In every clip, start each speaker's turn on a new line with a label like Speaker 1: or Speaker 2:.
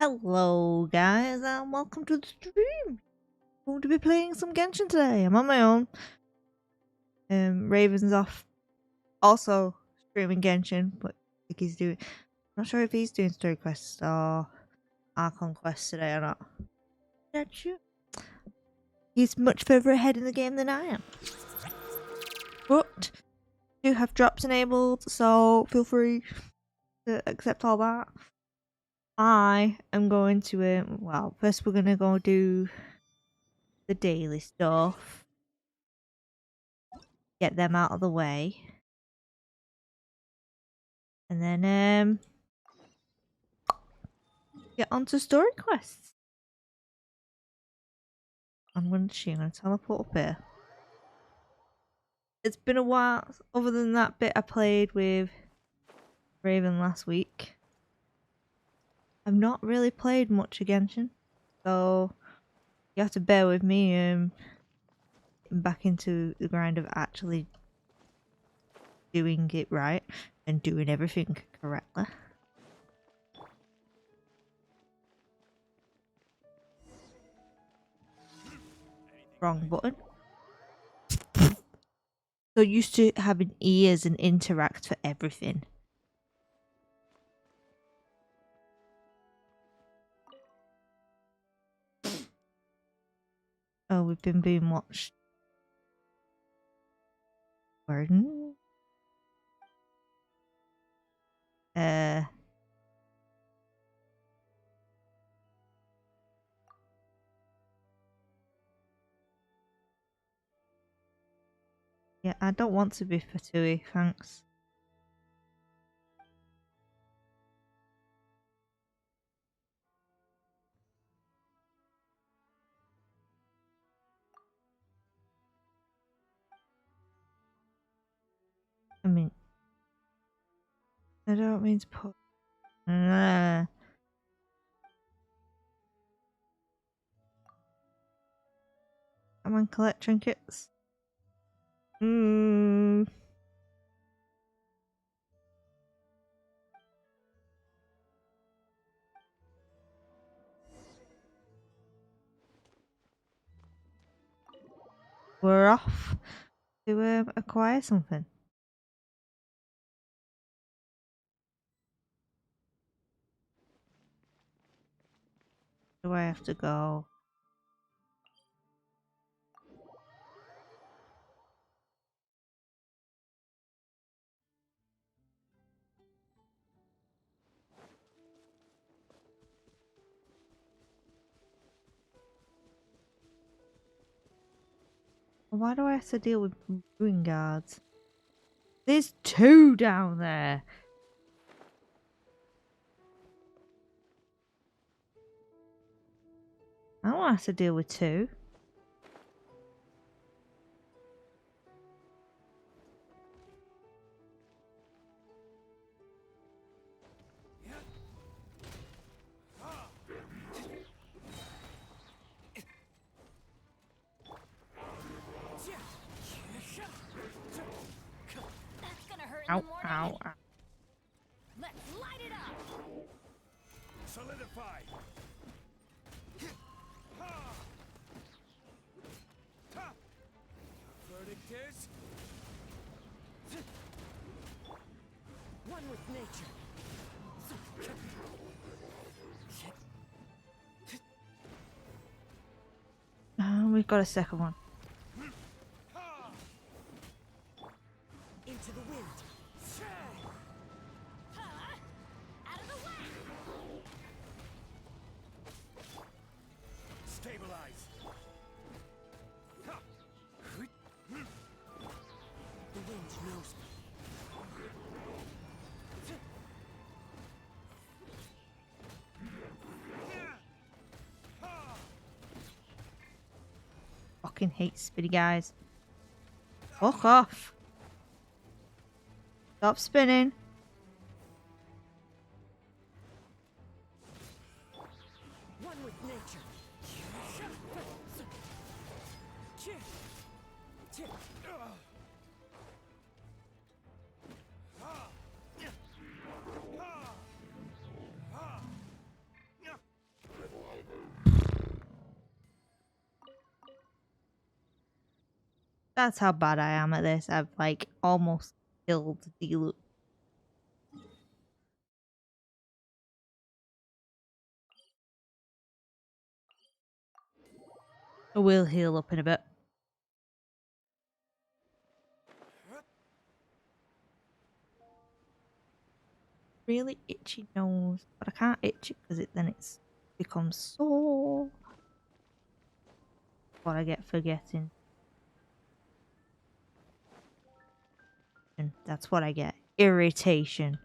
Speaker 1: Hello guys and welcome to the stream. I'm going to be playing some Genshin today. I'm on my own. Raven's off also streaming Genshin, but I think he's doing I'm not sure if he's doing story quests or Archon quests today or not. Not sure. He's much further ahead in the game than I am. But I do have drops enabled, so feel free to accept all that. I am going to well, first we're gonna go do the daily stuff. Get them out of the way. And then get onto story quests. I'm gonna teleport up here. It's been a while. Other than that bit I played with Raven last week, I've not really played much Genshin, so you have to bear with me. Getting back into the grind of actually doing it right and doing everything correctly. Wrong button. So used to having ears and interact for everything. Oh, we've been being watched. Pardon? Yeah, I don't want to be Fatui, thanks. I mean, I don't mean to put. Come on, collect trinkets. We're off to acquire something. Do I have to go? Why do I have to deal with ruin guards? There's two down there. I don't have to deal with two. Ow, ow, ow.
Speaker 2: Let's light it up.
Speaker 3: Solidify. Verdict is
Speaker 2: One with nature.
Speaker 1: We've got a second one.
Speaker 2: Into the wind. Out of the way.
Speaker 3: stabilize.
Speaker 2: The wind knows me.
Speaker 1: Fucking hate spinny guys. Fuck off. Stop spinning.
Speaker 2: One with nature.
Speaker 1: That's how bad I am at this. I've like almost killed Deluxe. We'll heal up in a bit. Really itchy nose, but I can't itch it because then it's becomes sore. What I get for getting. And that's what I get. Irritation.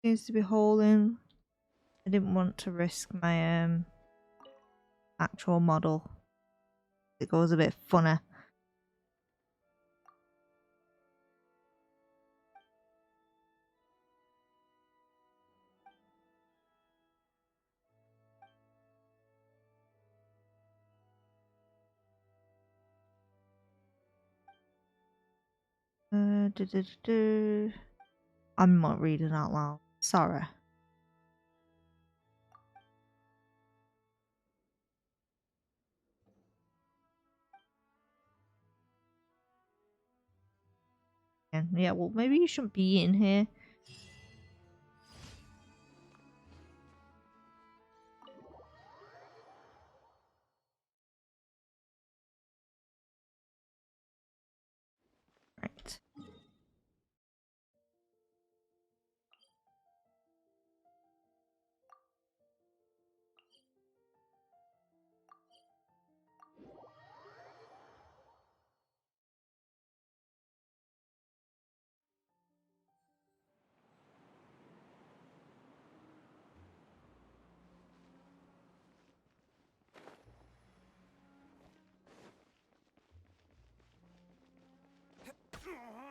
Speaker 1: Seems to be holding. I didn't want to risk my actual model. It goes a bit funny. I'm not reading out loud. Sorry. Yeah, well, maybe you shouldn't be in here. Right.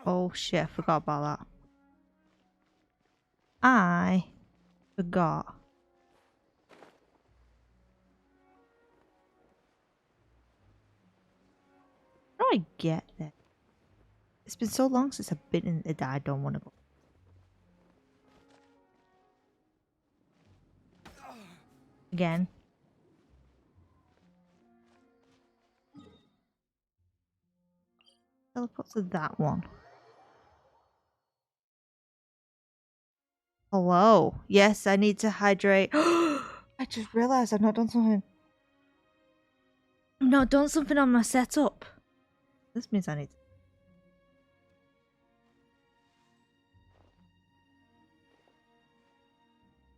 Speaker 1: Oh shit, I forgot about that. I forgot. How do I get there? It's been so long since I've been in it that I don't want to go. Again. Teleport to that one. Hello. Yes, I need to hydrate. I just realised I've not done something. I've not done something on my setup. This means I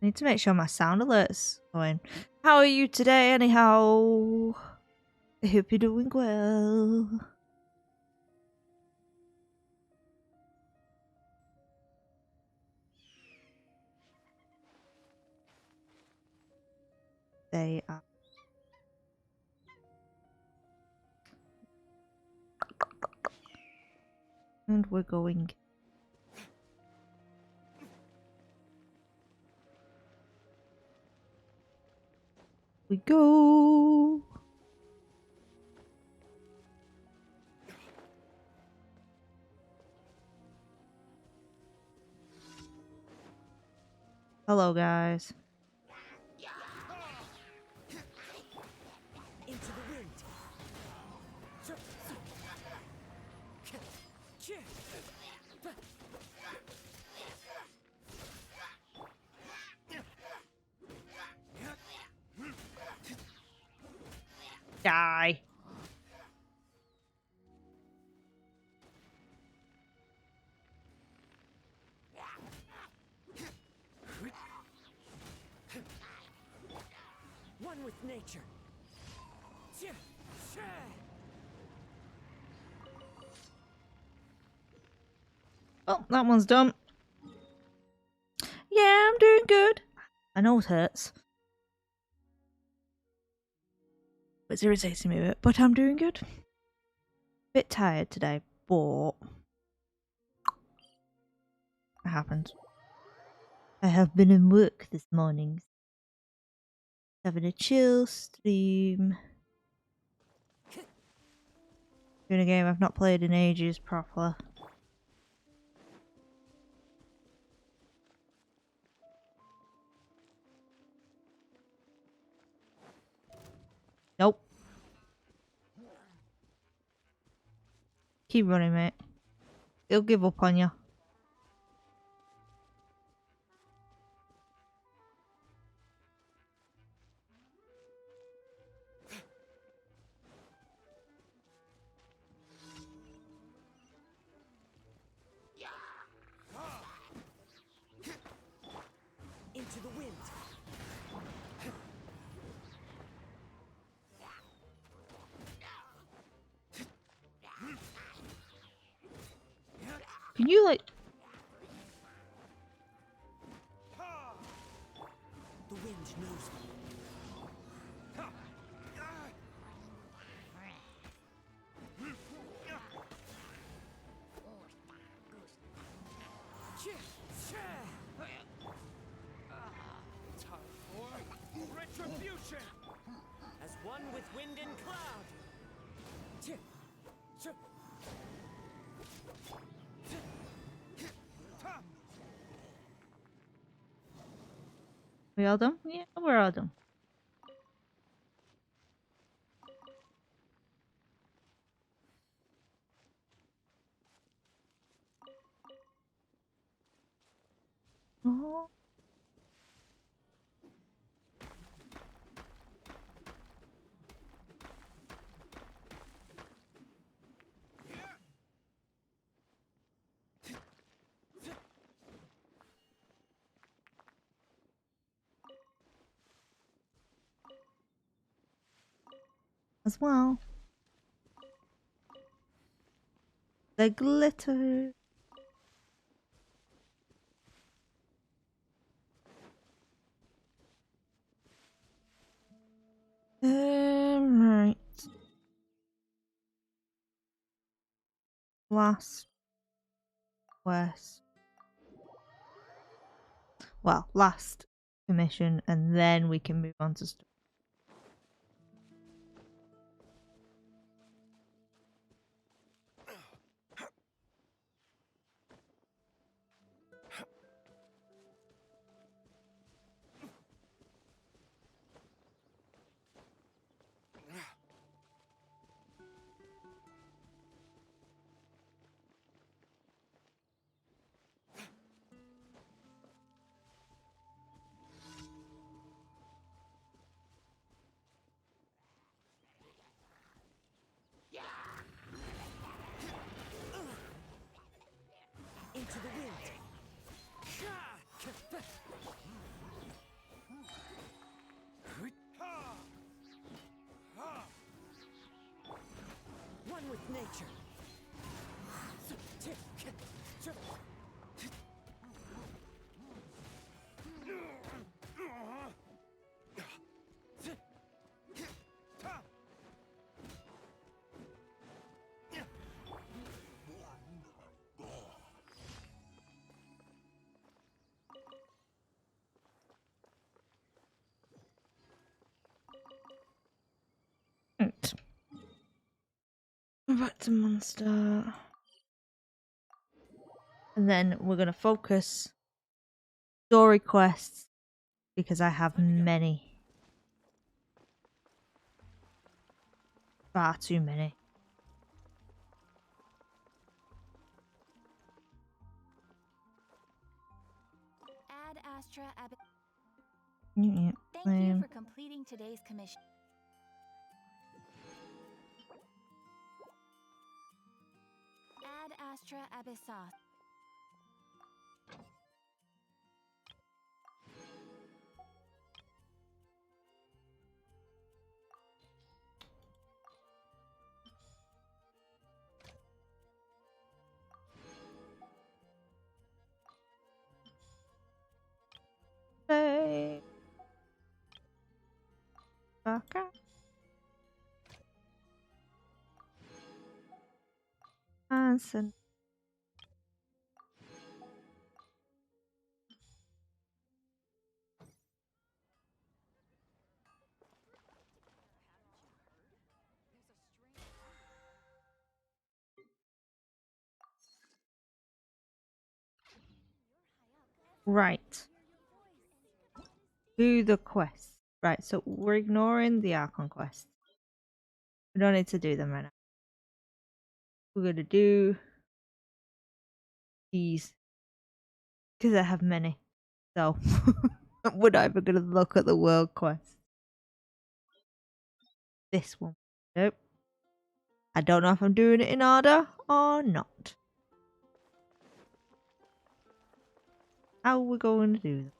Speaker 1: need to make sure my sound alerts going. How are you today, anyhow? I hope you're doing well. They are. And we're going. We go. Hello, guys.
Speaker 2: Into the wind.
Speaker 1: Die.
Speaker 2: One with nature.
Speaker 1: Oh, that one's done. Yeah, I'm doing good. I know it hurts. It's irritating me a bit, but I'm doing good. Bit tired today, but it happened. I have been in work this morning. Having a chill stream. Doing a game I've not played in ages properly. Nope. Keep running, mate. He'll give up on you.
Speaker 2: Into the wind.
Speaker 1: Can you, like...
Speaker 2: The wind knows me. Time for retribution. As one with wind and cloud.
Speaker 1: We all done? Yeah, we're all done. Oh. As well. The glitter. Right. Last quest. Well, last commission, and then we can move on to stuff.
Speaker 2: Into the wind. One with nature.
Speaker 1: Right. Back to monster. And then we're going to focus story quests because I have many. Far too many.
Speaker 3: Ad Astra Ab-
Speaker 1: Yeah,
Speaker 3: Thank you for completing today's commission. Ad Astra Abyssos.
Speaker 1: Hey. Okay. Hanson. Right. Do the quest. Right, so we're ignoring the Archon quest. We don't need to do them right now. We're gonna do these because I have many. So we're not even gonna look at the world quest. This one. Nope. I don't know if I'm doing it in order or not. How are we going to do that?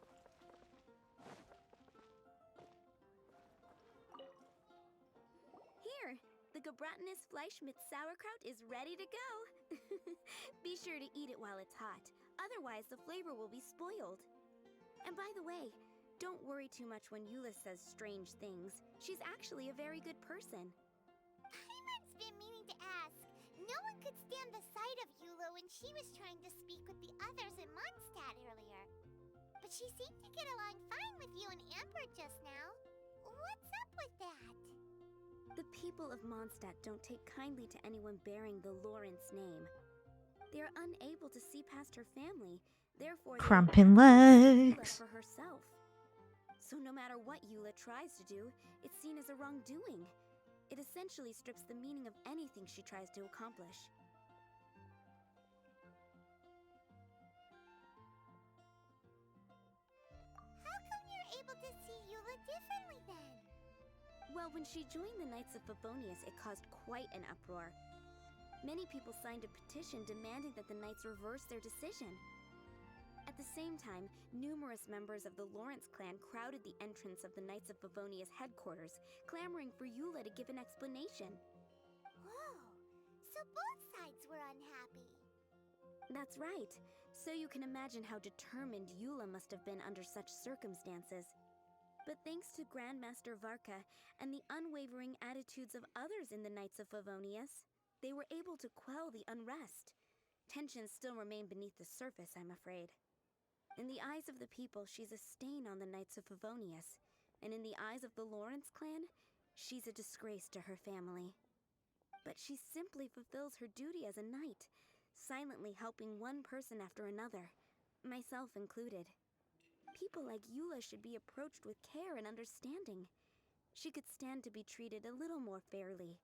Speaker 4: Here, the Gebratinus Fleischmitz sauerkraut is ready to go. Be sure to eat it while it's hot, otherwise the flavor will be spoiled. And by the way, don't worry too much when Eula says strange things. She's actually a very good person.
Speaker 5: Paimon's been meaning to ask. No one could stand the sight of Eula when she was trying to speak with the others in Mondstadt earlier. But she seemed to get along fine with you and Amber just now. What's up with that?
Speaker 4: The people of Mondstadt don't take kindly to anyone bearing the Lawrence name. They are unable to see past her family, therefore they
Speaker 1: Cramping
Speaker 4: don't actually see Eula
Speaker 1: legs.
Speaker 4: for herself. So no matter what Eula tries to do, it's seen as a wrongdoing. It essentially strips the meaning of anything she tries to accomplish.
Speaker 5: How come you're able to see Eula differently then?
Speaker 4: Well, when she joined the Knights of Favonius, it caused quite an uproar. Many people signed a petition demanding that the Knights reverse their decision. At the same time, numerous members of the Lawrence clan crowded the entrance of the Knights of Favonius headquarters, clamoring for Eula to give an explanation.
Speaker 5: Whoa, so both sides were unhappy.
Speaker 4: That's right. So you can imagine how determined Eula must have been under such circumstances. But thanks to Grandmaster Varka and the unwavering attitudes of others in the Knights of Favonius, they were able to quell the unrest. Tensions still remain beneath the surface, I'm afraid. In the eyes of the people, she's a stain on the Knights of Favonius, and in the eyes of the Lawrence clan, she's a disgrace to her family. But she simply fulfills her duty as a knight, silently helping one person after another, myself included. People like Eula should be approached with care and understanding. She could stand to be treated a little more fairly.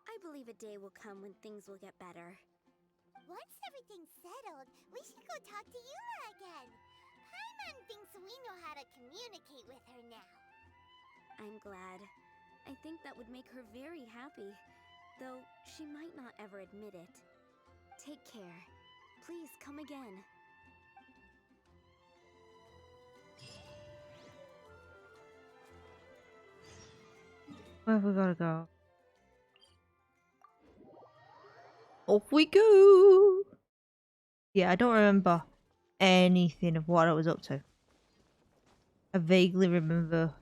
Speaker 4: I believe a day will come when things will get better.
Speaker 5: Once everything's settled, we should go talk to Eula again. Paimon thinks we know how to communicate with her now.
Speaker 4: I'm glad. I think that would make her very happy, though she might not ever admit it. Take care. Please come again.
Speaker 1: Where have we gotta go? Off we go! Yeah, I don't remember anything of what I was up to. I vaguely remember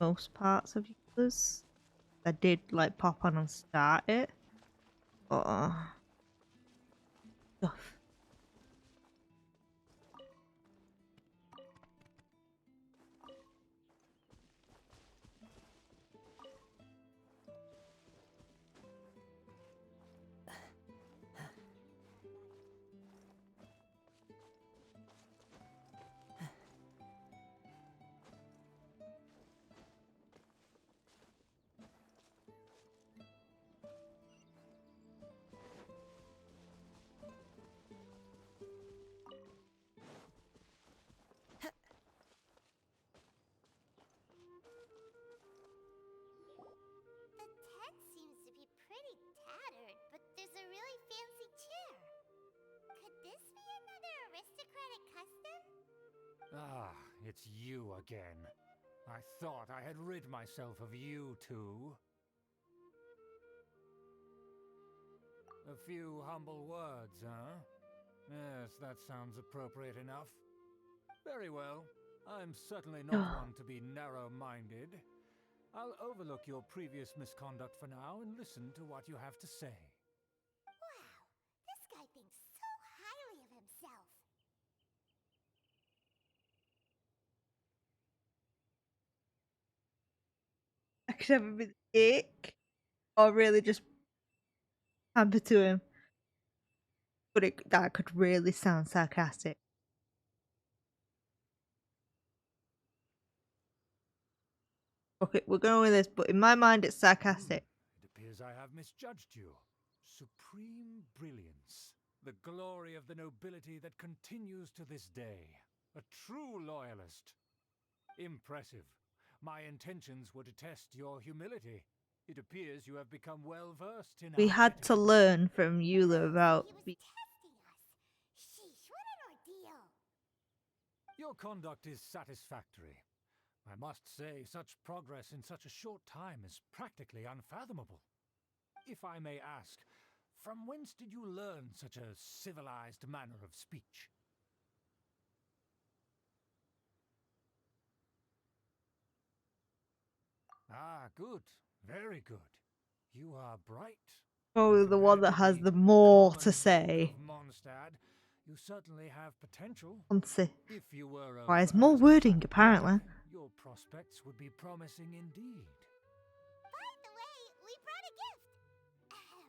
Speaker 1: most parts of Eula's. I did like pop on and start it. But stuff.
Speaker 5: The tent seems to be pretty tattered, but there's a really fancy chair. Could this be another aristocratic custom?
Speaker 6: Ah, it's you again. I thought I had rid myself of you two. A few humble words, huh? Yes, that sounds appropriate enough. Very well. I'm certainly not one to be narrow-minded. I'll overlook your previous misconduct for now and listen to what you have to say.
Speaker 5: Wow, this guy thinks so highly of himself.
Speaker 1: I could have been ick or really just pamper to him. But that could really sound sarcastic. Okay, we're going with this, but in my mind it's sarcastic.
Speaker 6: It appears I have misjudged you. Supreme brilliance. The glory of the nobility that continues to this day. A true loyalist. Impressive. My intentions were to test your humility. It appears you have become well versed in
Speaker 1: We
Speaker 6: our
Speaker 1: had to
Speaker 6: etiquette.
Speaker 1: learn from Eula about.
Speaker 5: He was testing us. Sheesh, what an ordeal.
Speaker 6: Your conduct is satisfactory. I must say, such progress in such a short time is practically unfathomable. If I may ask, from whence did you learn such a civilized manner of speech? Ah, good. Very good. You are bright.
Speaker 1: Oh,
Speaker 6: And
Speaker 1: the one
Speaker 6: compared
Speaker 1: that
Speaker 6: to
Speaker 1: has
Speaker 6: the
Speaker 1: the more
Speaker 6: common
Speaker 1: to
Speaker 6: folk
Speaker 1: say.
Speaker 6: of Mondstadt, you certainly have potential.
Speaker 1: Honestly,
Speaker 6: If you were of
Speaker 1: requires more wording,
Speaker 6: aristocratic
Speaker 1: apparently.
Speaker 6: blood, your prospects would be promising indeed.
Speaker 5: By the way, we brought a gift. Ahem.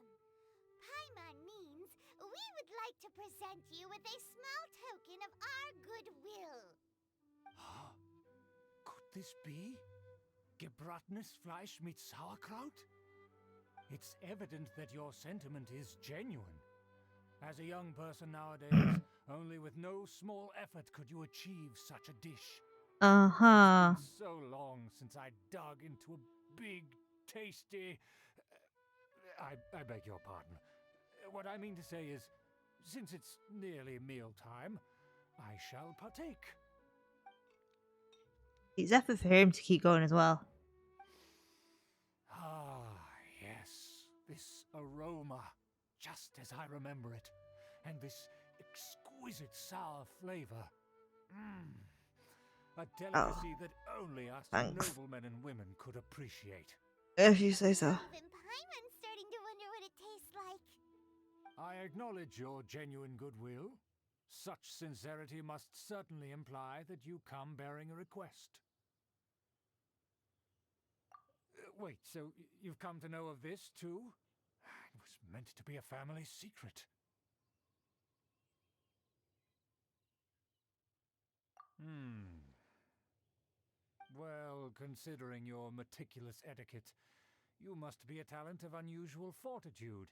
Speaker 5: Paimon means we would like to present you with a small token of our goodwill.
Speaker 6: Huh? Could this be? Gebratnes Fleisch mit Sauerkraut? It's evident that your sentiment is genuine. As a young person nowadays, only with no small effort could you achieve such a dish.
Speaker 1: Uh-huh.
Speaker 6: It's been so long since I dug into a big, tasty... I beg your pardon. What I mean to say is, since it's nearly mealtime, I shall partake.
Speaker 1: It's effort for him to keep going as well.
Speaker 6: Ah, yes, this aroma, just as I remember it, and this exquisite sour flavor. A delicacy that only us
Speaker 1: Thanks.
Speaker 6: noblemen and women could appreciate.
Speaker 1: If you say so.
Speaker 5: Even Paimon's starting to wonder what it tastes like.
Speaker 6: I acknowledge your genuine goodwill. Such sincerity must certainly imply that you come bearing a request. Wait, so you've come to know of this, too? It was meant to be a family secret. Well, considering your meticulous etiquette, you must be a talent of unusual fortitude.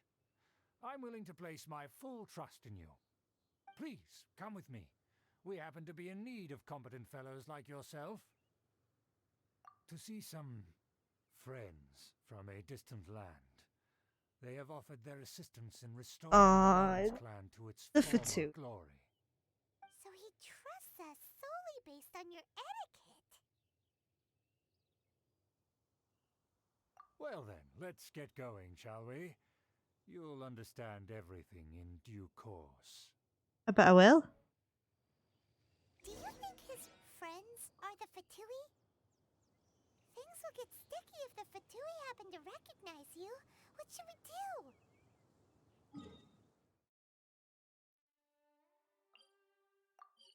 Speaker 6: I'm willing to place my full trust in you. Please, come with me. We happen to be in need of competent fellows like yourself. To see some friends from a distant land. They have offered their assistance in restoring the Lawrence clan to its
Speaker 1: the
Speaker 6: former
Speaker 1: Fatu.
Speaker 6: glory.
Speaker 5: So he trusts us solely based on your etiquette.
Speaker 6: Well then, let's get going, shall we? You'll understand everything in due course.
Speaker 1: I bet I will.
Speaker 5: Do you think his friends are the Fatui? Things will get sticky if the Fatui happen to recognize you. What should we do?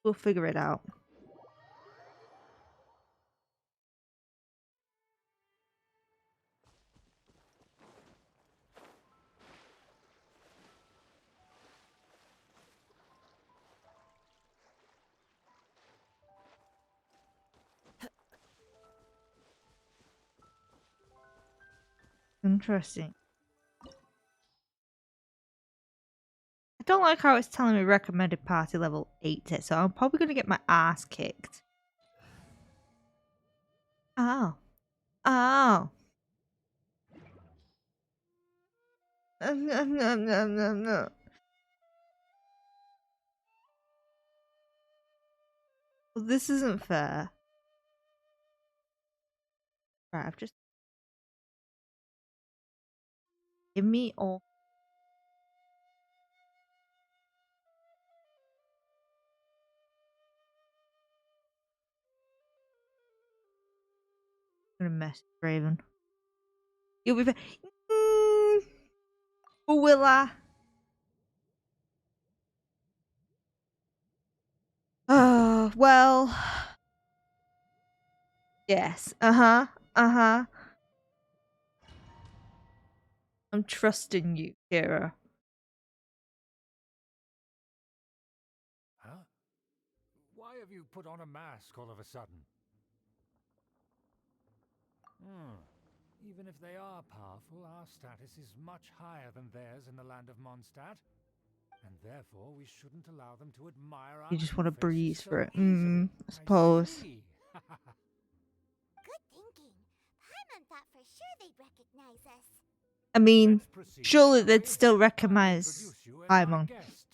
Speaker 1: We'll figure it out. Interesting. I don't like how it's telling me recommended party level 80, so I'm probably going to get my ass kicked. Oh. Oh. No. Well, this isn't fair. Right, I've just... Give me all... I'm gonna mess Raven. You'll be fair. Or will I? Oh, well... Yes. Uh-huh. Uh-huh. I'm trusting you, Kira.
Speaker 6: Huh? Why have you put on a mask all of a sudden? Even if they are powerful, our status is much higher than theirs in the land of Mondstadt. And therefore, we shouldn't allow them to admire our
Speaker 1: You just want to
Speaker 6: two-faces
Speaker 1: breeze
Speaker 6: so
Speaker 1: for it.
Speaker 6: easily.
Speaker 1: I suppose.
Speaker 6: see.
Speaker 5: Good thinking. Paimon thought for sure they'd recognize us.
Speaker 1: I mean,
Speaker 6: Let's proceed,
Speaker 1: surely
Speaker 6: shall
Speaker 1: they'd
Speaker 6: we?
Speaker 1: still
Speaker 6: I'll
Speaker 1: recognize
Speaker 6: introduce you as my
Speaker 1: Paimon.
Speaker 6: guest.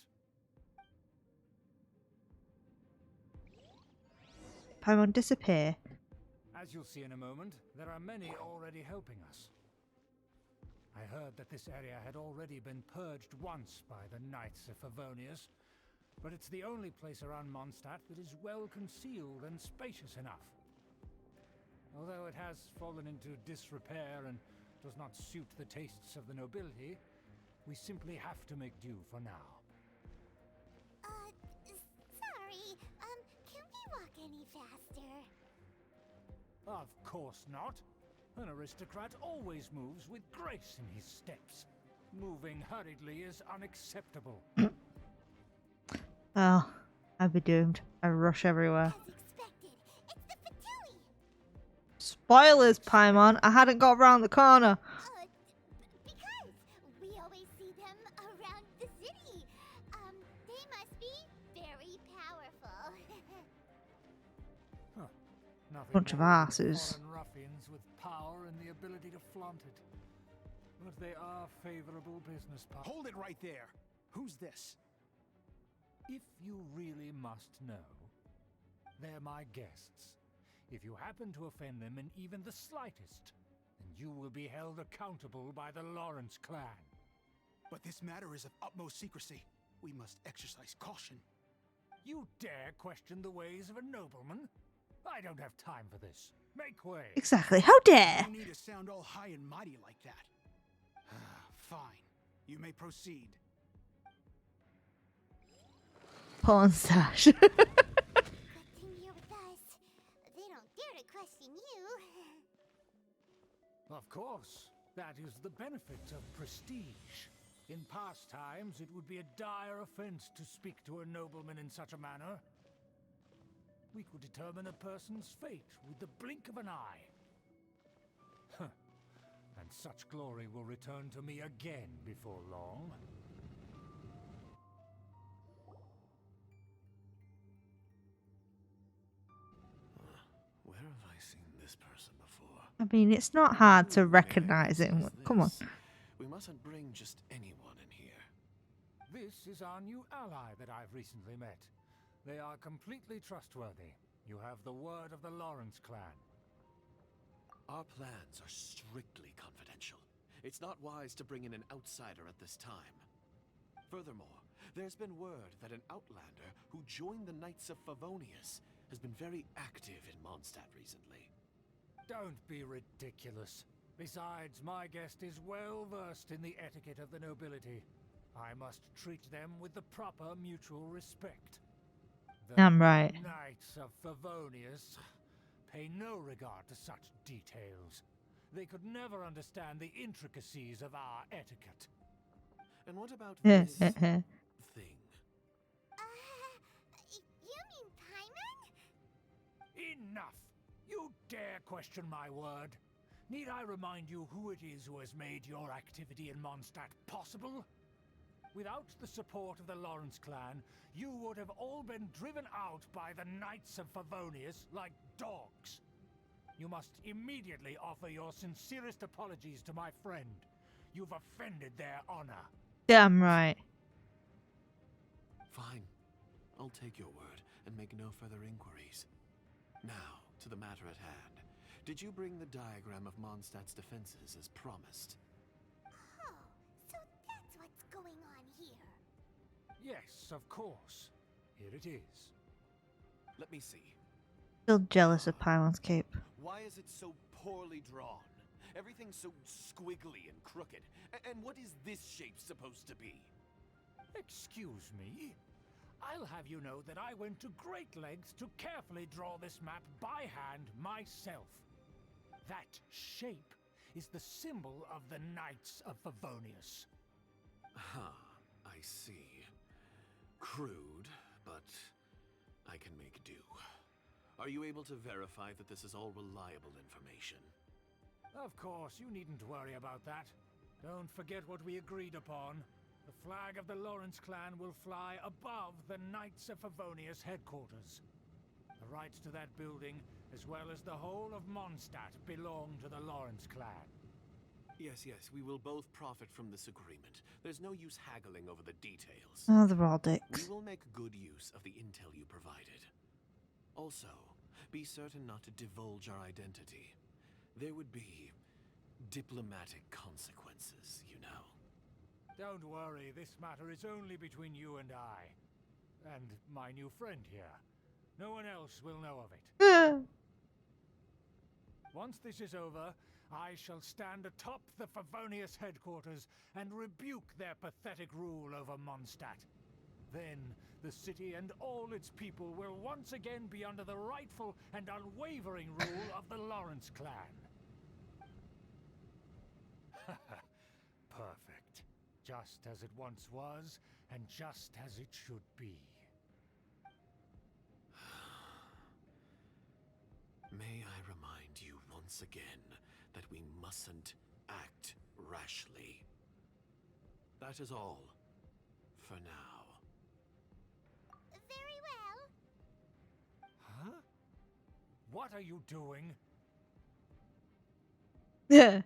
Speaker 1: Paimon disappear.
Speaker 6: As you'll see in a moment, there are many already helping us. I heard that this area had already been purged once by the Knights of Favonius, but it's the only place around Mondstadt that is well concealed and spacious enough. Although it has fallen into disrepair and does not suit the tastes of the nobility, we simply have to make do for now.
Speaker 5: Sorry. Can we walk any faster?
Speaker 6: Of course not. An aristocrat always moves with grace in his steps. Moving hurriedly is unacceptable.
Speaker 1: Oh, I'd be doomed. I rush everywhere.
Speaker 5: As expected, it's the Fatui.
Speaker 1: Spoilers, Paimon. I hadn't got around the corner.
Speaker 5: Because we always see them around the city. They must be very powerful.
Speaker 6: Nothing
Speaker 1: Bunch of
Speaker 6: more than
Speaker 1: asses.
Speaker 6: foreign ruffians with power and the ability to flaunt it. But they are favorable business partners.
Speaker 7: Hold it right there. Who's this?
Speaker 6: If you really must know, they're my guests. If you happen to offend them in even the slightest, then you will be held accountable by the Lawrence clan.
Speaker 7: But this matter is of utmost secrecy. We must exercise caution.
Speaker 6: You dare question the ways of a nobleman? I don't have time for this. Make way.
Speaker 1: Exactly. How dare?
Speaker 7: No need to sound all high and mighty like that. Fine. You may proceed.
Speaker 1: Porn stash.
Speaker 5: Good thing you're with us. They don't dare to question you.
Speaker 6: Of course, that is the benefit of prestige. In past times, it would be a dire offense to speak to a nobleman in such a manner. We could determine a person's fate with the blink of an eye. And such glory will return to me again before long.
Speaker 8: Where have I seen this person before?
Speaker 1: I mean, it's not hard to
Speaker 8: Who
Speaker 1: recognize
Speaker 8: the heck
Speaker 1: him.
Speaker 8: is
Speaker 1: Come on.
Speaker 8: this? We mustn't bring just anyone in here.
Speaker 6: This is our new ally that I've recently met. They are completely trustworthy. You have the word of the Lawrence clan.
Speaker 8: Our plans are strictly confidential. It's not wise to bring in an outsider at this time. Furthermore, there's been word that an outlander who joined the Knights of Favonius has been very active in Mondstadt recently.
Speaker 6: Don't be ridiculous. Besides, my guest is well versed in the etiquette of the nobility. I must treat them with the proper mutual respect. The
Speaker 1: Damn right.
Speaker 6: Knights of Favonius pay no regard to such details. They could never understand the intricacies of our etiquette.
Speaker 8: And what about
Speaker 1: Yeah,
Speaker 8: this
Speaker 1: yeah, yeah.
Speaker 8: thing?
Speaker 5: You mean Paimon?
Speaker 6: Enough! You dare question my word? Need I remind you who it is who has made your activity in Mondstadt possible? Without the support of the Lawrence clan, you would have all been driven out by the Knights of Favonius like dogs. You must immediately offer your sincerest apologies to my friend. You've offended their honor.
Speaker 1: Damn right.
Speaker 8: Fine. I'll take your word and make no further inquiries. Now, to the matter at hand. Did you bring the diagram of Mondstadt's defenses as promised?
Speaker 5: Oh, so that's what's going on here.
Speaker 6: Yes, of course. Here it is.
Speaker 8: Let me see.
Speaker 1: Still jealous of Paimon's cape.
Speaker 8: Why is it so poorly drawn? Everything's so squiggly and crooked. And what is this shape supposed to be?
Speaker 6: Excuse me? I'll have you know that I went to great lengths to carefully draw this map by hand myself. That shape is the symbol of the Knights of Favonius.
Speaker 8: I see. Crude, but I can make do. Are you able to verify that this is all reliable information?
Speaker 6: Of course, you needn't worry about that. Don't forget what we agreed upon. The flag of the Lawrence clan will fly above the Knights of Favonius headquarters. The rights to that building, as well as the whole of Mondstadt, belong to the Lawrence clan.
Speaker 8: Yes, we will both profit from this agreement. There's no use haggling over the details.
Speaker 1: Oh, they're all
Speaker 8: We
Speaker 1: dicks.
Speaker 8: will make good use of the intel you provided. Also, be certain not to divulge our identity. There would be diplomatic consequences, you know.
Speaker 6: Don't worry, this matter is only between you and I. And my new friend here. No one else will know of it. Once this is over, I shall stand atop the Favonius headquarters and rebuke their pathetic rule over Mondstadt. Then, the city and all its people will once again be under the rightful and unwavering rule of the Lawrence clan. Perfect. Just as it once was, and just as it should be.
Speaker 8: May I remind you once again that we mustn't act rashly. That is all, for now.
Speaker 5: Very well.
Speaker 6: Huh? What are you doing?
Speaker 1: Yeah.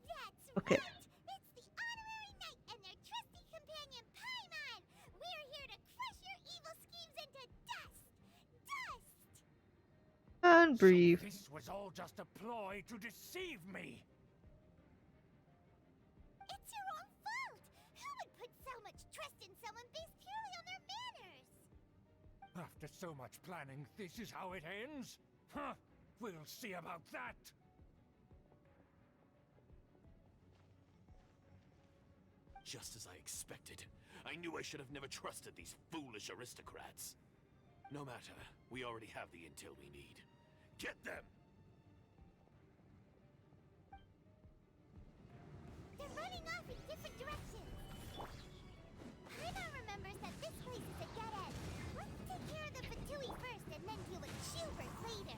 Speaker 5: That's
Speaker 1: Okay.
Speaker 5: right. It's the honorary knight and their trusty companion Paimon. We're here to crush your evil schemes into dust. Dust.
Speaker 1: And breathe.
Speaker 6: So this was all just a ploy to deceive me.
Speaker 5: It's your own fault. Who would put so much trust in someone based purely on their manners?
Speaker 6: After so much planning, this is how it ends? Huh? We'll see about that.
Speaker 8: Just as I expected. I knew I should have never trusted these foolish aristocrats. No matter, we already have the intel we need. Get them!
Speaker 5: They're running off in different directions. Paimon remembers that this place is a dead end. Let's take care of the Fatui first and then deal with Schubert later.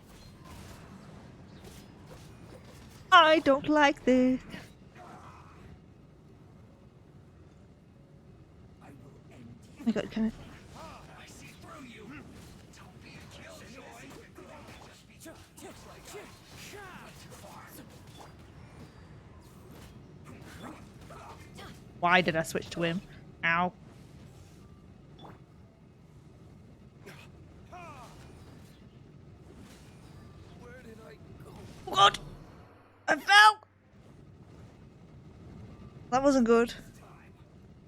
Speaker 1: I don't like this. Oh my god, can I?
Speaker 7: I see through you. Don't be a killjoy.
Speaker 1: Why did I switch to him? Ow.
Speaker 8: Where did I go?
Speaker 1: Oh god! I fell! That wasn't good.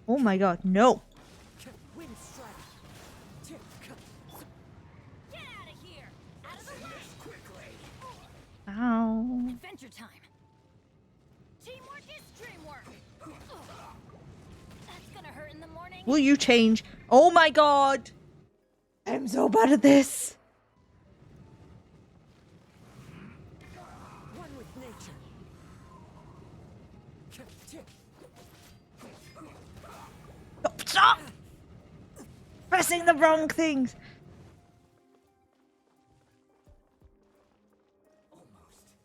Speaker 1: Oh my god, no.
Speaker 2: Wind strike. Get out of here! Out of the way!
Speaker 7: Quickly.
Speaker 1: Ow.
Speaker 3: Adventure time. Teamwork is dreamwork. That's gonna hurt in the morning.
Speaker 1: Will you change? Oh my god! I'm so bad at this.
Speaker 2: One with nature.
Speaker 1: Stop! Pressing the wrong things.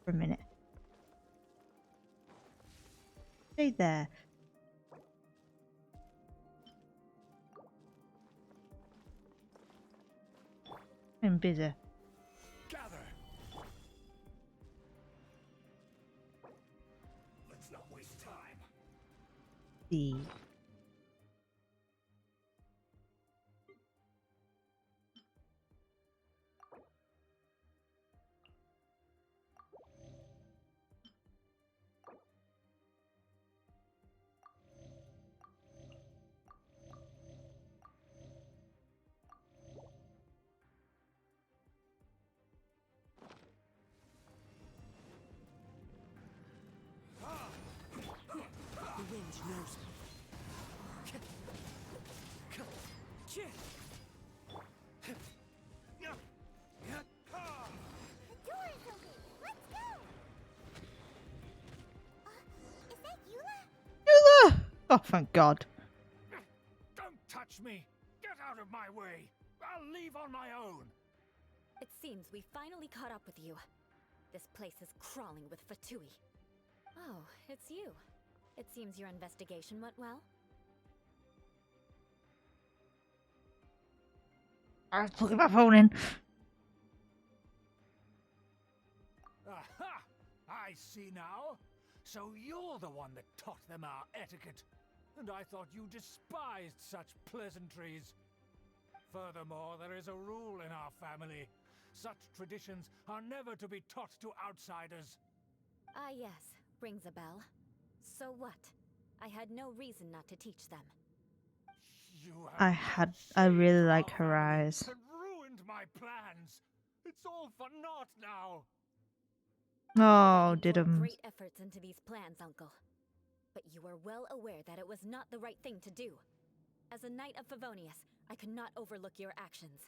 Speaker 1: For a minute. Stay there. I'm busy.
Speaker 6: Gather.
Speaker 7: Let's not waste time.
Speaker 1: See.
Speaker 2: The wind knows me.
Speaker 5: The door is open. Let's go. Is that Eula?
Speaker 1: Eula! Oh, thank God.
Speaker 6: Don't touch me! Get out of my way! I'll leave on my own!
Speaker 9: It seems we finally caught up with you.
Speaker 3: This place is crawling with Fatui. Oh, it's you. It seems your investigation went well.
Speaker 1: I was plugging my phone in.
Speaker 6: Aha! I see now. So you're the one that taught them our etiquette. And I thought you despised such pleasantries. Furthermore, there is a rule in our family. Such traditions are never to be taught to outsiders.
Speaker 3: Ah, yes. Rings a bell. So what? I had no reason not to teach them.
Speaker 6: You have
Speaker 1: I really
Speaker 6: shamed
Speaker 1: like
Speaker 6: our
Speaker 1: her
Speaker 6: family
Speaker 1: eyes.
Speaker 6: and ruined my plans. It's all for naught now.
Speaker 1: Oh,
Speaker 3: You
Speaker 1: did
Speaker 3: poured great efforts into these plans, Uncle. But you were well aware that it was not the right thing to do. As a Knight of Favonius, I could not overlook your actions.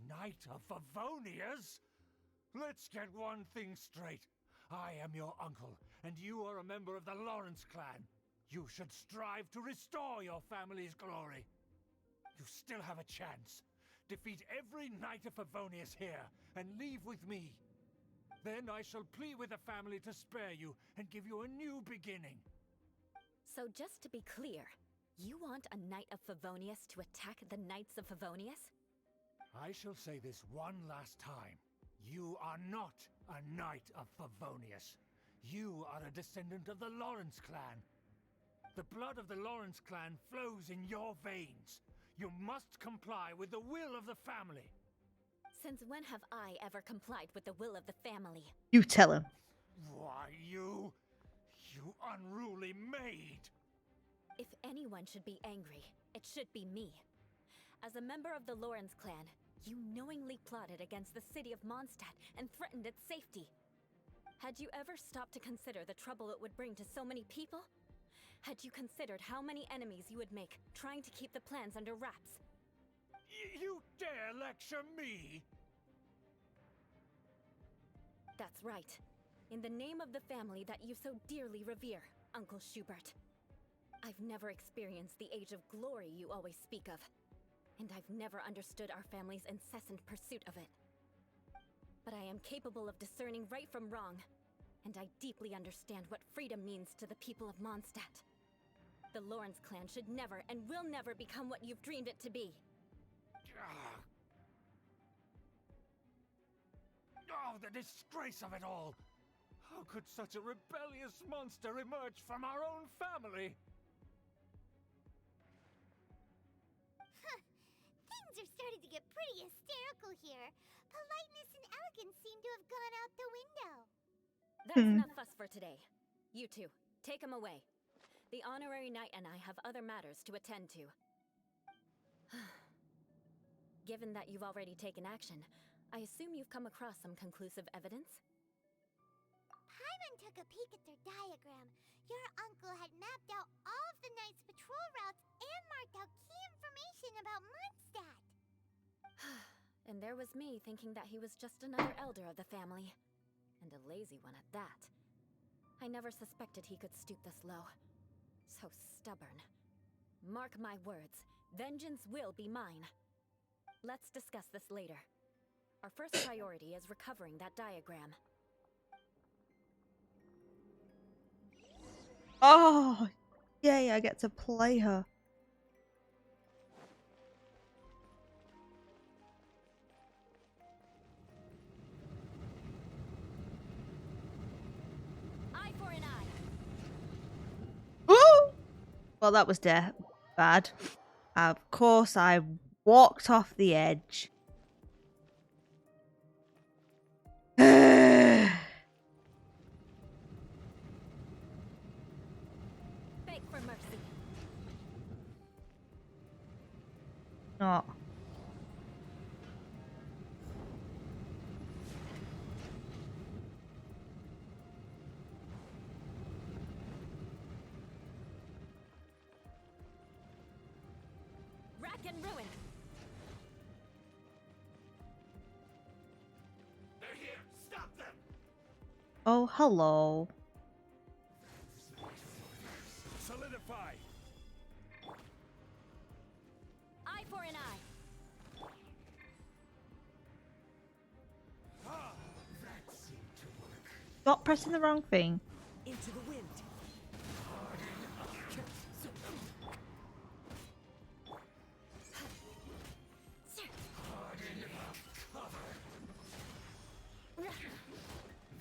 Speaker 6: Knight of Favonius? Let's get one thing straight. I am your uncle, and you are a member of the Lawrence clan. You should strive to restore your family's glory. You still have a chance. Defeat every Knight of Favonius here, and leave with me. Then I shall plead with the family to spare you and give you a new beginning.
Speaker 3: So just to be clear, you want a Knight of Favonius to attack the Knights of Favonius?
Speaker 6: I shall say this one last time. You are not a Knight of Favonius. You are a descendant of the Lawrence clan. The blood of the Lawrence clan flows in your veins. You must comply with the will of the family.
Speaker 3: Since when have I ever complied with the will of the family?
Speaker 1: You tell him.
Speaker 6: Why, you unruly maid!
Speaker 3: If anyone should be angry, it should be me. As a member of the Lawrence clan, you knowingly plotted against the city of Mondstadt and threatened its safety. Had you ever stopped to consider the trouble it would bring to so many people? Had you considered how many enemies you would make trying to keep the plans under wraps?
Speaker 6: You dare lecture me?
Speaker 3: That's right. In the name of the family that you so dearly revere, Uncle Schubert. I've never experienced the age of glory you always speak of. And I've never understood our family's incessant pursuit of it. But I am capable of discerning right from wrong, and I deeply understand what freedom means to the people of Mondstadt. The Lawrence clan should never and will never become what you've dreamed it to be.
Speaker 6: Oh, the disgrace of it all! How could such a rebellious monster emerge from our own family?
Speaker 5: Things are starting to get pretty hysterical here. Politeness and elegance seem to have gone out the window.
Speaker 3: That's enough fuss for today. You two, take him away. The honorary knight and I have other matters to attend to. Given that you've already taken action, I assume you've come across some conclusive evidence?
Speaker 5: Paimon took a peek at their diagram. Your uncle had mapped out all of the Knight's patrol routes and marked out key information about Mondstadt.
Speaker 3: And there was me thinking that he was just another elder of the family. And a lazy one at that. I never suspected he could stoop this low. So stubborn. Mark my words, vengeance will be mine. Let's discuss this later. Our first priority is recovering that diagram.
Speaker 1: Oh, yay, I get to play her.
Speaker 3: Eye for an eye.
Speaker 1: Ooh! Well, that was bad. Of course, I walked off the edge.
Speaker 3: Beg for mercy.
Speaker 1: Not.
Speaker 3: Rack and ruin.
Speaker 8: They're here! Stop them!
Speaker 1: Oh, hello.
Speaker 6: Solidify!
Speaker 3: Eye for an eye.
Speaker 8: Ah, that seemed to
Speaker 1: Stop pressing the wrong thing.
Speaker 2: Into the wind.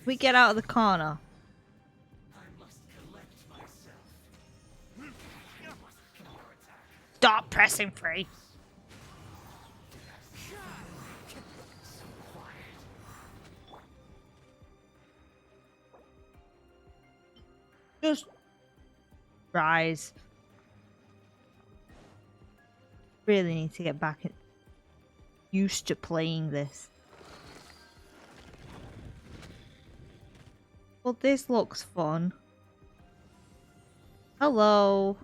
Speaker 1: We get out of the corner. Stop pressing free. Just rise. Really need to get back used to playing this. Well, this looks fun. Hello.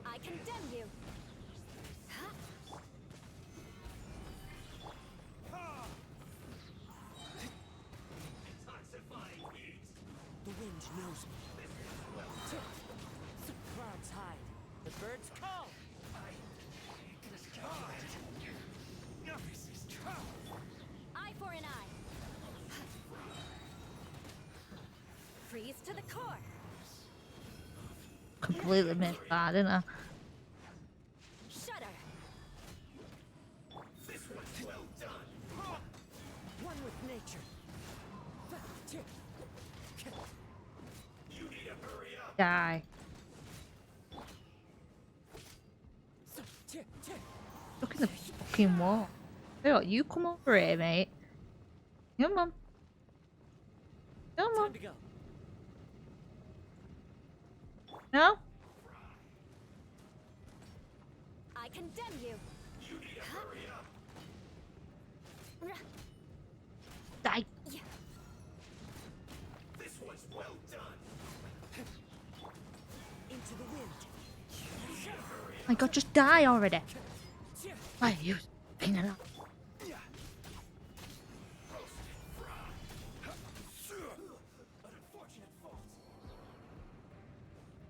Speaker 3: I condemn you.
Speaker 2: The wind knows me. Clouds hide. The birds call.
Speaker 3: Eye for an eye. Freeze to the core.
Speaker 1: Completely missed that, didn't I?
Speaker 3: Shudder.
Speaker 2: One with nature.
Speaker 1: Die. Look at the fucking wall. Hey, what, you come over here, mate. Come on. Come on.
Speaker 2: Time to go.
Speaker 1: No?
Speaker 3: I condemn you.
Speaker 1: Die.
Speaker 2: Into the wind.
Speaker 1: My god, just die already. Why are you pinging up?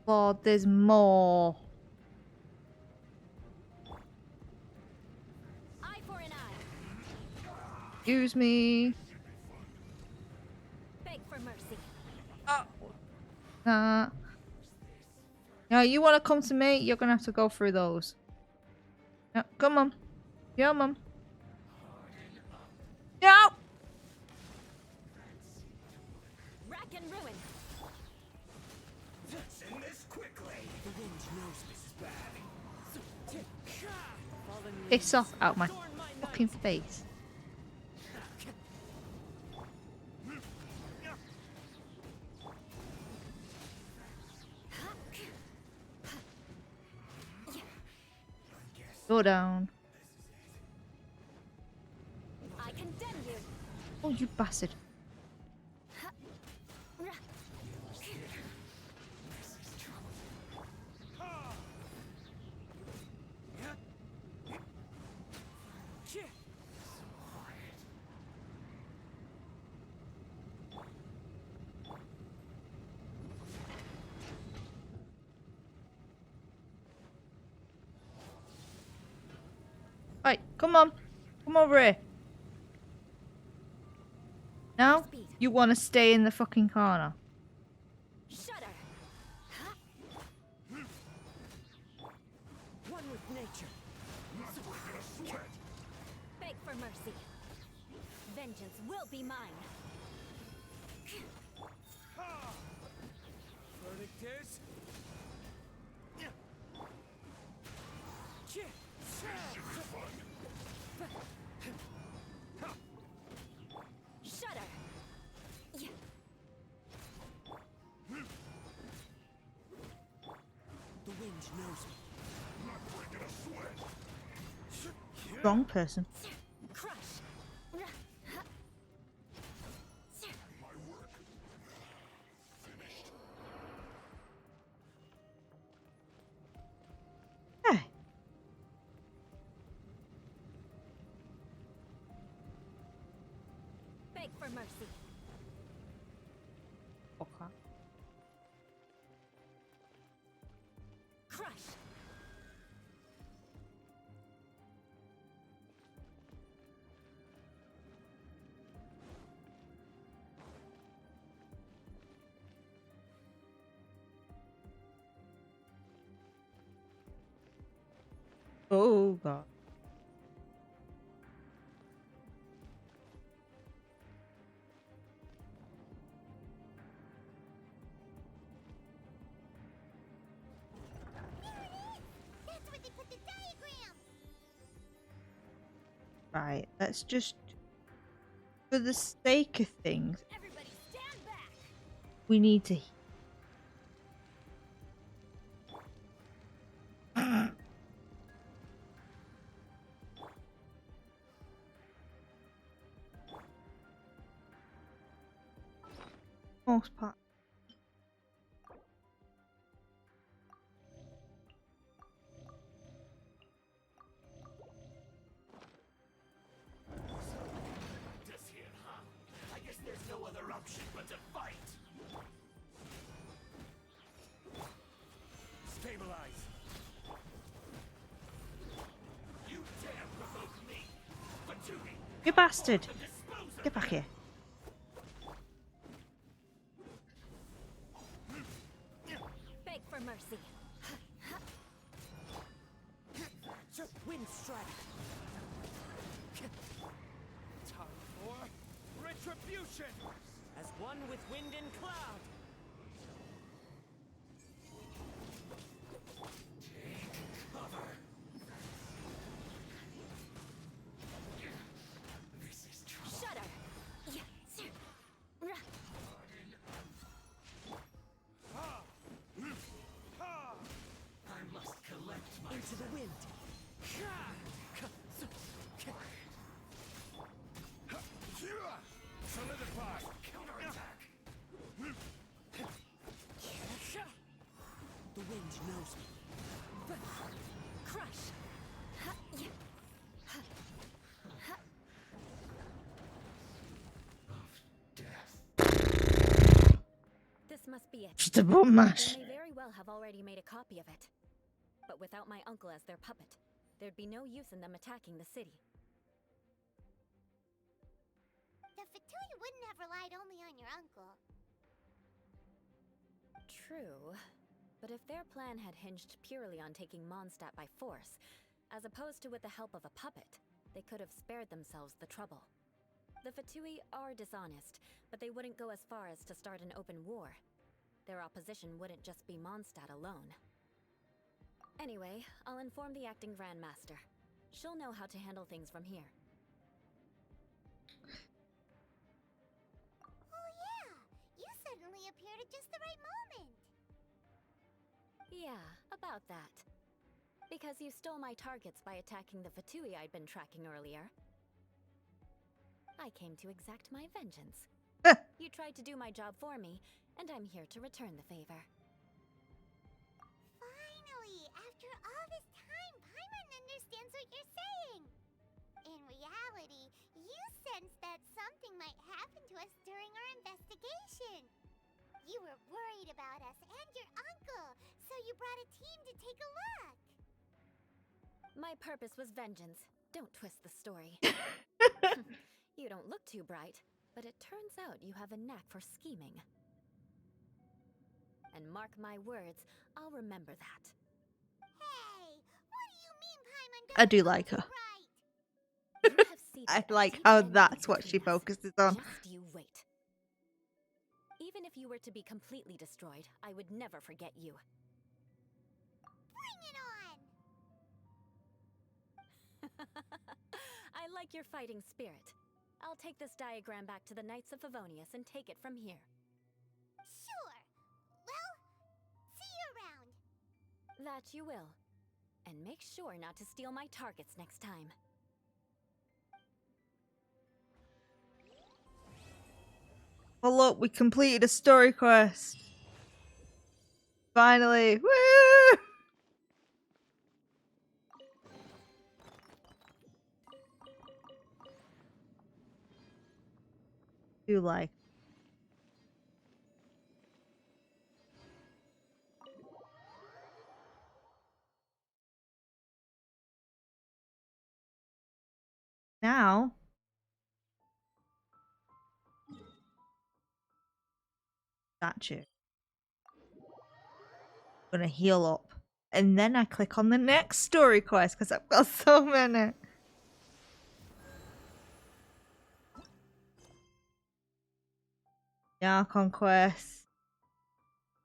Speaker 1: Lord, there's more.
Speaker 3: Eye for an eye.
Speaker 1: Excuse me.
Speaker 3: Beg for mercy.
Speaker 1: Nah. Now, you want to come to me? You're going to have to go through those. No, come on. Come on. No!
Speaker 3: Rack and ruin.
Speaker 2: The wind knows this is bad. Fallen
Speaker 1: Piss off out my
Speaker 2: adorn my night.
Speaker 1: fucking face. Go down.
Speaker 3: I condemn you.
Speaker 1: Oh, you bastard. Right, come on. Come over here. Now, you want to stay in the fucking corner.
Speaker 3: Shudder.
Speaker 2: One with nature.
Speaker 3: Beg for mercy. Vengeance will be mine.
Speaker 2: Verdict is.
Speaker 3: Shudder.
Speaker 2: The wind knows me.
Speaker 1: Wrong person.
Speaker 3: Crush.
Speaker 1: Hey.
Speaker 3: Beg for mercy.
Speaker 1: Okay.
Speaker 3: Crush.
Speaker 1: God.
Speaker 5: There it is! That's where they put the diagram!
Speaker 1: Right, let's just, for the sake of things,
Speaker 2: Everybody stand back!
Speaker 1: we need to. Most part.
Speaker 8: This here, huh? I guess there's no other option but to fight. Stabilize. You dare provoke me, Fatui!
Speaker 1: You bastard! Get back here.
Speaker 3: Beg for mercy.
Speaker 2: Wind strike!
Speaker 7: Time for retribution!
Speaker 2: As one with wind and cloud!
Speaker 3: Shudder!
Speaker 8: I must collect my
Speaker 2: Into the wind!
Speaker 7: Solidify!
Speaker 8: counterattack.
Speaker 2: The wind knows me.
Speaker 3: Crush! This must be it.
Speaker 1: Just a bum mash.
Speaker 3: They may very well have already made a copy of it. But without my uncle as their puppet, there'd be no use in them attacking the city.
Speaker 5: The Fatui wouldn't have relied only on your uncle.
Speaker 3: True. But if their plan had hinged purely on taking Mondstadt by force, as opposed to with the help of a puppet, they could have spared themselves the trouble. The Fatui are dishonest, but they wouldn't go as far as to start an open war. Their opposition wouldn't just be Mondstadt alone. Anyway, I'll inform the acting Grandmaster. She'll know how to handle things from here.
Speaker 5: Oh yeah! You suddenly appeared at just the right moment!
Speaker 3: Yeah, about that. Because you stole my targets by attacking the Fatui I'd been tracking earlier. I came to exact my vengeance. You tried to do my job for me, and I'm here to return the favor.
Speaker 5: Finally! After all this time, Paimon understands what you're saying! In reality, you sensed that something might happen to us during our investigation. You were worried about us and your uncle, so you brought a team to take a look.
Speaker 3: My purpose was vengeance. Don't twist the story. You don't look too bright, but it turns out you have a knack for scheming. And mark my words, I'll remember that.
Speaker 5: Hey, what do you mean Paimon
Speaker 1: I do
Speaker 5: doesn't
Speaker 1: like
Speaker 5: look
Speaker 1: her.
Speaker 5: too bright?
Speaker 3: You have seeded
Speaker 1: I
Speaker 3: a
Speaker 1: like
Speaker 3: deep
Speaker 1: how
Speaker 3: enmity
Speaker 1: that's what she
Speaker 3: between us.
Speaker 1: focuses on.
Speaker 3: Just you wait. Even if you were to be completely destroyed, I would never forget you.
Speaker 5: Bring it on!
Speaker 3: I like your fighting spirit. I'll take this diagram back to the Knights of Favonius and take it from here.
Speaker 5: Sure. Well, see you around.
Speaker 3: That you will. And make sure not to steal my targets next time.
Speaker 1: Well, look, we completed a story quest. Finally. Woo! Do like. Now. Statue. Gonna heal up and then I click on the next story quest because I've got so many. Yeah, conquest.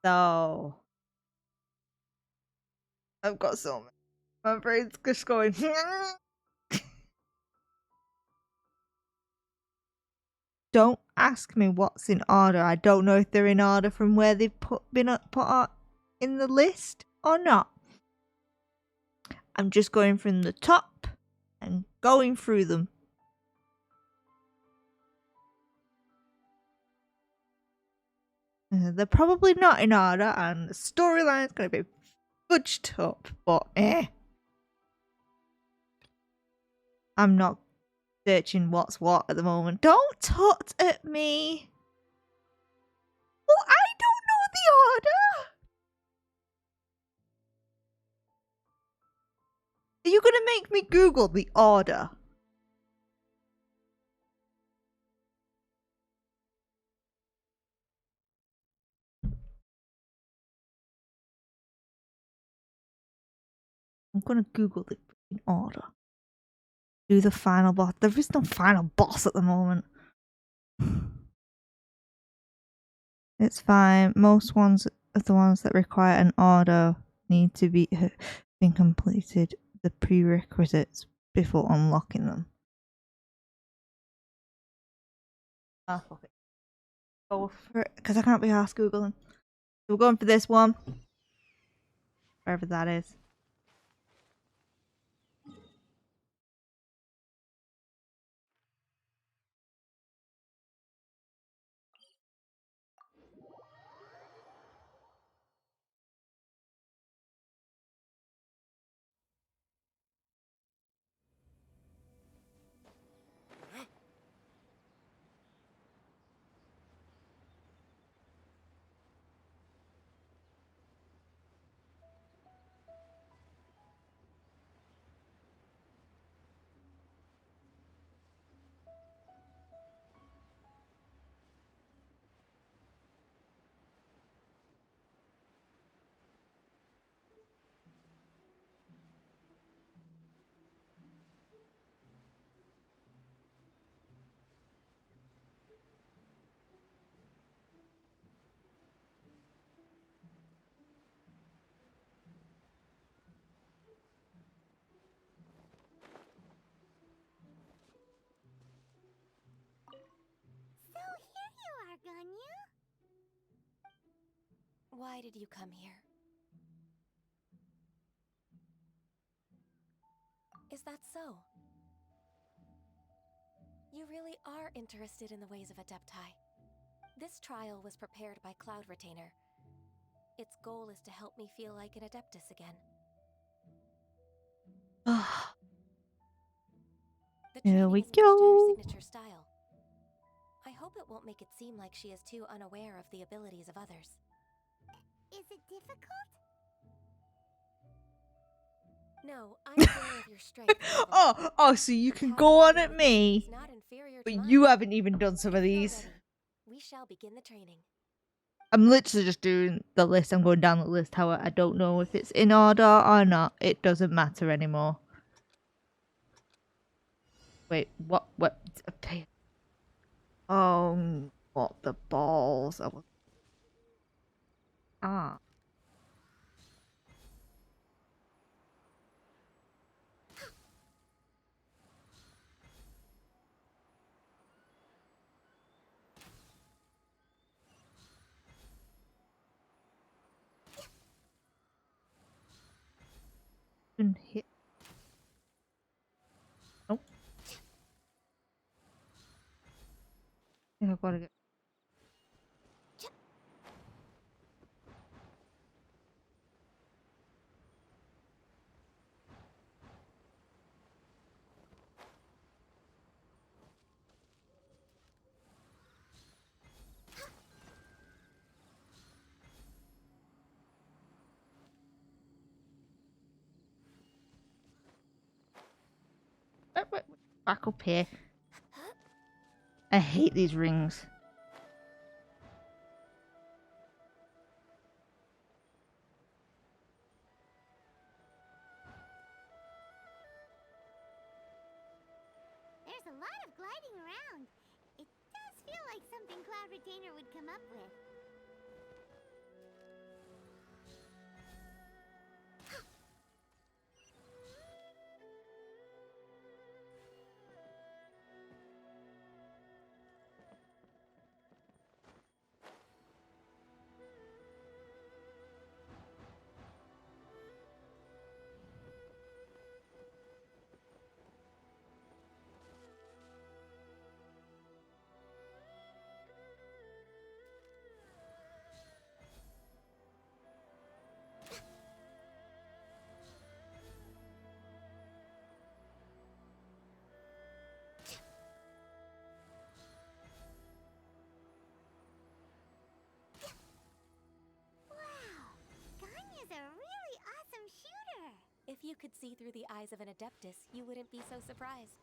Speaker 1: So I've got so many. My brain's just going. Don't ask me what's in order. I don't know if they're in order from where they've been put out in the list or not. I'm just going from the top and going through them. They're probably not in order, and the storyline's going to be fudged up, but I'm not searching what's what at the moment. Don't tut at me. Well, I don't know the order. Are you going to make me Google the order? I'm going to Google the order. Do the final boss. There is no final boss at the moment. It's fine. Most ones of the ones that require an order need to be been completed the prerequisites before unlocking them. Ah, fuck it. Go for it, because I can't be asked Googling. So we're going for this one. Wherever that is.
Speaker 5: So here you are, Ganyu.
Speaker 3: Why did you come here? Is that so? You really are interested in the ways of Adepti. This trial was prepared by Cloud Retainer. Its goal is to help me feel like an Adeptus again. The
Speaker 1: Here
Speaker 3: training
Speaker 1: we
Speaker 3: is much to her
Speaker 1: go.
Speaker 3: signature style. I hope it won't make it seem like she is too unaware of the abilities of others.
Speaker 5: Is it difficult?
Speaker 3: No, I'm aware of your strength.
Speaker 1: So you can go on at me, but you haven't even done some of these.
Speaker 3: We shall begin the training.
Speaker 1: I'm literally just doing the list. I'm going down the list. How I don't know if it's in order or not. It doesn't matter anymore. Wait, what? What? What the balls? Ah. Didn't hit. Nope. I think I've got to get. Wait. Back up here. I hate these rings.
Speaker 5: gliding around. It does feel like something Cloud Retainer would come up with. Ganya's a really awesome shooter.
Speaker 3: If you could see through the eyes of an Adeptus, you wouldn't be so surprised.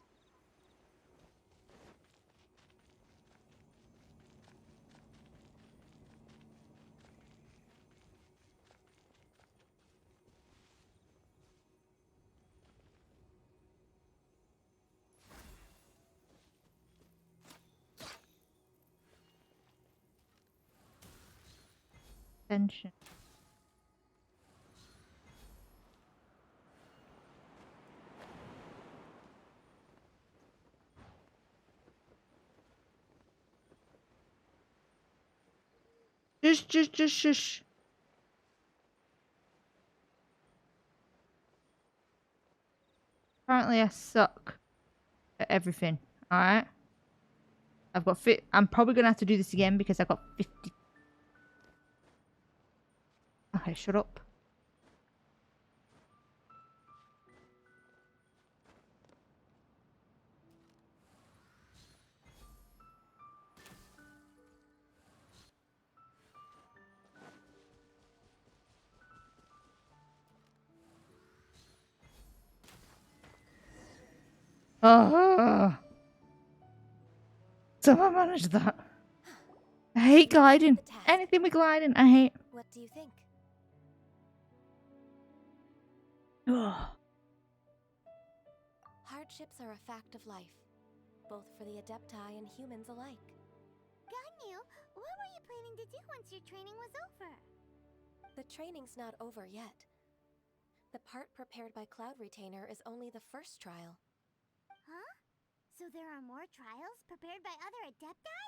Speaker 1: Tension. Shush. Apparently I suck at everything. Alright? I've got I'm probably gonna have to do this again because I've got 50. Okay, shut up. Oh, someone manage that. I hate gliding. Anything with gliding, I hate.
Speaker 3: What do you think?
Speaker 1: Ugh.
Speaker 3: Hardships are a fact of life, both for the Adepti and humans alike.
Speaker 5: Ganyu, what were you planning to do once your training was over?
Speaker 3: The training's not over yet. The part prepared by Cloud Retainer is only the first trial.
Speaker 5: Huh? So there are more trials prepared by other Adepti?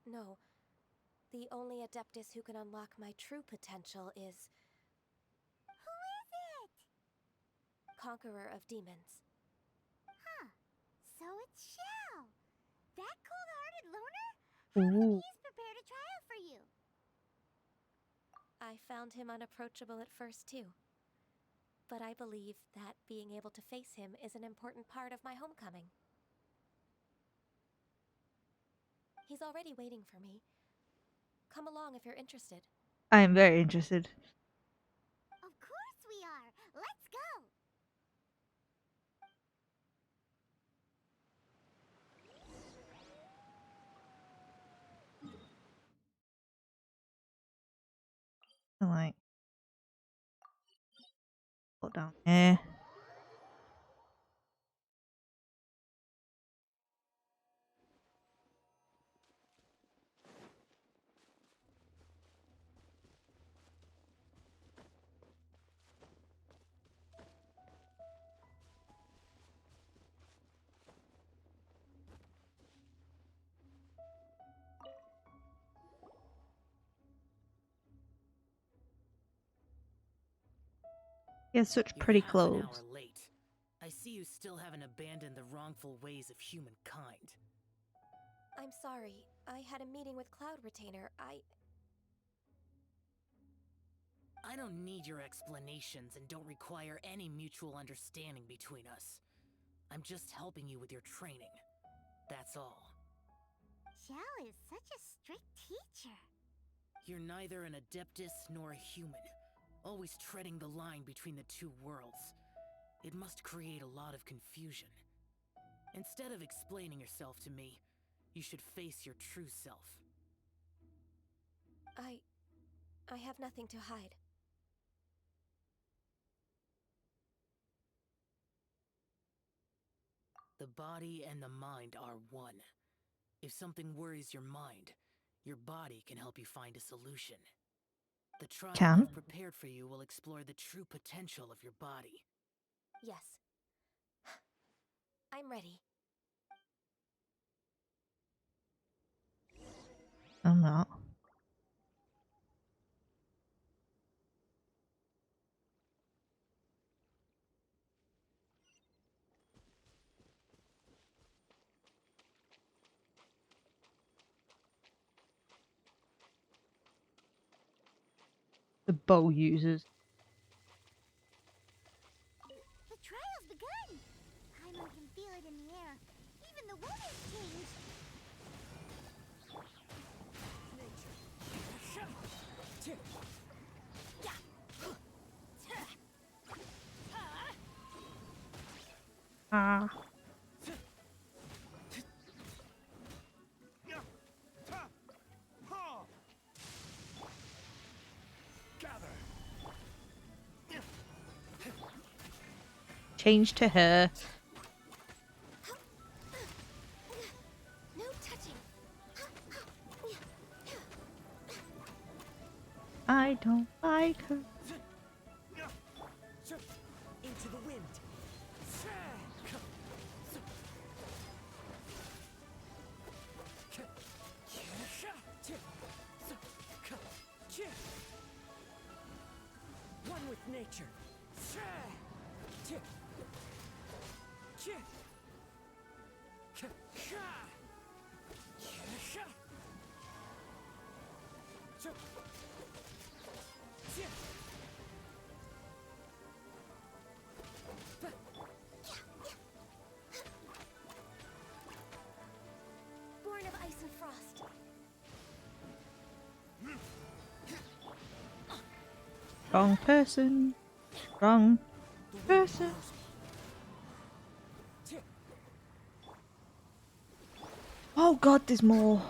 Speaker 3: No. The only Adeptus who can unlock my true potential is
Speaker 5: Who is it?
Speaker 3: Conqueror of Demons.
Speaker 5: Huh. So it's Shao. That cold-hearted loner? How come
Speaker 1: Ooh.
Speaker 5: he's prepared a trial for you?
Speaker 3: I found him unapproachable at first, too. But I believe that being able to face him is an important part of my homecoming. He's already waiting for me. Come along if you're interested.
Speaker 1: I am very interested.
Speaker 5: Of course we are. Let's go.
Speaker 1: Like, put down here. He has such
Speaker 9: You're
Speaker 1: pretty
Speaker 9: half an
Speaker 1: clothes.
Speaker 9: hour late. I see you still haven't abandoned the wrongful ways of humankind.
Speaker 3: I'm sorry. I had a meeting with Cloud Retainer.
Speaker 9: I don't need your explanations and don't require any mutual understanding between us. I'm just helping you with your training. That's all.
Speaker 5: Shao is such a strict teacher.
Speaker 9: You're neither an Adeptus nor a human, always treading the line between the two worlds. It must create a lot of confusion. Instead of explaining yourself to me, you should face your true self.
Speaker 3: I have nothing to hide.
Speaker 9: The body and the mind are one. If something worries your mind, your body can help you find a solution. The trial
Speaker 1: Can?
Speaker 9: I've prepared for you will explore the true potential of your body.
Speaker 2: Yes. I'm ready.
Speaker 1: I'm not. The bow users.
Speaker 5: The trial's begun! Paimon can feel it in the air. Even the weather's changed.
Speaker 1: Ah. Change to her.
Speaker 2: No touching.
Speaker 1: I don't like her.
Speaker 2: Into the wind. One with nature.
Speaker 5: Born of ice and frost.
Speaker 1: Wrong person. Wrong person. Oh god, there's more.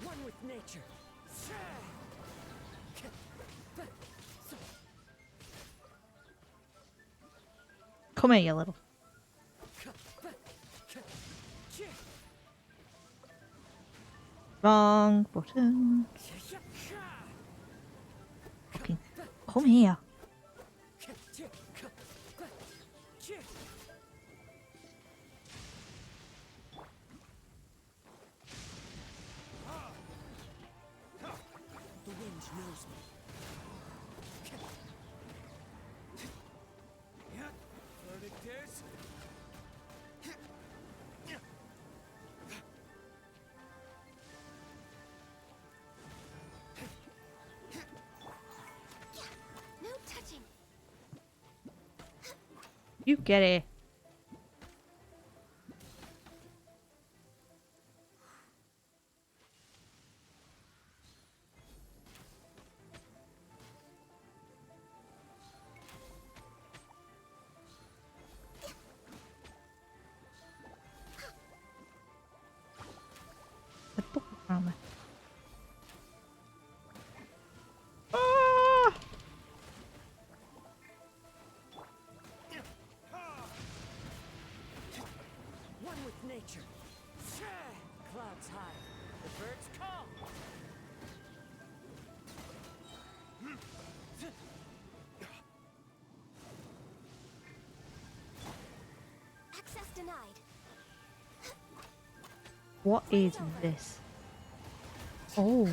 Speaker 2: One with nature.
Speaker 1: Come here, you little. Wrong button. Fucking come here.
Speaker 2: The wind knows me.
Speaker 6: Verdict is...
Speaker 5: No touching.
Speaker 1: You get it. The book around there. Ah!
Speaker 2: One with nature. Clouds high. The birds call.
Speaker 5: Access denied.
Speaker 1: What is this? Oh.
Speaker 5: I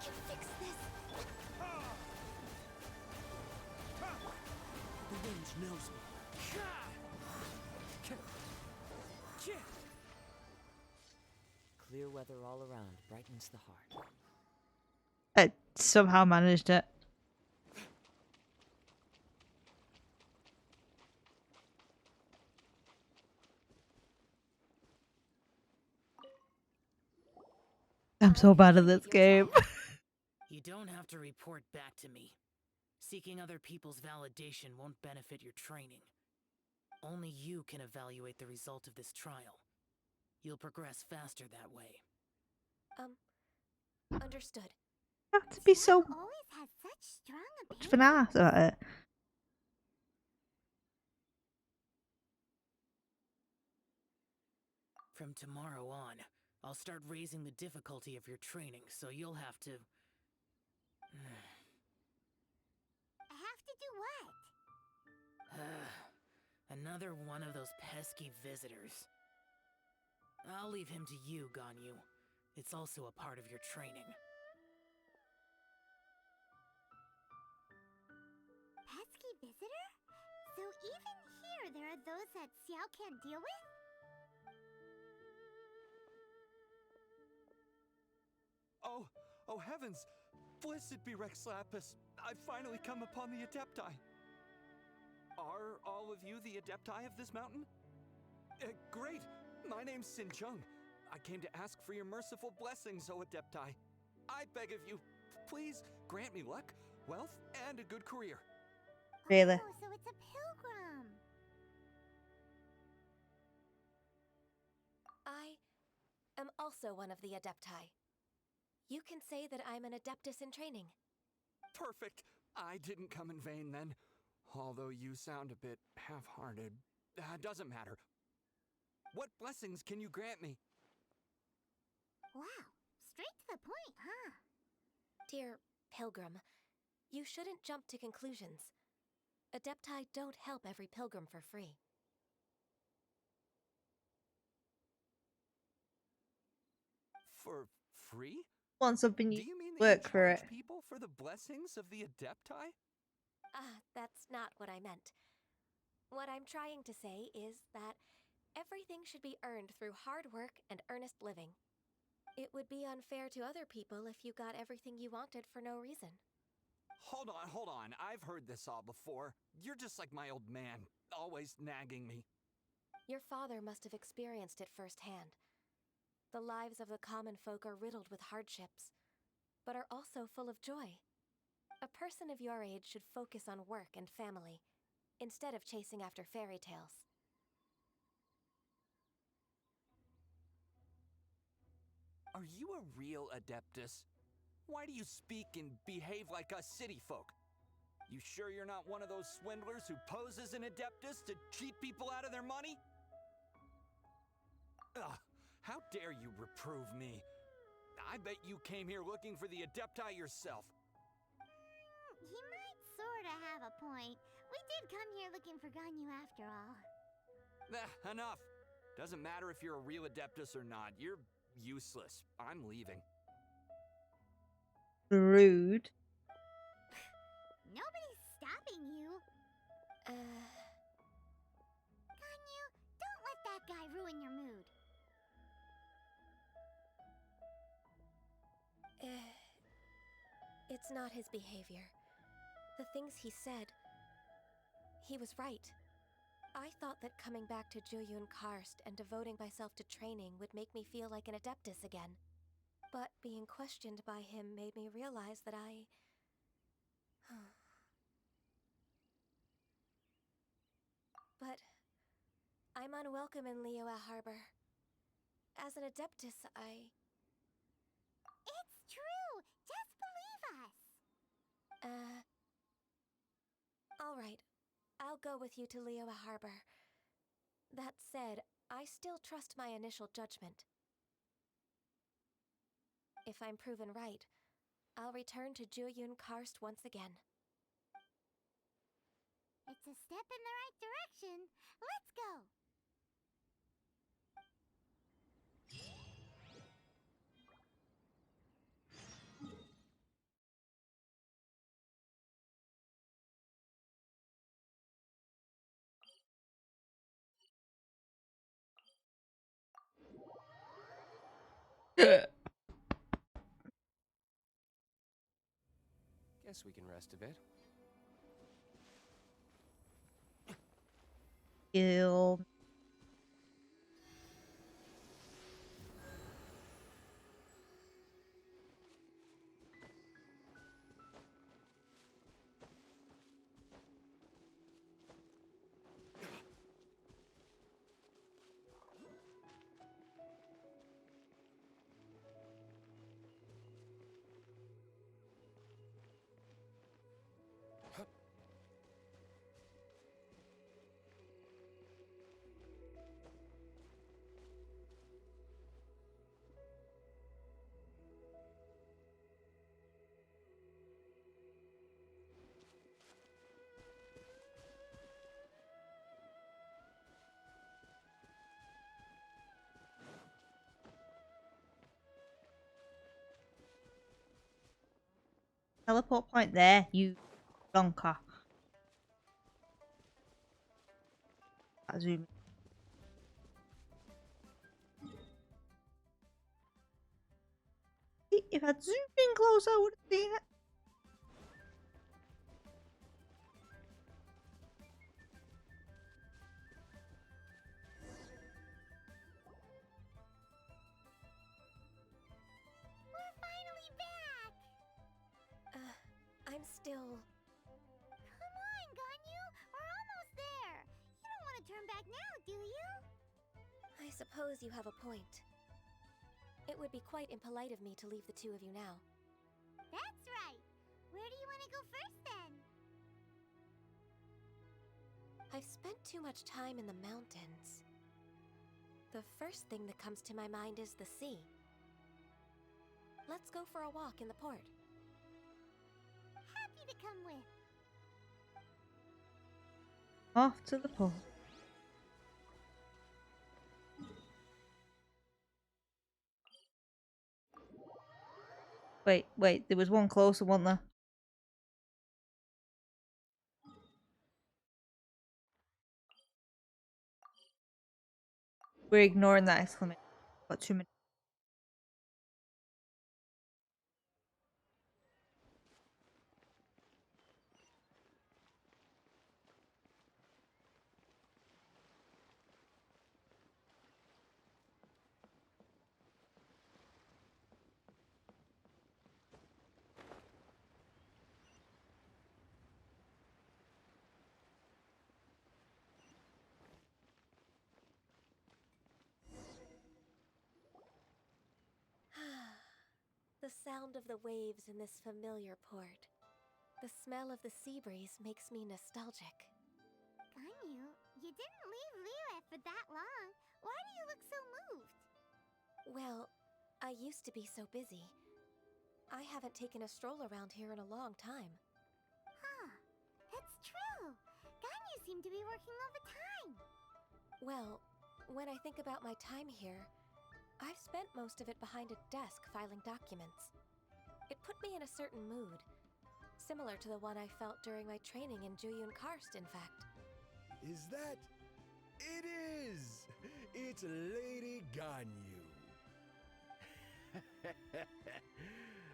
Speaker 5: can fix this.
Speaker 2: The wind knows me. Clear weather all around brightens the heart.
Speaker 1: I somehow managed it. I'm so bad at this game.
Speaker 9: You don't have to report back to me. Seeking other people's validation won't benefit your training. Only you can evaluate the result of this trial. You'll progress faster that way.
Speaker 2: Understood.
Speaker 1: You have to be so
Speaker 5: Xiao always has such strong
Speaker 1: much of an
Speaker 5: opinions.
Speaker 1: ass about it.
Speaker 9: From tomorrow on, I'll start raising the difficulty of your training, so you'll have to...
Speaker 5: Have to do what?
Speaker 9: Another one of those pesky visitors. I'll leave him to you, Ganyu. It's also a part of your training.
Speaker 5: Pesky visitor? So even here there are those that Xiao can't deal with?
Speaker 8: Oh heavens! Blessed be Rex Lapis! I've finally come upon the Adepti! Are all of you the Adepti of this mountain? Great! My name's Sin Chung. I came to ask for your merciful blessings, O Adepti. I beg of you, please grant me luck, wealth, and a good career.
Speaker 1: Really.
Speaker 5: Oh, so it's a pilgrim.
Speaker 3: I am also one of the Adepti. You can say that I'm an Adeptus in training.
Speaker 8: Perfect! I didn't come in vain then. Although you sound a bit half-hearted. Doesn't matter. What blessings can you grant me?
Speaker 5: Wow, straight to the point, huh?
Speaker 3: Dear Pilgrim, you shouldn't jump to conclusions. Adepti don't help every pilgrim for free.
Speaker 8: For free?
Speaker 1: Want something
Speaker 8: Do
Speaker 1: you
Speaker 8: you mean that you
Speaker 1: work for it.
Speaker 8: charge people for the blessings of the Adepti?
Speaker 3: That's not what I meant. What I'm trying to say is that everything should be earned through hard work and earnest living. It would be unfair to other people if you got everything you wanted for no reason.
Speaker 8: Hold on. I've heard this all before. You're just like my old man, always nagging me.
Speaker 3: Your father must have experienced it firsthand. The lives of the common folk are riddled with hardships, but are also full of joy. A person of your age should focus on work and family, instead of chasing after fairy tales.
Speaker 8: Are you a real Adeptus? Why do you speak and behave like us city folk? You sure you're not one of those swindlers who pose as an Adeptus to cheat people out of their money? Ugh, how dare you reprove me? I bet you came here looking for the Adepti yourself.
Speaker 5: He might sorta have a point. We did come here looking for Ganyu after all.
Speaker 8: Enough. Doesn't matter if you're a real Adeptus or not. You're useless. I'm leaving.
Speaker 1: Rude.
Speaker 5: Nobody's stopping you. Ganyu, don't let that guy ruin your mood.
Speaker 3: It's not his behavior. The things he said, he was right. I thought that coming back to Jueyun Karst and devoting myself to training would make me feel like an Adeptus again. But being questioned by him made me realize that But I'm unwelcome in Liyue Harbor. As an Adeptus,
Speaker 5: It's true! Just believe us!
Speaker 3: Alright. I'll go with you to Liyue Harbor. That said, I still trust my initial judgment. If I'm proven right, I'll return to Jueyun Karst once again.
Speaker 5: It's a step in the right direction. Let's go!
Speaker 10: Guess we can rest a bit.
Speaker 1: Kill. teleport point there, you donker. I zoom. See, if I'd zoomed in closer, I would have seen it.
Speaker 5: We're finally back!
Speaker 3: I'm still...
Speaker 5: Come on, Ganyu! We're almost there! You don't want to turn back now, do you?
Speaker 3: I suppose you have a point. It would be quite impolite of me to leave the two of you now.
Speaker 5: That's right! Where do you want to go first, then?
Speaker 3: I've spent too much time in the mountains. The first thing that comes to my mind is the sea. Let's go for a walk in the port.
Speaker 5: Happy to come with.
Speaker 1: Off to the port. Wait, there was one closer, wasn't there? We're ignoring that exclamation. Got 2 minutes.
Speaker 3: The sound of the waves in this familiar port. The smell of the sea breeze makes me nostalgic.
Speaker 5: Ganyu, you didn't leave Liyue for that long. Why do you look so moved?
Speaker 3: Well, I used to be so busy. I haven't taken a stroll around here in a long time.
Speaker 5: Huh, it's true. Ganyu seemed to be working all the time.
Speaker 3: Well, when I think about my time here, I've spent most of it behind a desk filing documents. It put me in a certain mood, similar to the one I felt during my training in Juyun Karst, in fact.
Speaker 10: Is that... It is! It's Lady Ganyu.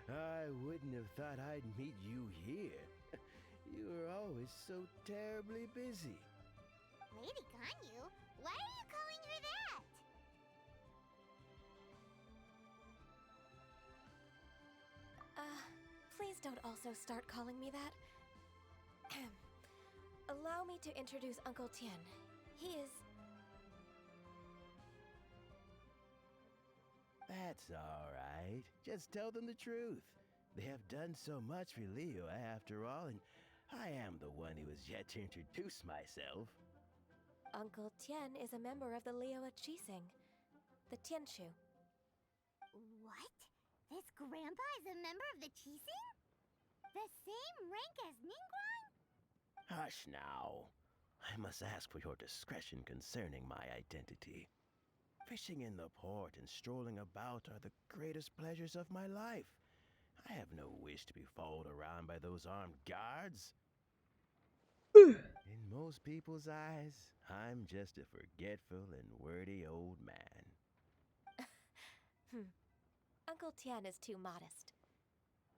Speaker 10: I wouldn't have thought I'd meet you here. You were always so terribly busy.
Speaker 5: Lady Ganyu? Why are you calling her that?
Speaker 3: Please don't also start calling me that. Allow me to introduce Uncle Tien. He is...
Speaker 10: That's all right. Just tell them the truth. They have done so much for Liyue after all, and I am the one who has yet to introduce myself.
Speaker 3: Uncle Tien is a member of the Liyue Qixing, the Tianshu.
Speaker 5: What? This grandpa is a member of the Qixing? The same rank as Ningguang?
Speaker 10: Hush now. I must ask for your discretion concerning my identity. Fishing in the port and strolling about are the greatest pleasures of my life. I have no wish to be followed around by those armed guards. In most people's eyes, I'm just a forgetful and wordy old man.
Speaker 3: Uncle Tien is too modest.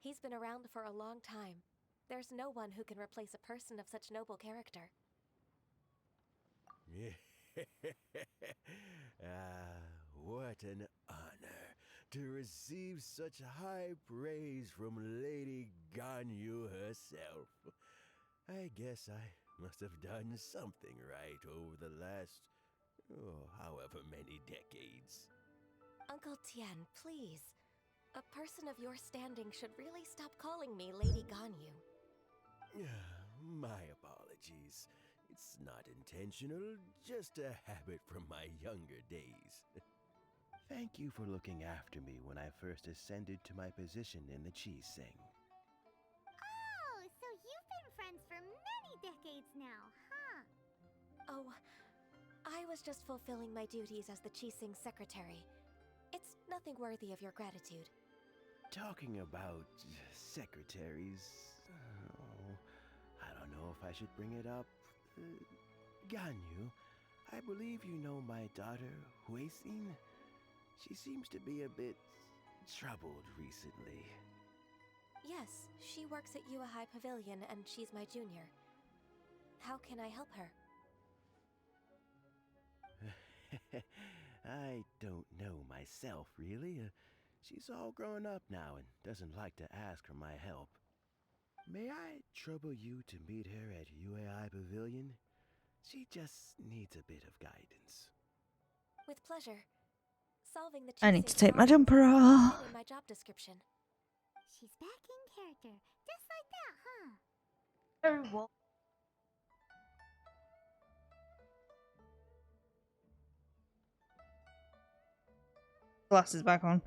Speaker 3: He's been around for a long time. There's no one who can replace a person of such noble character.
Speaker 10: What an honor to receive such high praise from Lady Ganyu herself. I guess I must have done something right over the last, however many decades.
Speaker 3: Uncle Tien, please. A person of your standing should really stop calling me Lady Ganyu.
Speaker 10: My apologies. It's not intentional, just a habit from my younger days. Thank you for looking after me when I first ascended to my position in the Qixing.
Speaker 5: Oh, so you've been friends for many decades now, huh?
Speaker 3: Oh, I was just fulfilling my duties as the Qixing secretary. It's nothing worthy of your gratitude.
Speaker 10: talking about secretaries, oh, I don't know if I should bring it up. Ganyu, I believe you know my daughter, Huixin. She seems to be a bit troubled recently.
Speaker 11: Yes, she works at Yua High Pavilion and she's my junior. How can I help her?
Speaker 10: I don't know myself, really. She's all grown up now and doesn't like to ask for my help. May I trouble you to meet her at UAI Pavilion? She just needs a bit of guidance.
Speaker 11: With pleasure. Solving the
Speaker 1: I need to
Speaker 11: chasing
Speaker 1: take my
Speaker 11: problems
Speaker 1: jumper
Speaker 11: is
Speaker 1: off.
Speaker 11: included in my job description.
Speaker 5: She's back in character, just like that, huh?
Speaker 1: Very well. Glasses back on.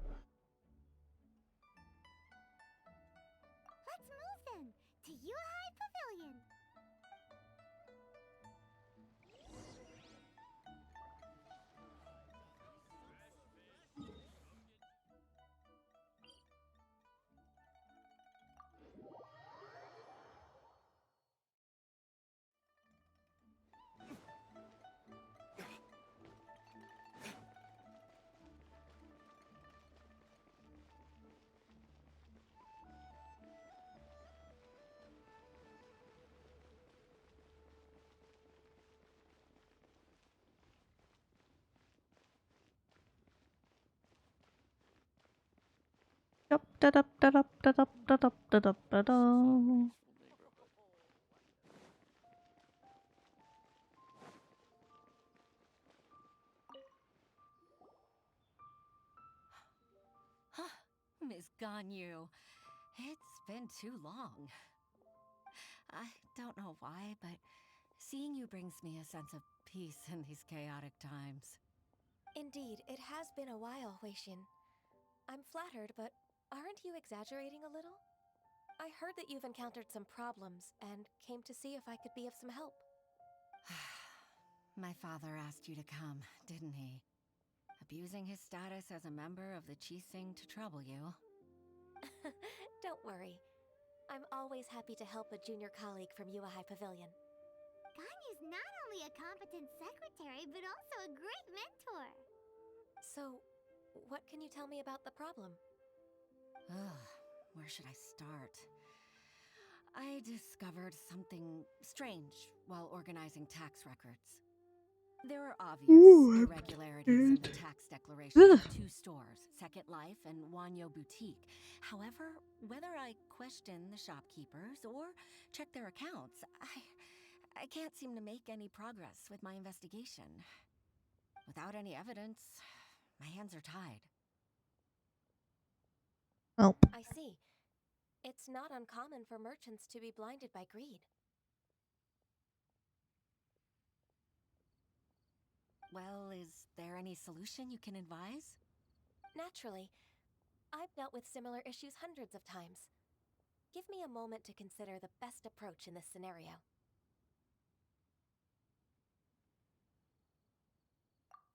Speaker 5: Let's move then to Yuhai Pavilion.
Speaker 2: Miss Ganyu, it's been too long. I don't know why, but seeing you brings me a sense of peace in these chaotic times.
Speaker 11: Indeed, it has been a while, Huixin. I'm flattered, but aren't you exaggerating a little? I heard that you've encountered some problems and came to see if I could be of some help.
Speaker 2: My father asked you to come, didn't he? Abusing his status as a member of the Qixing to trouble you.
Speaker 11: Don't worry. I'm always happy to help a junior colleague from Yua High Pavilion.
Speaker 5: Ganyu's not only a competent secretary, but also a great mentor.
Speaker 11: So, what can you tell me about the problem?
Speaker 2: Ugh, where should I start? I discovered something strange while organizing tax records. There are obvious irregularities in the tax declarations of two stores, Second Life and Wanyo Boutique. However, whether I question the shopkeepers or check their accounts, I can't seem to make any progress with my investigation. Without any evidence, my hands are tied.
Speaker 1: Oh.
Speaker 11: I see. It's not uncommon for merchants to be blinded by greed.
Speaker 2: Well, is there any solution you can advise?
Speaker 11: Naturally. I've dealt with similar issues hundreds of times. Give me a moment to consider the best approach in this scenario.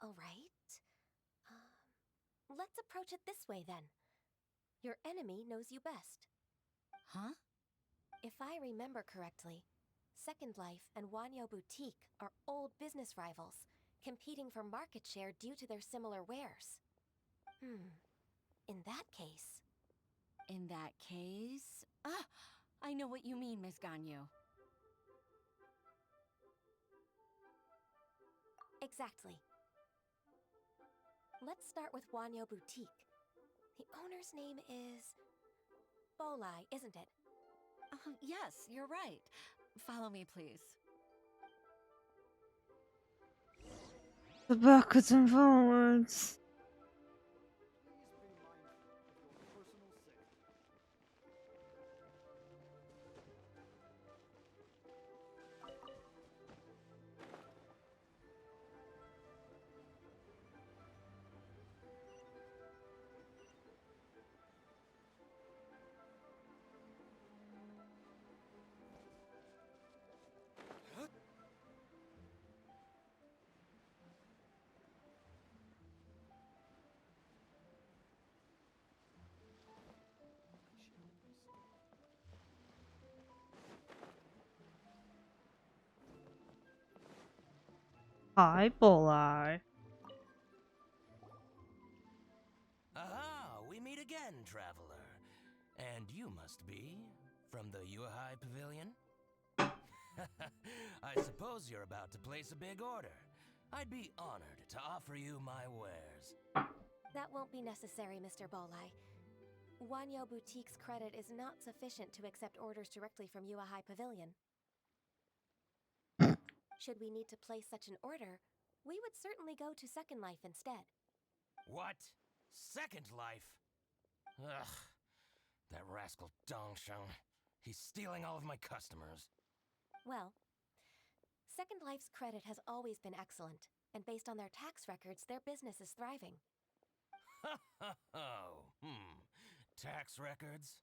Speaker 11: All right. Let's approach it this way then. Your enemy knows you best.
Speaker 2: Huh?
Speaker 11: If I remember correctly, Second Life and Wanyo Boutique are old business rivals, competing for market share due to their similar wares. In that case...
Speaker 2: In that case... Ah! I know what you mean, Miss Ganyu.
Speaker 11: Exactly. Let's start with Wanyo Boutique. The owner's name is... Bolai, isn't it?
Speaker 2: Yes, you're right. Follow me, please.
Speaker 1: The backwards and forwards.
Speaker 7: Please be mindful of your personal safety.
Speaker 1: Hi, Bola.
Speaker 12: Aha! We meet again, traveler. And you must be from the Yuhai Pavilion? I suppose you're about to place a big order. I'd be honored to offer you my wares.
Speaker 11: That won't be necessary, Mr. Bolai. Wanyo Boutique's credit is not sufficient to accept orders directly from Yuahai Pavilion. Should we need to place such an order, we would certainly go to Second Life instead.
Speaker 12: What? Second Life? Ugh. That rascal Dongsheng. He's stealing all of my customers.
Speaker 11: Well, Second Life's credit has always been excellent, and based on their tax records, their business is thriving.
Speaker 12: Tax records?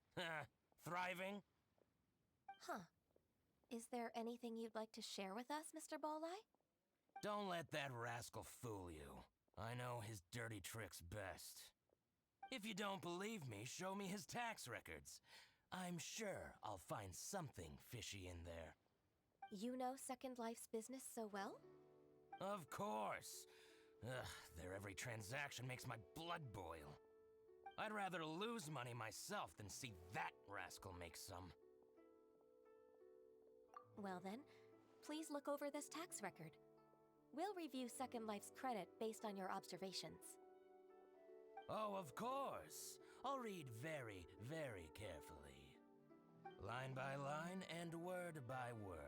Speaker 12: Thriving?
Speaker 11: Huh. Is there anything you'd like to share with us, Mr. Bolai?
Speaker 12: Don't let that rascal fool you. I know his dirty tricks best. If you don't believe me, show me his tax records. I'm sure I'll find something fishy in there.
Speaker 11: You know Second Life's business so well?
Speaker 12: Of course. Ugh, their every transaction makes my blood boil. I'd rather lose money myself than see that rascal make some.
Speaker 11: Well then, please look over this tax record. We'll review Second Life's credit based on your observations.
Speaker 12: Oh, of course. I'll read very, very carefully. Line by line and word by word.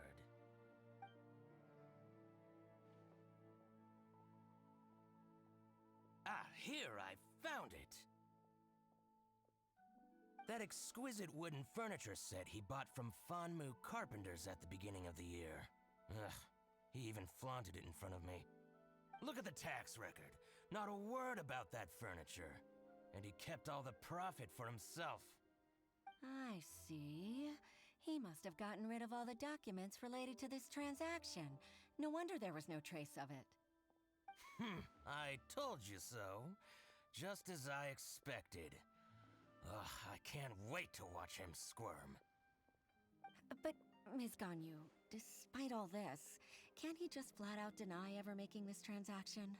Speaker 12: Ah, here, I found it! That exquisite wooden furniture set he bought from Fanmu Carpenters at the beginning of the year. Ugh, he even flaunted it in front of me. Look at the tax record. Not a word about that furniture. And he kept all the profit for himself.
Speaker 2: I see. He must have gotten rid of all the documents related to this transaction. No wonder there was no trace of it.
Speaker 12: I told you so. Just as I expected. Ugh, I can't wait to watch him squirm.
Speaker 2: But, Ms. Ganyu, despite all this, can't he just flat out deny ever making this transaction?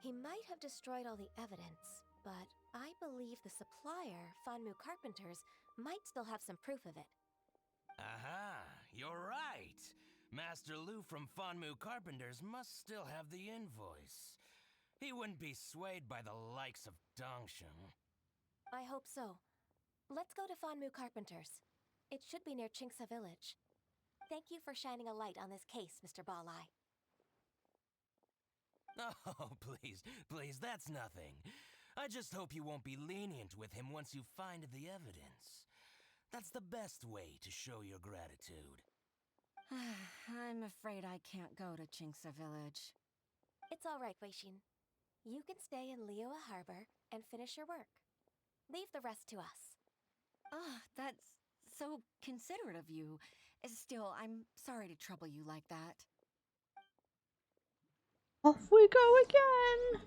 Speaker 11: He might have destroyed all the evidence, but I believe the supplier, Fanmu Carpenters, might still have some proof of it.
Speaker 12: Aha, you're right. Master Lu from Fanmu Carpenters must still have the invoice. He wouldn't be swayed by the likes of Dongsheng.
Speaker 11: I hope so. Let's go to Fanmu Carpenters. It should be near Chingsa Village. Thank you for shining a light on this case, Mr. Balai.
Speaker 12: Oh, please, please, that's nothing. I just hope you won't be lenient with him once you find the evidence. That's the best way to show your gratitude.
Speaker 2: I'm afraid I can't go to Chingsa Village.
Speaker 11: It's all right, Weishin. You can stay in Liyue Harbor and finish your work. Leave the rest to us.
Speaker 2: That's so considerate of you. Still, I'm sorry to trouble you like that.
Speaker 1: Off we go again!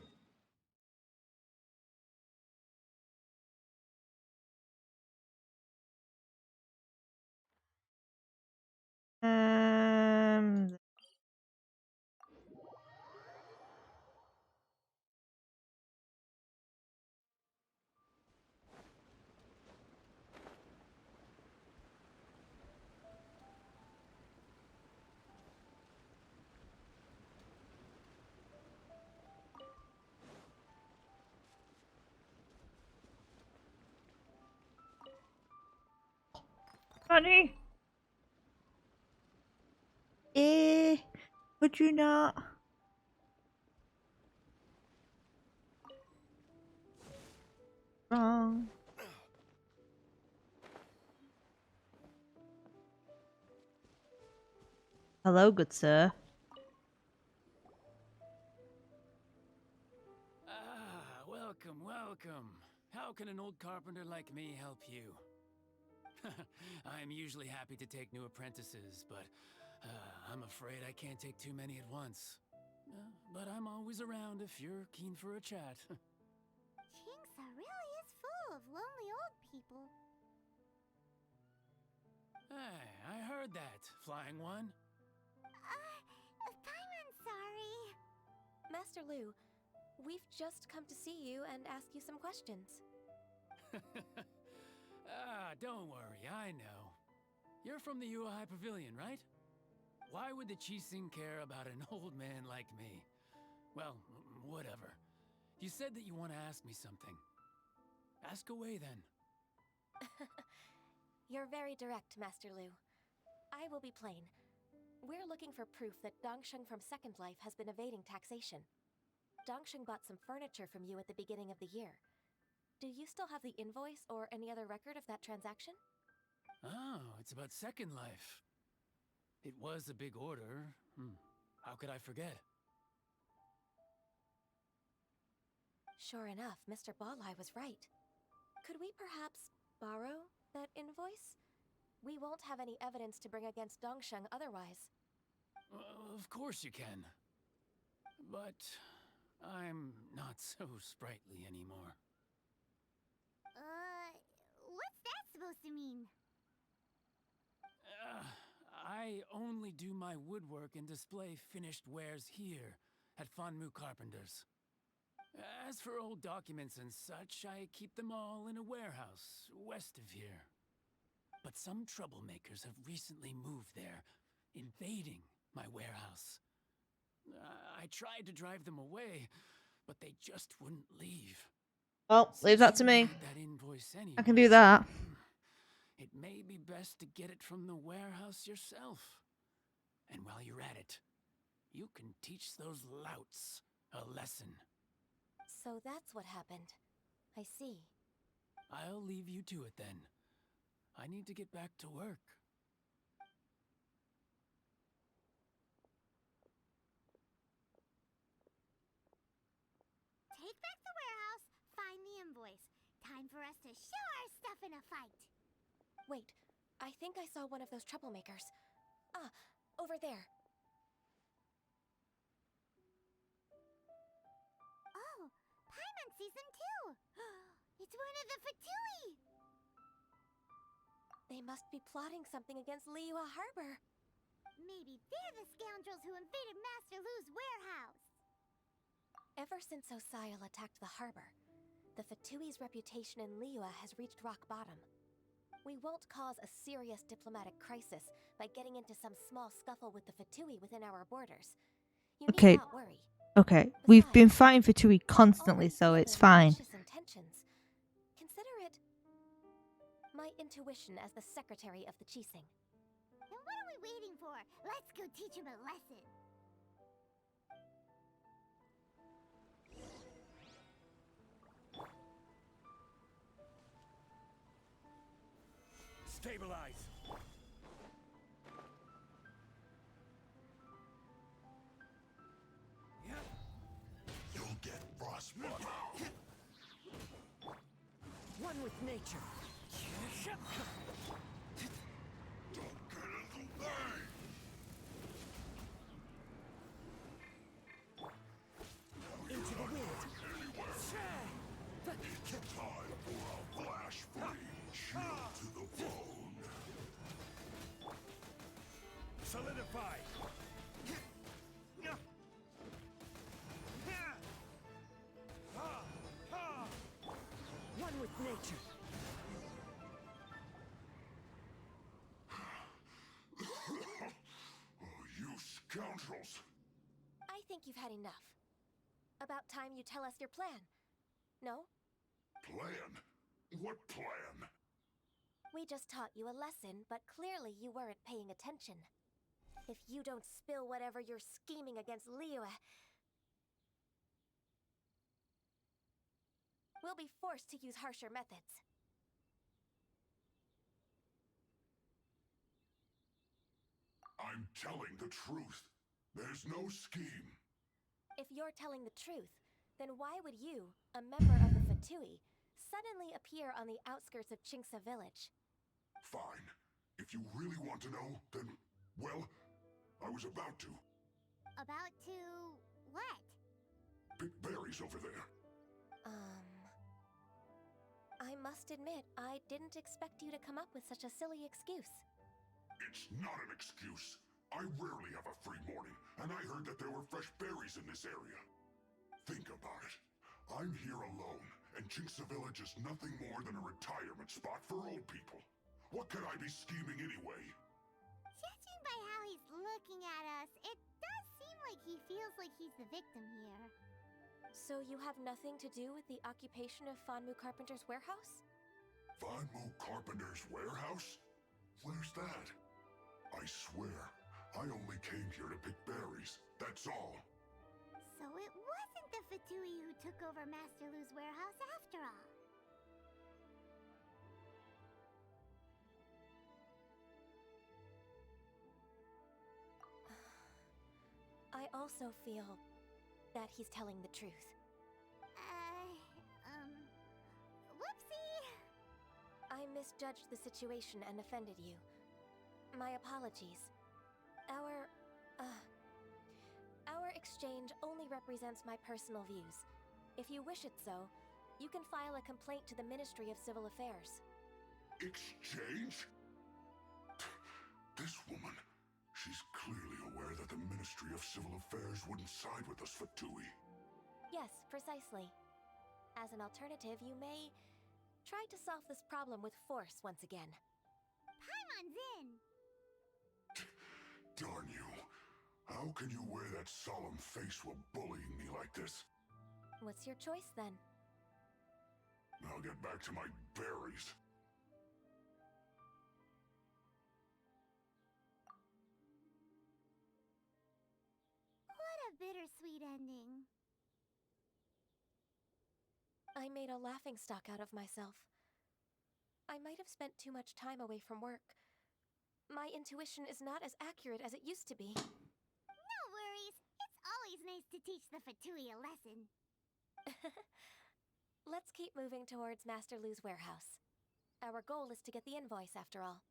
Speaker 1: Um... Honey? Could you not? Wrong. Hello, good sir.
Speaker 13: Welcome, welcome. How can an old carpenter like me help you? I'm usually happy to take new apprentices, but I'm afraid I can't take too many at once. But I'm always around if you're keen for a chat.
Speaker 5: Chingsa really is full of lonely old people.
Speaker 13: Hey, I heard that, Flying One.
Speaker 5: Paimon
Speaker 4: sorry.
Speaker 11: Master Lu, we've just come to see you and ask you some questions.
Speaker 13: Don't worry, I know. You're from the UI Pavilion, right? Why would the Qixing care about an old man like me? Well, whatever. You said that you want to ask me something. Ask away, then.
Speaker 11: You're very direct, Master Lu. I will be plain. We're looking for proof that Dongsheng from Second Life has been evading taxation. Dongsheng bought some furniture from you at the beginning of the year. Do you still have the invoice or any other record of that transaction?
Speaker 13: Oh, it's about Second Life. It was a big order. How could I forget?
Speaker 11: Sure enough, Mr. Balai was right. Could we perhaps borrow that invoice? We won't have any evidence to bring against Dongsheng otherwise.
Speaker 13: Of course you can. But I'm not so sprightly anymore.
Speaker 5: What's that supposed to mean?
Speaker 13: I only do my woodwork and display finished wares here at Fanmu Carpenters. As for old documents and such, I keep them all in a warehouse west of here. But some troublemakers have recently moved there, invading my warehouse. I tried to drive them away, but they just wouldn't leave.
Speaker 1: Well, leave that to me.
Speaker 13: That invoice anyway,
Speaker 1: I can do that.
Speaker 13: It may be best to get it from the warehouse yourself. And while you're at it, you can teach those louts a lesson.
Speaker 11: So that's what happened. I see.
Speaker 13: I'll leave you to it then. I need to get back to work.
Speaker 5: Take back the warehouse, find the invoice. Time for us to show our stuff in a fight.
Speaker 11: Wait, I think I saw one of those troublemakers. Ah, over there.
Speaker 5: Oh, Paimon sees them too. It's one of the Fatui.
Speaker 11: They must be plotting something against Liyue Harbor.
Speaker 5: Maybe they're the scoundrels who invaded Master Lu's warehouse.
Speaker 11: Ever since Osial attacked the harbor, the Fatui's reputation in Liyue has reached rock bottom. We won't cause a serious diplomatic crisis by getting into some small scuffle with the Fatui within our borders. You
Speaker 1: Okay.
Speaker 11: need not worry.
Speaker 1: Okay, we've been fighting for Tui constantly, so it's fine.
Speaker 11: Intentions. Consider it my intuition as the secretary of the Qixing.
Speaker 5: Then what are we waiting for? Let's go teach him a lesson.
Speaker 6: Stabilize!
Speaker 10: You'll get frostbite.
Speaker 9: One with nature.
Speaker 10: Don't get in the way!
Speaker 9: Into the wind.
Speaker 10: It's time for a flash-free chill to the bone.
Speaker 6: Solidify!
Speaker 9: One with nature.
Speaker 10: You scoundrels!
Speaker 11: I think you've had enough. About time you tell us your plan. No?
Speaker 10: Plan? What plan?
Speaker 11: We just taught you a lesson, but clearly you weren't paying attention. If you don't spill whatever you're scheming against Liyue, we'll be forced to use harsher methods.
Speaker 10: I'm telling the truth. There's no scheme.
Speaker 11: If you're telling the truth, then why would you, a member of the Fatui, suddenly appear on the outskirts of Qingce village?
Speaker 10: Fine. If you really want to know, then, well, I was about to.
Speaker 5: About to what?
Speaker 10: Pick berries over there.
Speaker 11: I must admit, I didn't expect you to come up with such a silly excuse.
Speaker 10: It's not an excuse.
Speaker 14: I rarely have a free morning, and I heard that there were fresh berries in this area. Think about it. I'm here alone, and Jinxa Village is nothing more than a retirement spot for old people. What could I be scheming anyway?
Speaker 5: Judging by how he's looking at us, it does seem like he feels like he's the victim here.
Speaker 11: So you have nothing to do with the occupation of Fanmu Carpenter's warehouse?
Speaker 14: Fanmu Carpenter's warehouse? Where's that? I swear, I only came here to pick berries, that's all.
Speaker 5: So it wasn't the Fatui who took over Master Lu's warehouse after all.
Speaker 11: I also feel that he's telling the truth.
Speaker 5: Whoopsie!
Speaker 11: I misjudged the situation and offended you. My apologies. Our exchange only represents my personal views. If you wish it so, you can file a complaint to the Ministry of Civil Affairs.
Speaker 14: Exchange? This woman, she's clearly aware that the Ministry of Civil Affairs wouldn't side with us, Fatui.
Speaker 11: Yes, precisely. As an alternative, you may try to solve this problem with force once again.
Speaker 5: Paimon's in!
Speaker 14: Darn you. How can you wear that solemn face while bullying me like this?
Speaker 11: What's your choice, then?
Speaker 14: I'll get back to my berries.
Speaker 5: What a bittersweet ending.
Speaker 11: I made a laughingstock out of myself. I might have spent too much time away from work. My intuition is not as accurate as it used to be.
Speaker 5: No worries. It's always nice to teach the Fatui a lesson.
Speaker 11: Let's keep moving towards Master Lu's warehouse. Our goal is to get the invoice, after all.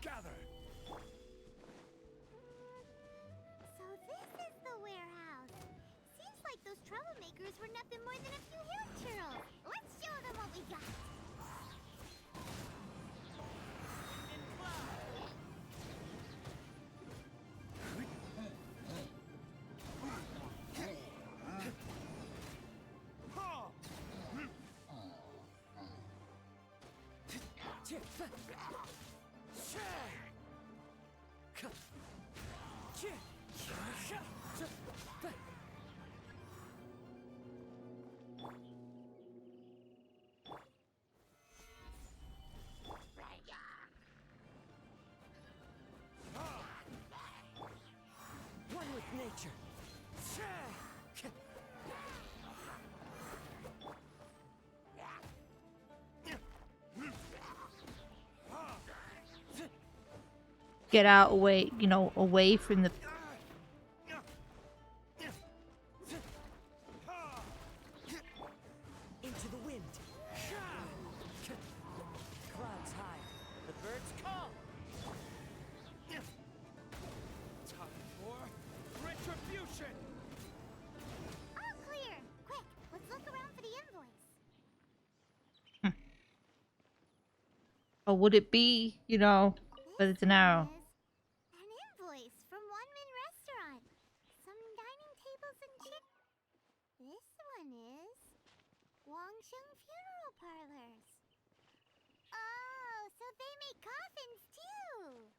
Speaker 6: Gather!
Speaker 5: So this is the warehouse. Seems like those troublemakers were nothing more than a few hill churls. Let's show them what we got.
Speaker 9: One with nature.
Speaker 1: Get out away, you know, away from the...
Speaker 9: Into the wind. Clouds high. The birds call.
Speaker 6: Time for retribution!
Speaker 5: All clear. Quick, let's look around for the invoice.
Speaker 1: Or would it be, you know, but it's an arrow?
Speaker 5: An invoice from One Min Restaurant. Some dining tables and chip. This one is Wangsheng Funeral Parlors. Oh, so they make coffins too.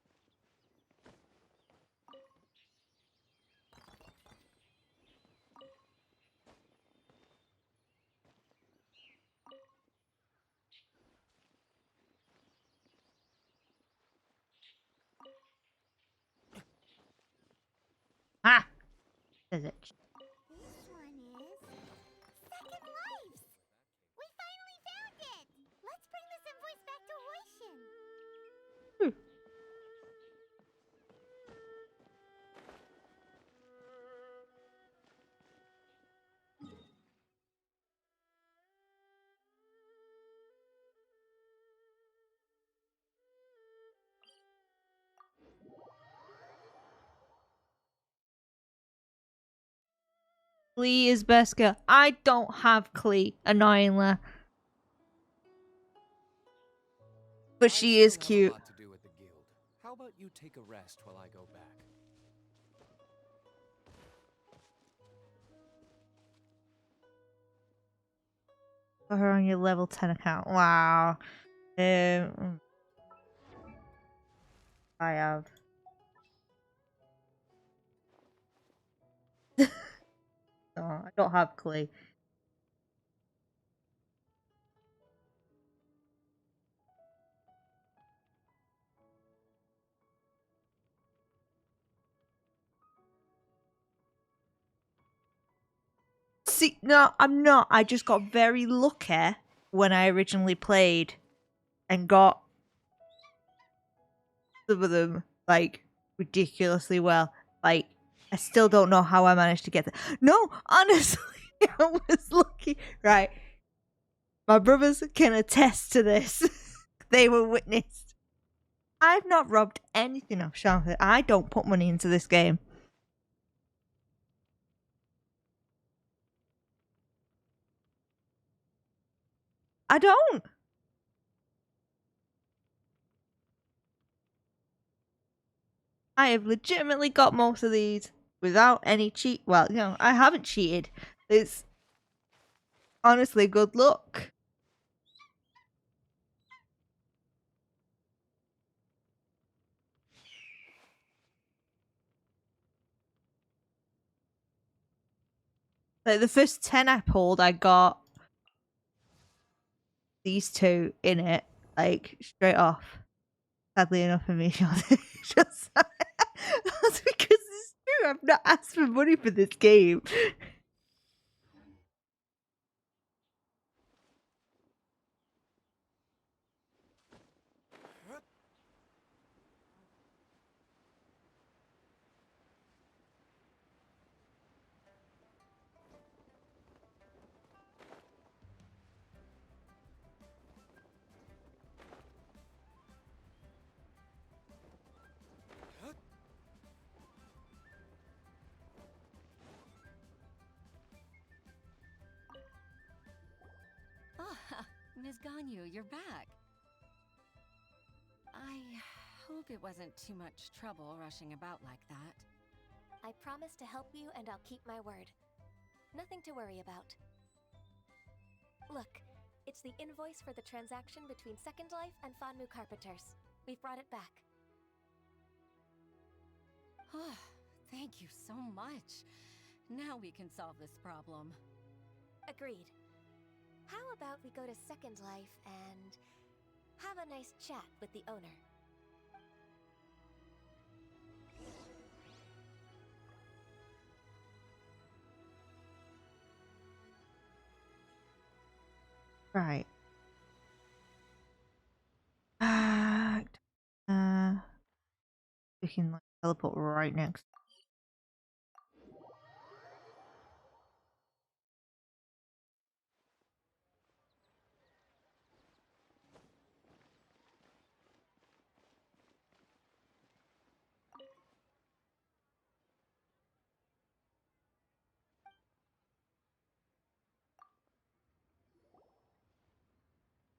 Speaker 1: Ah! Says it.
Speaker 5: This one is Second Lives. We finally found it. Let's bring this invoice back to Hoishin.
Speaker 1: Klee is best girl. I don't have Klee, annoyingly. But she is cute.
Speaker 8: A lot to do with the guild. How about you take a rest while I go back?
Speaker 1: For her on your level 10 account. Wow. I have. No, I don't have Klee. See, no, I'm not. I just got very lucky when I originally played and got some of them, like, ridiculously well. Like, I still don't know how I managed to get them. No, honestly, I was lucky. Right. My brothers can attest to this. They were witnessed. I've not robbed anything off Charlotte. I don't put money into this game. I don't. I have legitimately got most of these without any cheat. Well, I haven't cheated. It's honestly good luck. Like the first 10 I pulled, I got these two in it, like straight off. Sadly enough for me, just that's because it's true. I've not asked for money for this game.
Speaker 2: Ah, Ms. Ganyu, you're back. I hope it wasn't too much trouble rushing about like that.
Speaker 11: I promise to help you and I'll keep my word. Nothing to worry about. Look, it's the invoice for the transaction between Second Life and Fanmu Carpenters. We've brought it back.
Speaker 2: Oh, thank you so much. Now we can solve this problem.
Speaker 11: Agreed. How about we go to Second Life and have a nice chat with the owner?
Speaker 1: Right. We can like teleport right next.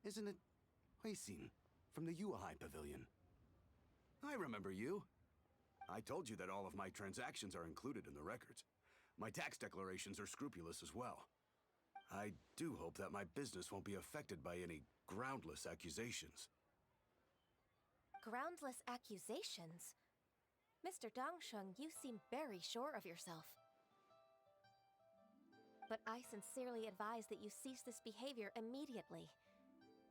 Speaker 7: Isn't it Huixin from the Yuhai Pavilion? I remember you. I told you that all of my transactions are included in the records. My tax declarations are scrupulous as well. I do hope that my business won't be affected by any groundless accusations.
Speaker 11: Groundless accusations? Mr. Dongsheng, you seem very sure of yourself. But I sincerely advise that you cease this behavior immediately.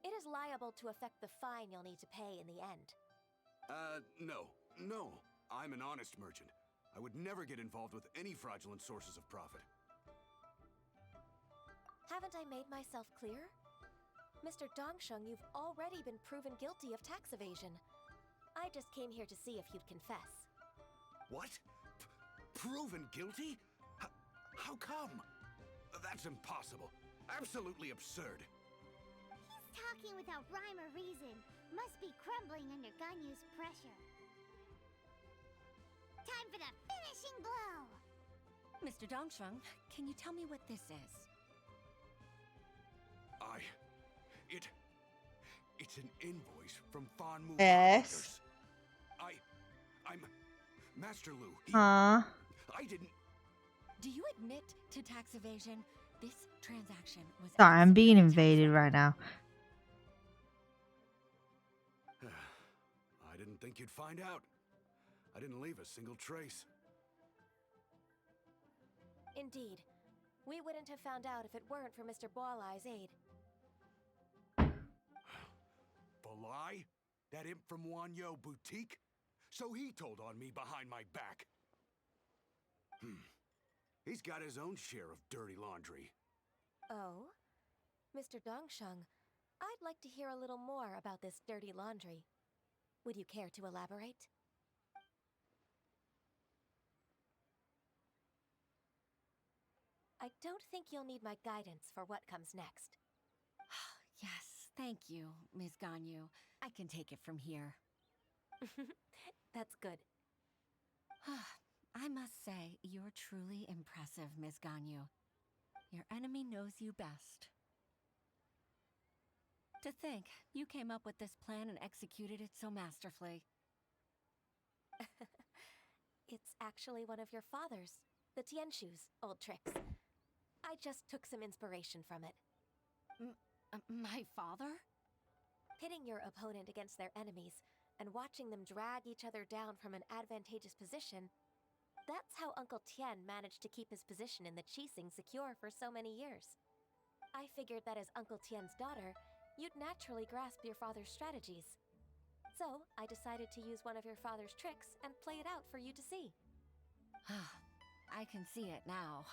Speaker 11: It is liable to affect the fine you'll need to pay in the end.
Speaker 7: No. I'm an honest merchant. I would never get involved with any fraudulent sources of profit.
Speaker 11: Haven't I made myself clear? Mr. Dongsheng, you've already been proven guilty of tax evasion. I just came here to see if you'd confess.
Speaker 7: What? Proven guilty? How come? That's impossible. Absolutely absurd.
Speaker 5: He's talking without rhyme or reason. Must be crumbling under Ganyu's pressure. Time for the finishing blow!
Speaker 2: Mr. Dongsheng, can you tell me what this is?
Speaker 7: It's an invoice from Fanmu
Speaker 1: Yes.
Speaker 7: Carpenters. I'm Master Lu.
Speaker 1: Huh?
Speaker 7: I didn't.
Speaker 2: Do you admit to tax evasion? This transaction was.
Speaker 1: Sorry, I'm being
Speaker 2: executed tax
Speaker 1: invaded
Speaker 2: record.
Speaker 1: right now.
Speaker 7: I didn't think you'd find out. I didn't leave a single trace.
Speaker 11: Indeed. We wouldn't have found out if it weren't for Mr. Boalai's aid.
Speaker 7: Balai? That imp from Wanyo Boutique? So he told on me behind my back. He's got his own share of dirty laundry.
Speaker 11: Oh? Mr. Dongsheng, I'd like to hear a little more about this dirty laundry. Would you care to elaborate? I don't think you'll need my guidance for what comes next.
Speaker 2: Yes, thank you, Ms. Ganyu. I can take it from here.
Speaker 11: That's good.
Speaker 2: I must say, you're truly impressive, Ms. Ganyu. Your enemy knows you best. To think, you came up with this plan and executed it so masterfully.
Speaker 11: It's actually one of your father's, the Tianshu's, old tricks. I just took some inspiration from it.
Speaker 2: My father?
Speaker 11: Pitting your opponent against their enemies and watching them drag each other down from an advantageous position, that's how Uncle Tian managed to keep his position in the Qixing secure for so many years. I figured that as Uncle Tian's daughter, you'd naturally grasp your father's strategies. So, I decided to use one of your father's tricks and play it out for you to see.
Speaker 2: I can see it now.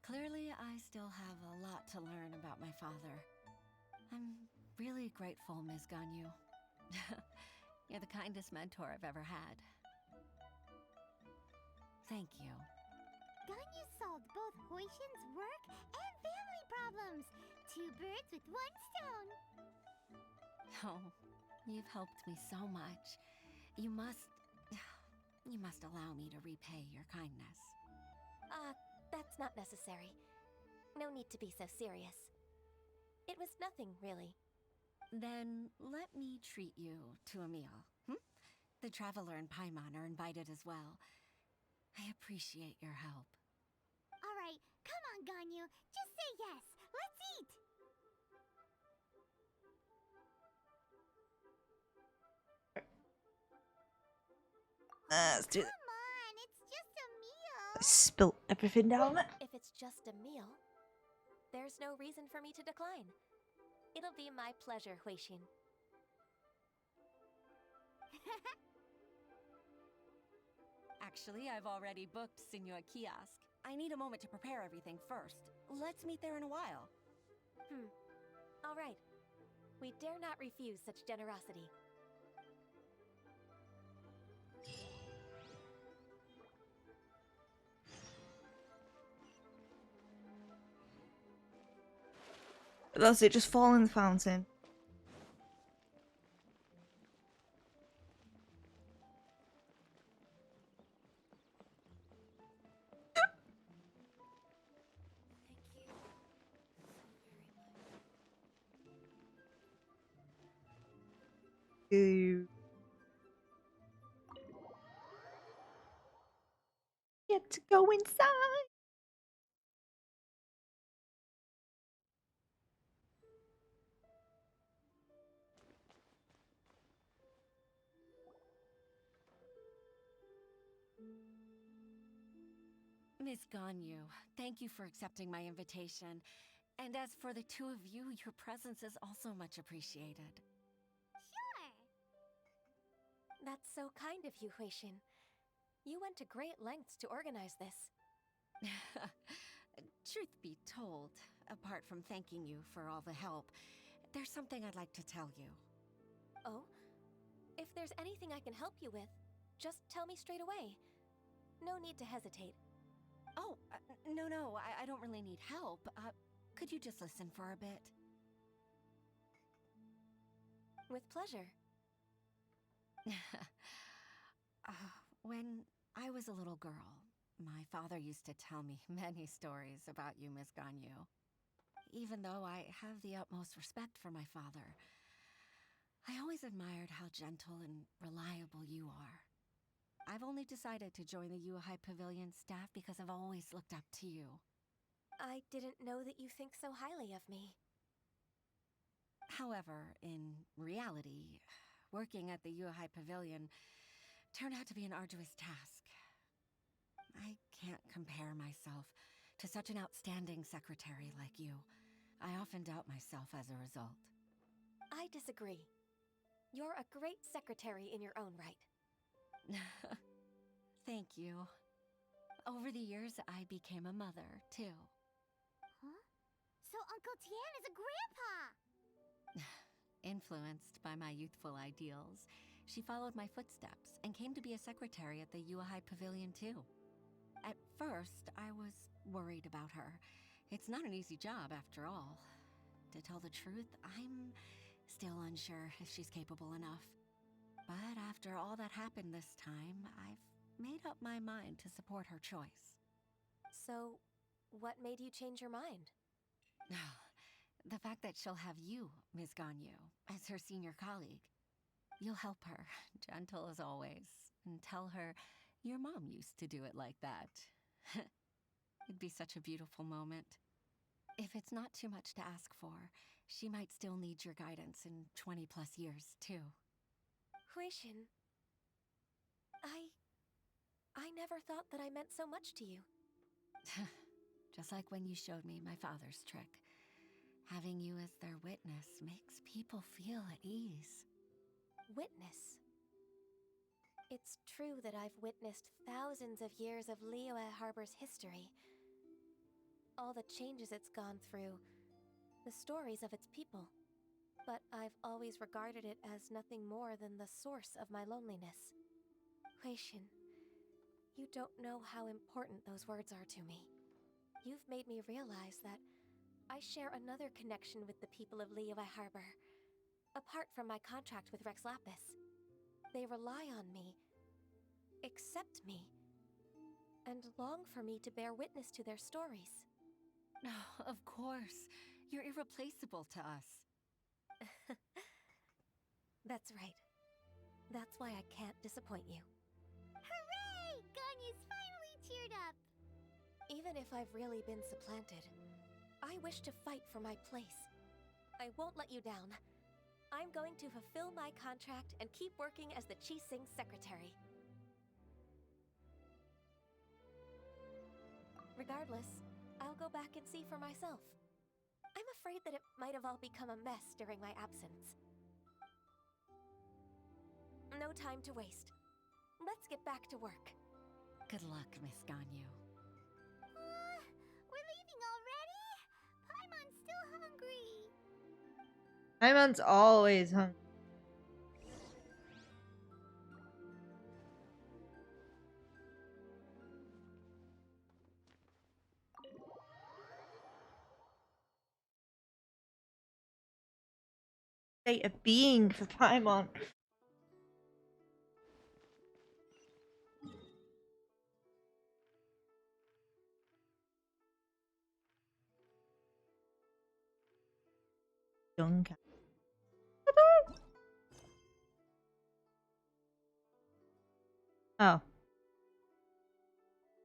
Speaker 2: Clearly, I still have a lot to learn about my father. I'm really grateful, Ms. Ganyu. You're the kindest mentor I've ever had. Thank you.
Speaker 5: Ganyu solved both Huishin's work and family problems. 2 birds with 1 stone.
Speaker 2: Oh, you've helped me so much. You must allow me to repay your kindness.
Speaker 11: That's not necessary. No need to be so serious. It was nothing, really.
Speaker 2: Then let me treat you to a meal. The Traveler and Paimon are invited as well. I appreciate your help.
Speaker 5: Alright, come on, Ganyu. Just say yes. Let's eat.
Speaker 1: Let's do it.
Speaker 5: Come on, it's just a meal.
Speaker 1: I spilt everything down it.
Speaker 11: If it's just a meal, there's no reason for me to decline. It'll be my pleasure, Huixin.
Speaker 2: Actually, I've already booked Senor Kiosk. I need a moment to prepare everything first. Let's meet there in a while.
Speaker 11: All right. We dare not refuse such generosity.
Speaker 1: That's it, just fall in the fountain. Get to go inside.
Speaker 2: Miss Ganyu, thank you for accepting my invitation. And as for the two of you, your presence is also much appreciated.
Speaker 5: Sure.
Speaker 11: That's so kind of you, Huixin. You went to great lengths to organize this.
Speaker 2: Truth be told, apart from thanking you for all the help, there's something I'd like to tell you.
Speaker 11: Oh? If there's anything I can help you with, just tell me straight away. No need to hesitate.
Speaker 2: Oh, no, I don't really need help. Could you just listen for a bit?
Speaker 11: With pleasure.
Speaker 2: When I was a little girl, My father used to tell me many stories about you, Miss Ganyu. Even though I have the utmost respect for my father, I always admired how gentle and reliable you are. I've only decided to join the Yuhai Pavilion staff because I've always looked up to you.
Speaker 11: I didn't know that you think so highly of me.
Speaker 2: However, in reality, working at the Yuhai Pavilion turned out to be an arduous task. I can't compare myself to such an outstanding secretary like you. I often doubt myself as a result.
Speaker 11: I disagree. You're a great secretary in your own right.
Speaker 2: Thank you. Over the years, I became a mother, too.
Speaker 5: Huh? So Uncle Tian is a grandpa!
Speaker 2: Influenced by my youthful ideals, she followed my footsteps and came to be a secretary at the Yuhai Pavilion, too. At first, I was worried about her. It's not an easy job, after all. To tell the truth, I'm still unsure if she's capable enough. But after all that happened this time, I've made up my mind to support her choice.
Speaker 11: So, what made you change your mind?
Speaker 2: The fact that she'll have you, Ms. Ganyu, as her senior colleague. You'll help her, gentle as always, and tell her your mom used to do it like that. It'd be such a beautiful moment. If it's not too much to ask for, she might still need your guidance in 20+ years, too.
Speaker 11: Huishin, I never thought that I meant so much to you.
Speaker 2: Just like when you showed me my father's trick. Having you as their witness makes people feel at ease.
Speaker 11: Witness? It's true that I've witnessed thousands of years of Liyue Harbor's history. All the changes it's gone through, the stories of its people. But I've always regarded it as nothing more than the source of my loneliness. Huishin, you don't know how important those words are to me. You've made me realize that I share another connection with the people of Liyue Harbor. Apart from my contract with Rex Lapis, they rely on me, accept me, and long for me to bear witness to their stories.
Speaker 2: Oh, of course. You're irreplaceable to us.
Speaker 11: That's right. That's why I can't disappoint you.
Speaker 5: Hooray! Ganyu's finally cheered up!
Speaker 11: Even if I've really been supplanted, I wish to fight for my place. I won't let you down. I'm going to fulfill my contract and keep working as the Qixing secretary. Regardless, I'll go back and see for myself. I'm afraid that it might have all become a mess during my absence. No time to waste. Let's get back to work.
Speaker 2: Good luck, Miss Ganyu.
Speaker 5: We're leaving already? Paimon's still hungry.
Speaker 1: Paimon's always hungry. State of being for Paimon. Young cat. Oh.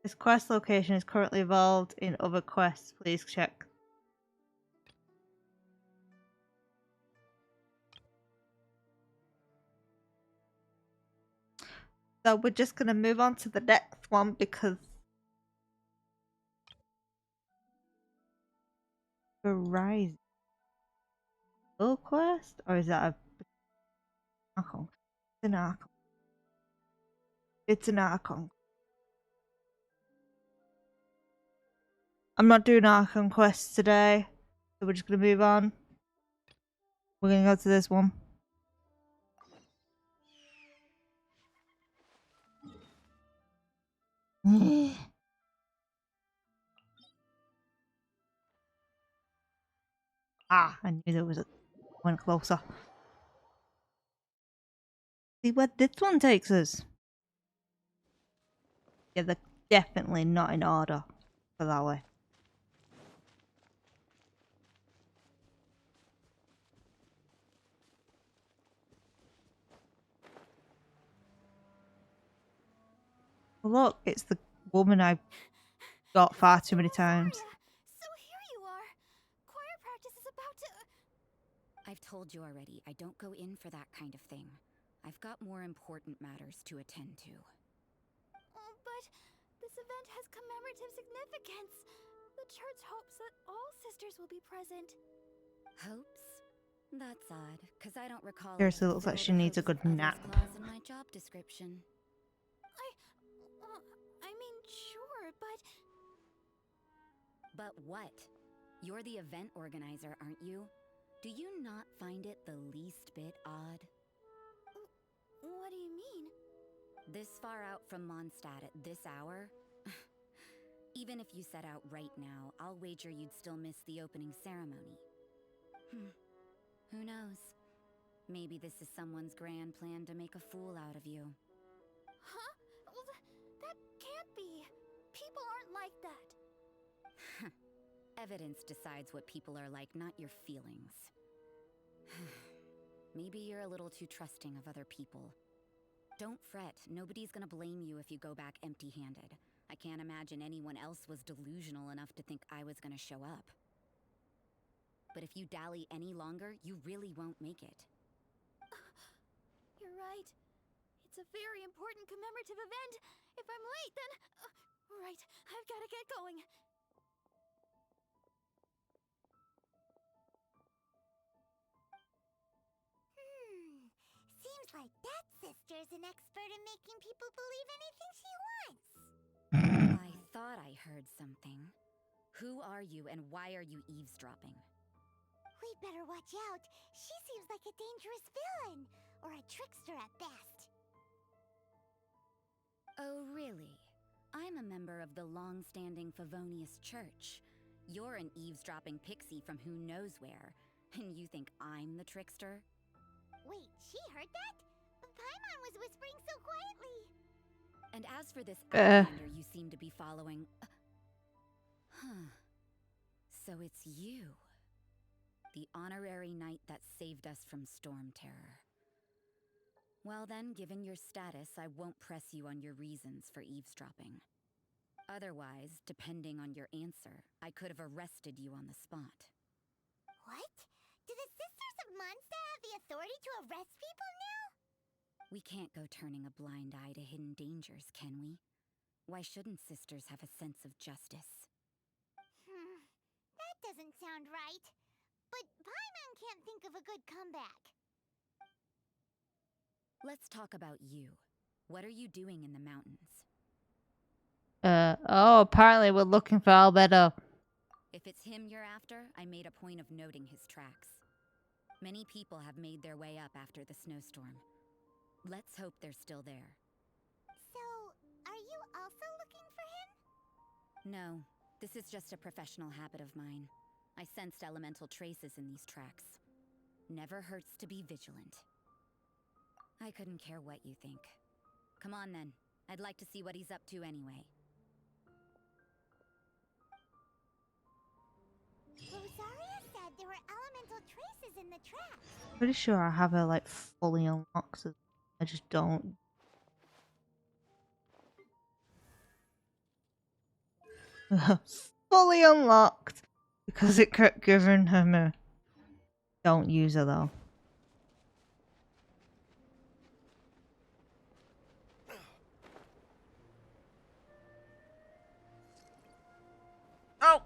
Speaker 1: This quest location is currently involved in other quests. Please check. So we're just going to move on to the next one because Verizon. Full quest? Or is that a Archon? It's an Archon. It's an Archon. I'm not doing Archon quests today, so we're just going to move on. We're going to go to this one. Ah, I knew there was one closer. See what this one takes us. Yeah, definitely not in order. Put that way. Look, it's the woman I've got far too many times.
Speaker 3: So here you are. Choir practice is about to.
Speaker 2: I've told you already, I don't go in for that kind of thing. I've got more important matters to attend to.
Speaker 3: Oh, but this event has commemorative significance. The church hopes that all sisters will be present.
Speaker 2: Hopes? That's odd, because I don't recall
Speaker 1: Seriously, looks like she needs a good nap.
Speaker 2: clause in my job description.
Speaker 3: I mean, sure, but...
Speaker 2: But what? You're the event organizer, aren't you? Do you not find it the least bit odd?
Speaker 3: What do you mean?
Speaker 2: This far out from Mondstadt at this hour? Even if you set out right now, I'll wager you'd still miss the opening ceremony. Who knows? Maybe this is someone's grand plan to make a fool out of you.
Speaker 3: Huh? Well, that can't be. People aren't like that.
Speaker 2: Evidence decides what people are like, not your feelings. Maybe you're a little too trusting of other people. Don't fret, nobody's gonna blame you if you go back empty-handed. I can't imagine anyone else was delusional enough to think I was gonna show up. But if you dally any longer, you really won't make it.
Speaker 3: You're right. It's a very important commemorative event. If I'm late, then... right, I've gotta get going.
Speaker 5: Seems like that sister's an expert in making people believe anything she wants.
Speaker 2: I thought I heard something. Who are you and why are you eavesdropping?
Speaker 5: We'd better watch out. She seems like a dangerous villain, or a trickster at best.
Speaker 2: Oh, really? I'm a member of the long-standing Favonius Church. You're an eavesdropping pixie from who knows where, and you think I'm the trickster?
Speaker 5: Wait, she heard that? Paimon was whispering so quietly.
Speaker 2: And as for this outlander you seem to be following... So it's you. The honorary knight that saved us from storm terror. Well then, given your status, I won't press you on your reasons for eavesdropping. Otherwise, depending on your answer, I could have arrested you on the spot.
Speaker 5: What? Do the Sisters of Mondstadt have the authority to arrest people now?
Speaker 2: We can't go turning a blind eye to hidden dangers, can we? Why shouldn't sisters have a sense of justice?
Speaker 5: That doesn't sound right. But Paimon can't think of a good comeback.
Speaker 2: Let's talk about you. What are you doing in the mountains?
Speaker 1: Oh, apparently we're looking for Albedo.
Speaker 2: If it's him you're after, I made a point of noting his tracks. Many people have made their way up after the snowstorm. Let's hope they're still there.
Speaker 5: So, are you also looking for him?
Speaker 2: No, this is just a professional habit of mine. I sensed elemental traces in these tracks. Never hurts to be vigilant. I couldn't care what you think. Come on then. I'd like to see what he's up to anyway.
Speaker 5: Rosaria said there were elemental traces in the tracks.
Speaker 1: Pretty sure I have her like fully unlocked. So I just don't. Fully unlocked because it kept giving him a. Don't use her though. Oh!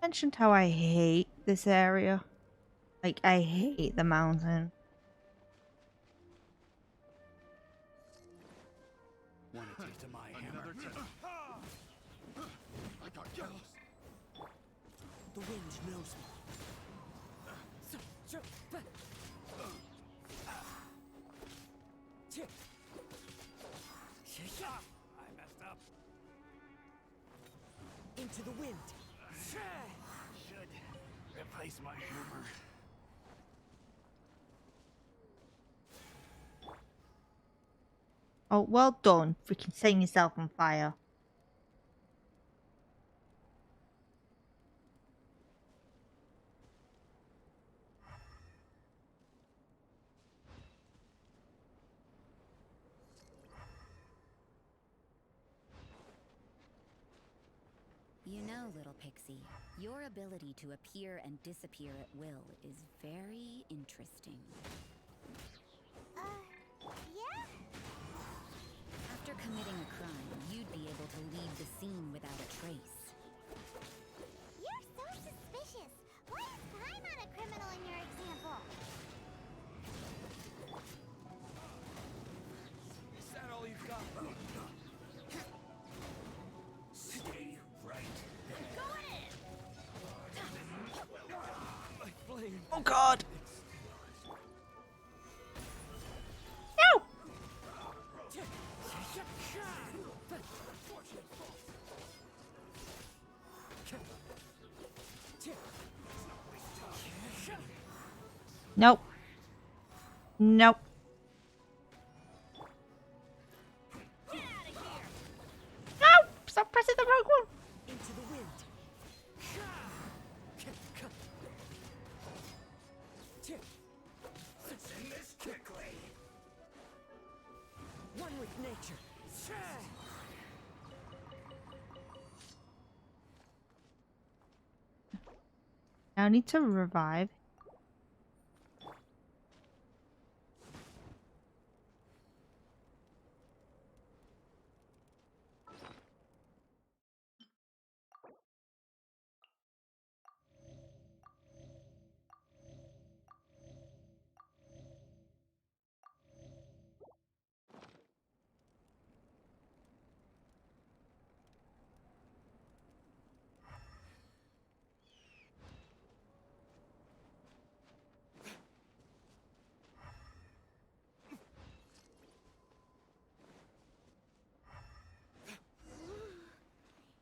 Speaker 1: I mentioned how I hate this area. Like, I hate the mountain.
Speaker 7: Want a taste of my hammer? I got jealous.
Speaker 9: The wind knows me.
Speaker 12: I messed up.
Speaker 9: Into the wind.
Speaker 12: Should replace my hammer.
Speaker 1: Oh, well done. Freaking setting yourself on fire.
Speaker 2: You know, little pixie, your ability to appear and disappear at will is very interesting.
Speaker 5: Yeah?
Speaker 2: After committing a crime, you'd be able to leave the scene without a trace.
Speaker 5: You're so suspicious. Why is Paimon a criminal in your example?
Speaker 12: Is that all you've got? Stay right there.
Speaker 5: Go ahead!
Speaker 12: My flame.
Speaker 1: Oh god! Nope. Nope. No! Stop pressing the wrong one!
Speaker 2: Into the wind.
Speaker 12: Send this quickly.
Speaker 2: One with nature.
Speaker 1: Now I need to revive.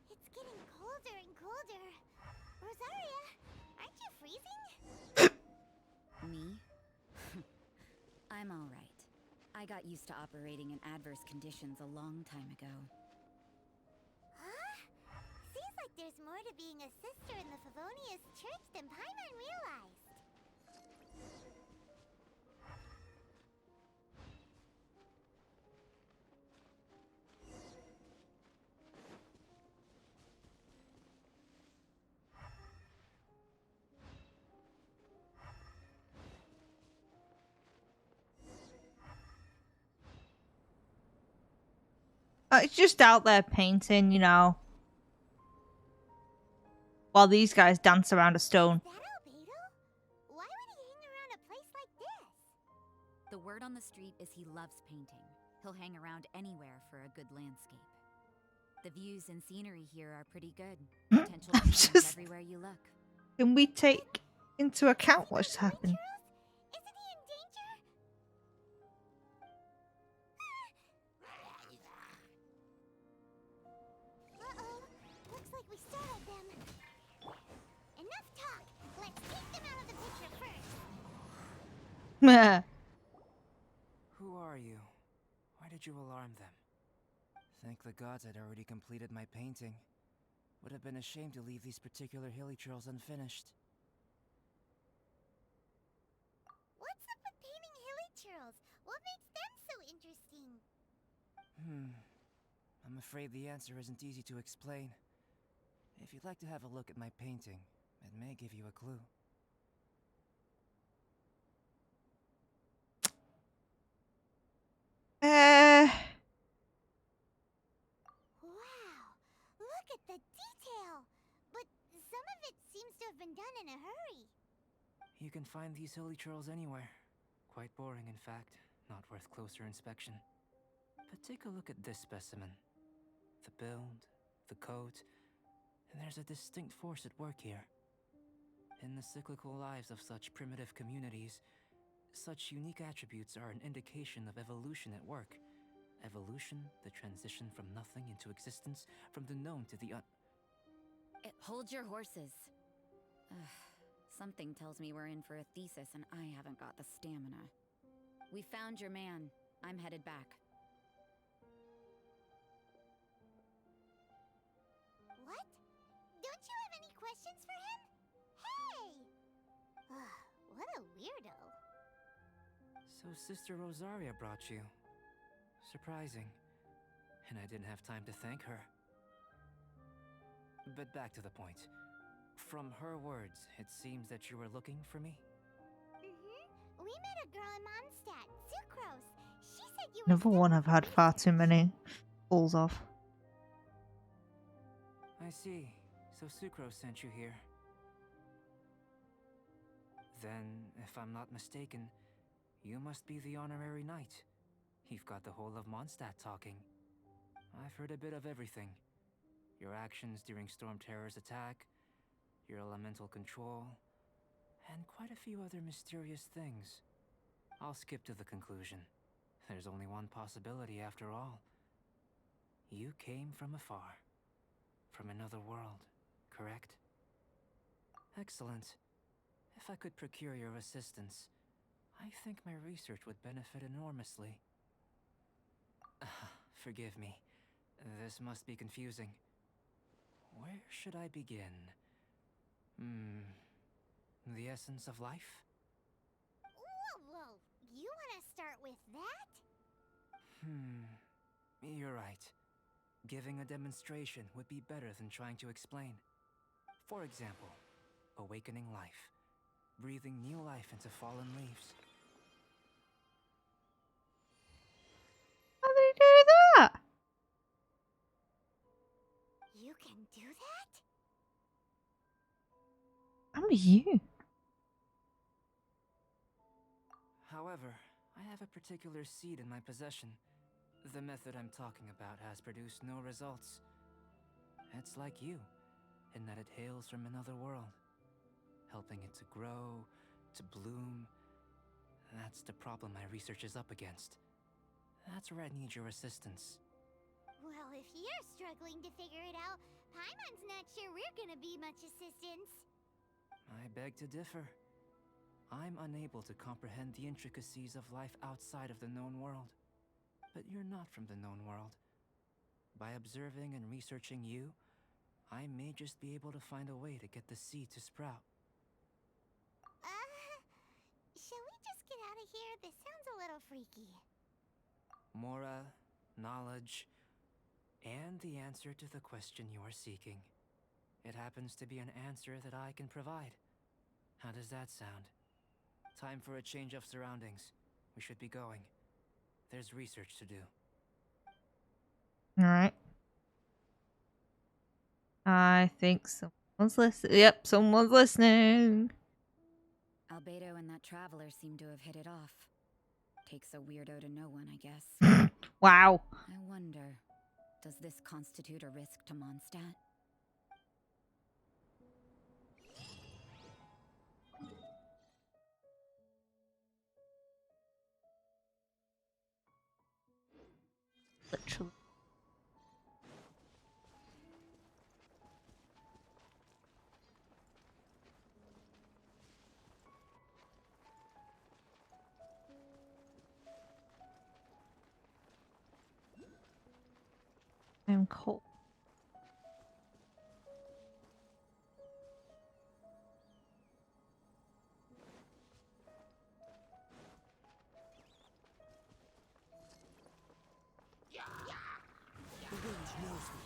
Speaker 5: It's getting colder and colder. Rosaria, aren't you freezing?
Speaker 2: Me? I'm alright. I got used to operating in adverse conditions a long time ago.
Speaker 5: Huh? Seems like there's more to being a sister in the Favonius Church than Paimon realized.
Speaker 1: It's just out there painting, you know. While these guys dance around a stone.
Speaker 5: Is that Albedo? Why would he hang around a place like this?
Speaker 2: The word on the street is he loves painting. He'll hang around anywhere for a good landscape. The views and scenery here are pretty good. Potential paintings everywhere you look.
Speaker 1: Can we take into account what's happened?
Speaker 5: Isn't he in danger? Uh-oh. Looks like we startled them. Enough talk. Let's take them out of the picture first.
Speaker 15: Who are you? Why did you alarm them? Thank the gods I'd already completed my painting. Would have been a shame to leave these particular hilly trails unfinished.
Speaker 5: What's up with painting hilly churls? What makes them so interesting?
Speaker 15: I'm afraid the answer isn't easy to explain. If you'd like to have a look at my painting, it may give you a clue.
Speaker 5: Wow, look at the detail! But some of it seems to have been done in a hurry.
Speaker 15: You can find these hilly trails anywhere. Quite boring, in fact. Not worth closer inspection. But take a look at this specimen. The build, the coat, and there's a distinct force at work here. In the cyclical lives of such primitive communities, such unique attributes are an indication of evolution at work. Evolution, the transition from nothing into existence, from the known to the
Speaker 2: Hold your horses. Something tells me we're in for a thesis and I haven't got the stamina. We found your man. I'm headed back.
Speaker 15: So Sister Rosaria brought you. Surprising. And I didn't have time to thank her. But back to the point. From her words, it seems that you were looking for me?
Speaker 5: We met a girl in Mondstadt, Sucrose. She said you were
Speaker 1: Another one I've had far too many balls of.
Speaker 15: I see. So Sucrose sent you here. Then, if I'm not mistaken, you must be the honorary knight. You've got the whole of Mondstadt talking. I've heard a bit of everything. Your actions during Storm Terror's attack, your elemental control, and quite a few other mysterious things. I'll skip to the conclusion. There's only one possibility after all. You came from afar. From another world, correct? Excellent. If I could procure your assistance, I think my research would benefit enormously. Forgive me. This must be confusing. Where should I begin? The essence of life?
Speaker 5: Whoa. You want to start with that?
Speaker 15: You're right. Giving a demonstration would be better than trying to explain. For example, awakening life. Breathing new life into fallen leaves.
Speaker 1: How do you do that?
Speaker 5: You can do that?
Speaker 1: I'm you.
Speaker 15: However, I have a particular seed in my possession. The method I'm talking about has produced no results. It's like you, in that it hails from another world, helping it to grow, to bloom. That's the problem my research is up against. That's where I need your assistance.
Speaker 5: Well, if you're struggling to figure it out, Paimon's not sure we're gonna be much assistance.
Speaker 15: I beg to differ. I'm unable to comprehend the intricacies of life outside of the known world. But you're not from the known world. By observing and researching you, I may just be able to find a way to get the seed to sprout.
Speaker 5: Shall we just get out of here? This sounds a little freaky.
Speaker 15: Mora, knowledge, and the answer to the question you are seeking. It happens to be an answer that I can provide. How does that sound? Time for a change of surroundings. We should be going. There's research to do.
Speaker 1: Alright. I think someone's listening. Yep, someone's listening.
Speaker 2: Albedo and that traveler seem to have hit it off. Takes a weirdo to know one, I guess.
Speaker 1: Wow.
Speaker 2: I wonder, does this constitute a risk to Mondstadt?
Speaker 1: Literally. I'm cold.
Speaker 9: The wind knows me.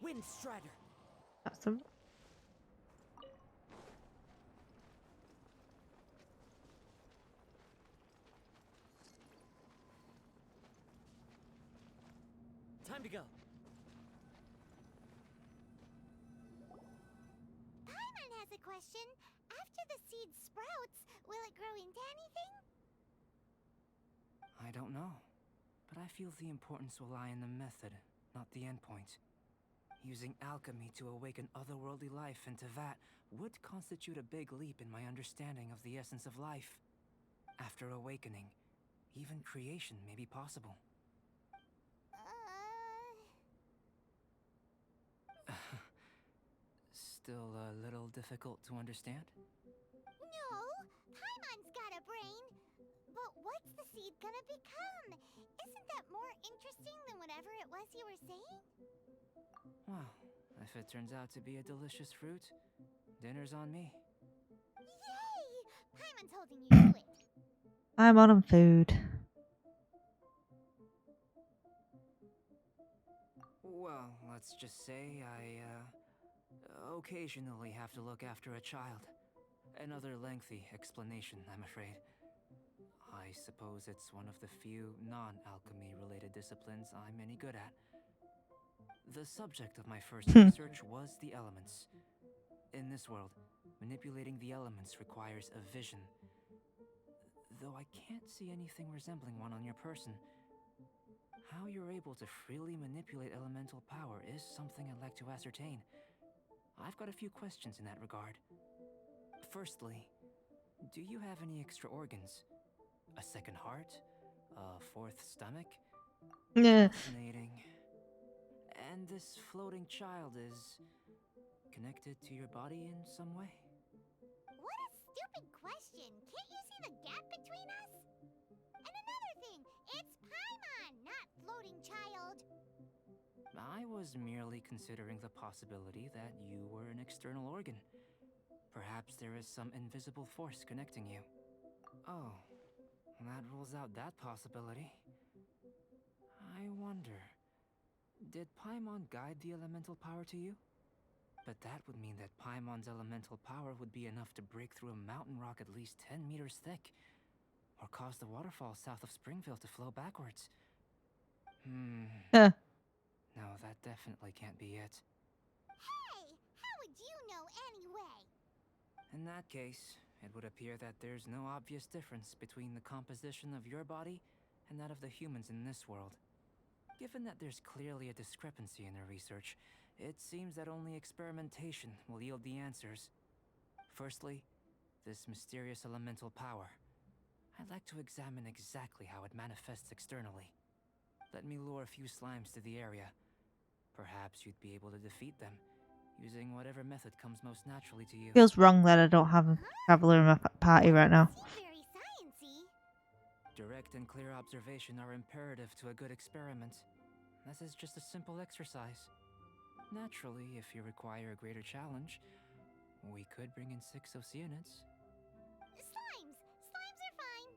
Speaker 9: Wind Strider.
Speaker 1: That's a...
Speaker 9: Time to go.
Speaker 5: Paimon has a question. After the seed sprouts, will it grow into anything?
Speaker 15: I don't know. But I feel the importance will lie in the method, not the endpoint. Using alchemy to awaken otherworldly life into that would constitute a big leap in my understanding of the essence of life. After awakening, even creation may be possible. Still a little difficult to understand?
Speaker 5: No, Paimon's got a brain. But what's the seed gonna become? Isn't that more interesting than whatever it was you were saying?
Speaker 15: Well, if it turns out to be a delicious fruit, dinner's on me.
Speaker 5: Yay! Paimon's holding you to it.
Speaker 1: I'm on food.
Speaker 15: Well, let's just say I, occasionally have to look after a child. Another lengthy explanation, I'm afraid. I suppose it's one of the few non-alchemy related disciplines I'm any good at. The subject of my first research was the elements. In this world, manipulating the elements requires a vision. Though I can't see anything resembling one on your person. How you're able to freely manipulate elemental power is something I'd like to ascertain. I've got a few questions in that regard. Firstly, do you have any extra organs? A second heart? A fourth stomach?
Speaker 1: Yeah.
Speaker 15: Fascinating. And this floating child is connected to your body in some way?
Speaker 5: What a stupid question! Can't you see the gap between us? And another thing, it's Paimon, not floating child.
Speaker 15: I was merely considering the possibility that you were an external organ. Perhaps there is some invisible force connecting you. Oh, that rules out that possibility. I wonder, did Paimon guide the elemental power to you? But that would mean that Paimon's elemental power would be enough to break through a mountain rock at least 10 meters thick, or cause the waterfall south of Springfield to flow backwards.
Speaker 1: Huh.
Speaker 15: No, that definitely can't be it.
Speaker 5: Hey, how would you know anyway?
Speaker 15: In that case, it would appear that there's no obvious difference between the composition of your body and that of the humans in this world. Given that there's clearly a discrepancy in their research, it seems that only experimentation will yield the answers. Firstly, this mysterious elemental power. I'd like to examine exactly how it manifests externally. Let me lure a few slimes to the area. Perhaps you'd be able to defeat them, using whatever method comes most naturally to you.
Speaker 1: Feels wrong that I don't have a traveler in my party right now.
Speaker 5: Very sciencey.
Speaker 15: Direct and clear observation are imperative to a good experiment. This is just a simple exercise. Naturally, if you require a greater challenge, we could bring in 6 Oceanids.
Speaker 5: Slimes! Slimes are fine.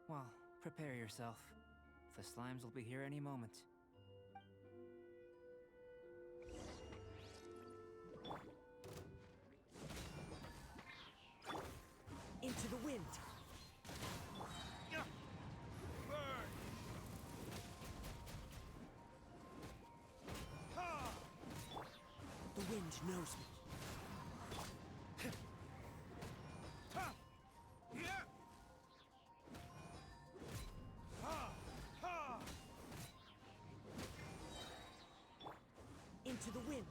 Speaker 15: Well, prepare yourself. The slimes will be here any moment.
Speaker 9: Into the wind! The wind knows me. Into the wind.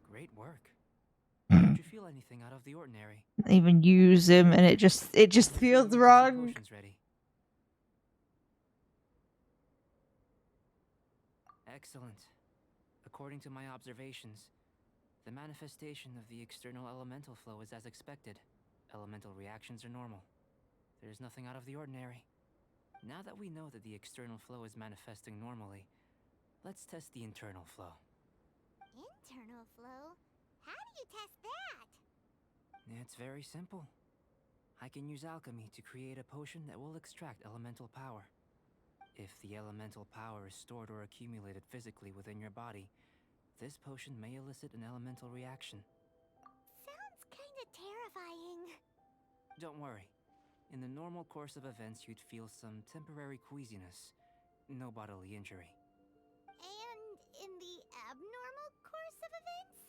Speaker 15: Great work. Did you feel anything out of the ordinary?
Speaker 1: Even use him, and it just feels wrong.
Speaker 15: Potions ready. Excellent. According to my observations, the manifestation of the external elemental flow is as expected. Elemental reactions are normal. There's nothing out of the ordinary. Now that we know that the external flow is manifesting normally, let's test the internal flow.
Speaker 5: Internal flow? How do you test that?
Speaker 15: It's very simple. I can use alchemy to create a potion that will extract elemental power. If the elemental power is stored or accumulated physically within your body, this potion may elicit an elemental reaction.
Speaker 5: Sounds kinda terrifying.
Speaker 15: Don't worry. In the normal course of events, you'd feel some temporary queasiness. No bodily injury.
Speaker 5: And in the abnormal course of events?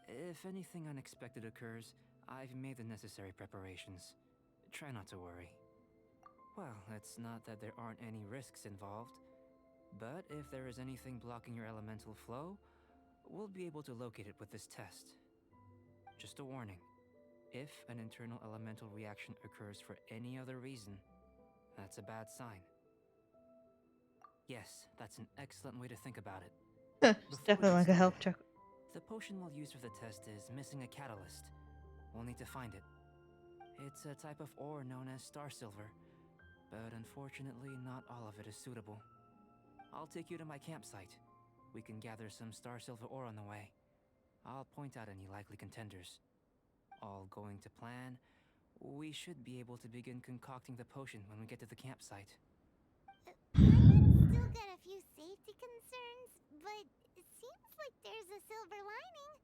Speaker 15: If anything unexpected occurs, I've made the necessary preparations. Try not to worry. Well, it's not that there aren't any risks involved, but if there is anything blocking your elemental flow, we'll be able to locate it with this test. Just a warning. If an internal elemental reaction occurs for any other reason, that's a bad sign. Yes, that's an excellent way to think about it.
Speaker 1: It's definitely like a health check.
Speaker 15: The potion we'll use for the test is missing a catalyst. We'll need to find it. It's a type of ore known as star silver, but unfortunately not all of it is suitable. I'll take you to my campsite. We can gather some star silver ore on the way. I'll point out any likely contenders. All going to plan, we should be able to begin concocting the potion when we get to the campsite.
Speaker 5: I've still got a few safety concerns, but it seems like there's a silver lining.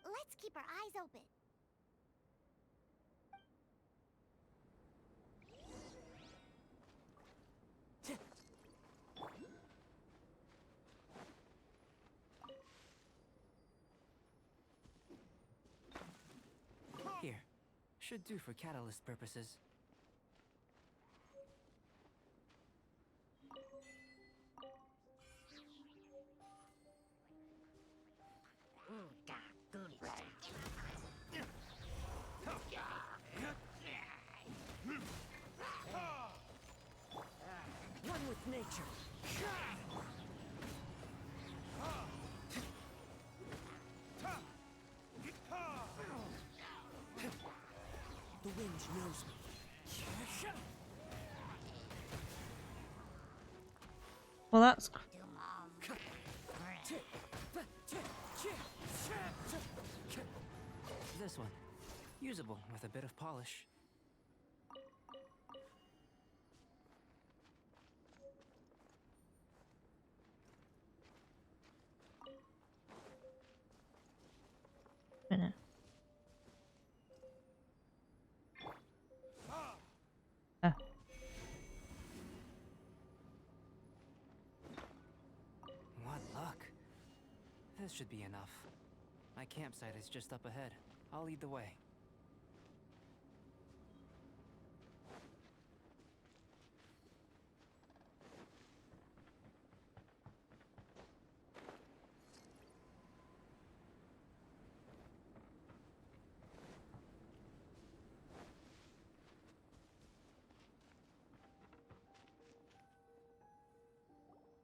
Speaker 5: Let's keep our eyes open.
Speaker 15: Here. Should do for catalyst purposes.
Speaker 9: One with nature. The wind knows me.
Speaker 1: Well, that's
Speaker 15: This one. Usable with a bit of polish.
Speaker 1: minute.
Speaker 15: What luck. This should be enough. My campsite is just up ahead. I'll lead the way.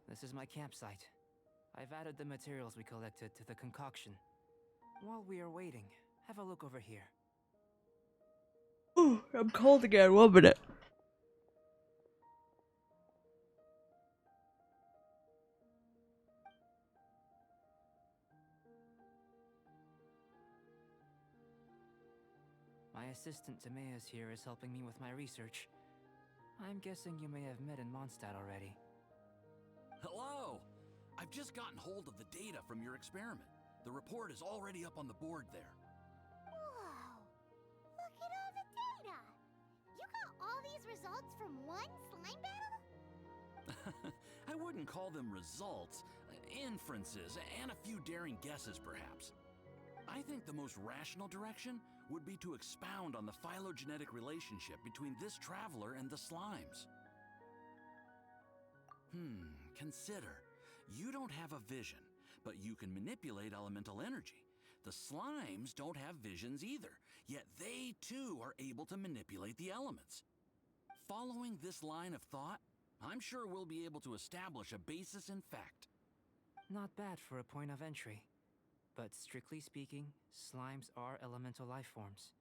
Speaker 15: This is my campsite. I've added the materials we collected to the concoction. While we are waiting, have a look over here.
Speaker 1: Ooh, I'm cold again. 1 minute.
Speaker 15: My assistant Timaeus here is helping me with my research. I'm guessing you may have met in Mondstadt already.
Speaker 16: Hello! I've just gotten hold of the data from your experiment. The report is already up on the board there.
Speaker 5: Whoa! Look at all the data! You got all these results from one slime battle?
Speaker 16: I wouldn't call them results, inferences, and a few daring guesses perhaps. I think the most rational direction would be to expound on the phylogenetic relationship between this traveler and the slimes. Consider. You don't have a vision, but you can manipulate elemental energy. The slimes don't have visions either, yet they too are able to manipulate the elements. Following this line of thought, I'm sure we'll be able to establish a basis in fact.
Speaker 15: Not bad for a point of entry. But strictly speaking, slimes are elemental life forms.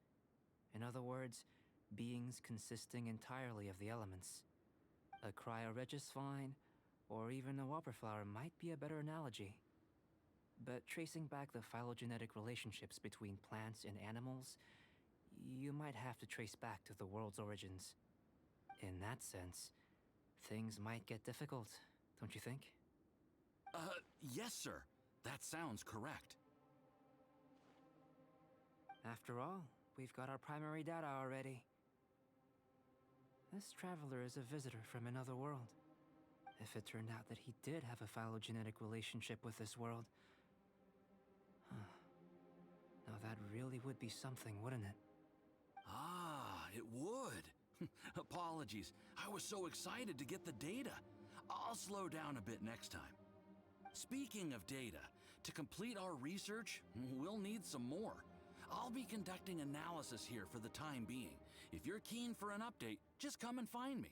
Speaker 15: In other words, beings consisting entirely of the elements. A cryoregisvine, or even a whopperflower might be a better analogy. But tracing back the phylogenetic relationships between plants and animals, you might have to trace back to the world's origins. In that sense, things might get difficult, don't you think?
Speaker 16: Yes, sir. That sounds correct.
Speaker 15: After all, we've got our primary data already. This traveler is a visitor from another world. If it turned out that he did have a phylogenetic relationship with this world... Now that really would be something, wouldn't it?
Speaker 16: Ah, it would. Apologies. I was so excited to get the data. I'll slow down a bit next time. Speaking of data, to complete our research, we'll need some more. I'll be conducting analysis here for the time being. If you're keen for an update, just come and find me.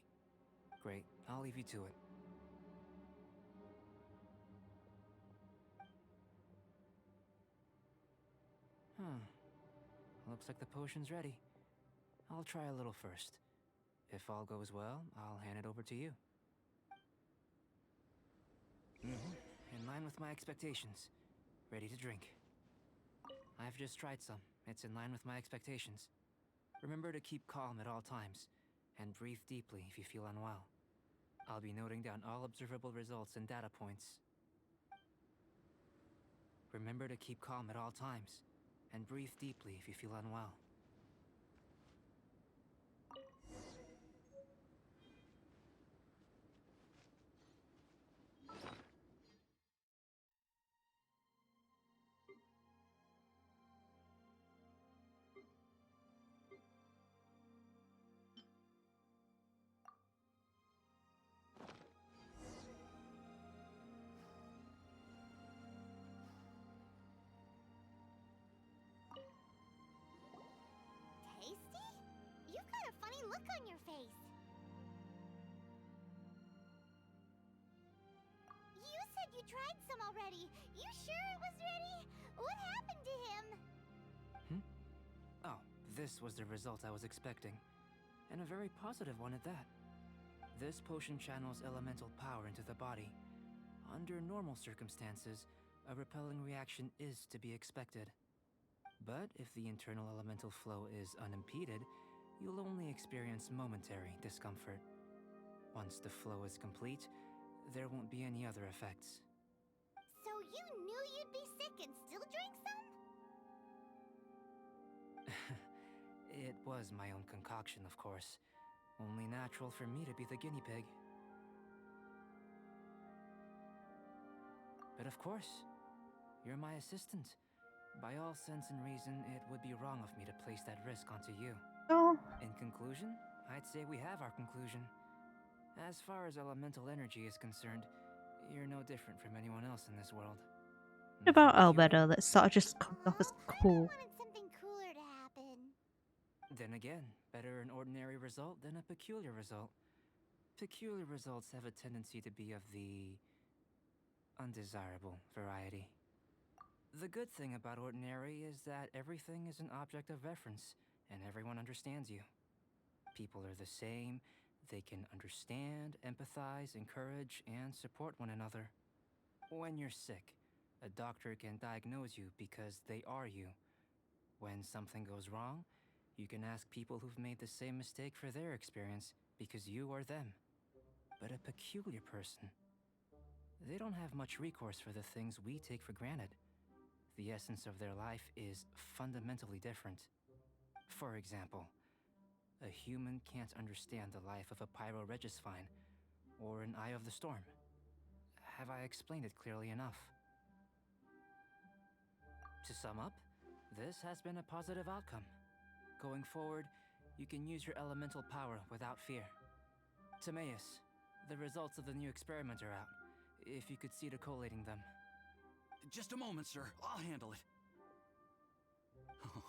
Speaker 15: Great. I'll leave you to it. looks like the potion's ready. I'll try a little first. If all goes well, I'll hand it over to you. In line with my expectations. Ready to drink. I've just tried some. It's in line with my expectations. Remember to keep calm at all times, and breathe deeply if you feel unwell. I'll be noting down all observable results and data points. Remember to keep calm at all times, and breathe deeply if you feel unwell.
Speaker 5: Tasty? You've got a funny look on your face. You said you tried some already. You sure it was ready? What happened to him?
Speaker 15: Oh, this was the result I was expecting. And a very positive one at that. This potion channels elemental power into the body. Under normal circumstances, a repelling reaction is to be expected. But if the internal elemental flow is unimpeded, you'll only experience momentary discomfort. Once the flow is complete, there won't be any other effects.
Speaker 5: So you knew you'd be sick and still drank some?
Speaker 15: It was my own concoction, of course. Only natural for me to be the guinea pig. But of course, you're my assistant. By all sense and reason, it would be wrong of me to place that risk onto you.
Speaker 1: Oh.
Speaker 15: In conclusion, I'd say we have our conclusion. As far as elemental energy is concerned, you're no different from anyone else in this world.
Speaker 1: What about Albedo that sort of just comes off as cool?
Speaker 5: I wanted something cooler to happen.
Speaker 15: Then again, better an ordinary result than a peculiar result. Peculiar results have a tendency to be of the undesirable variety. The good thing about ordinary is that everything is an object of reference, and everyone understands you. People are the same, they can understand, empathize, encourage, and support one another. When you're sick, a doctor can diagnose you because they are you. When something goes wrong, you can ask people who've made the same mistake for their experience because you are them. But a peculiar person, they don't have much recourse for the things we take for granted. The essence of their life is fundamentally different. For example, a human can't understand the life of a pyroregisvine or an eye of the storm. Have I explained it clearly enough? To sum up, this has been a positive outcome. Going forward, you can use your elemental power without fear. Timaeus, the results of the new experiment are out. If you could see to collating them.
Speaker 16: Just a moment, sir. I'll handle it. Oh,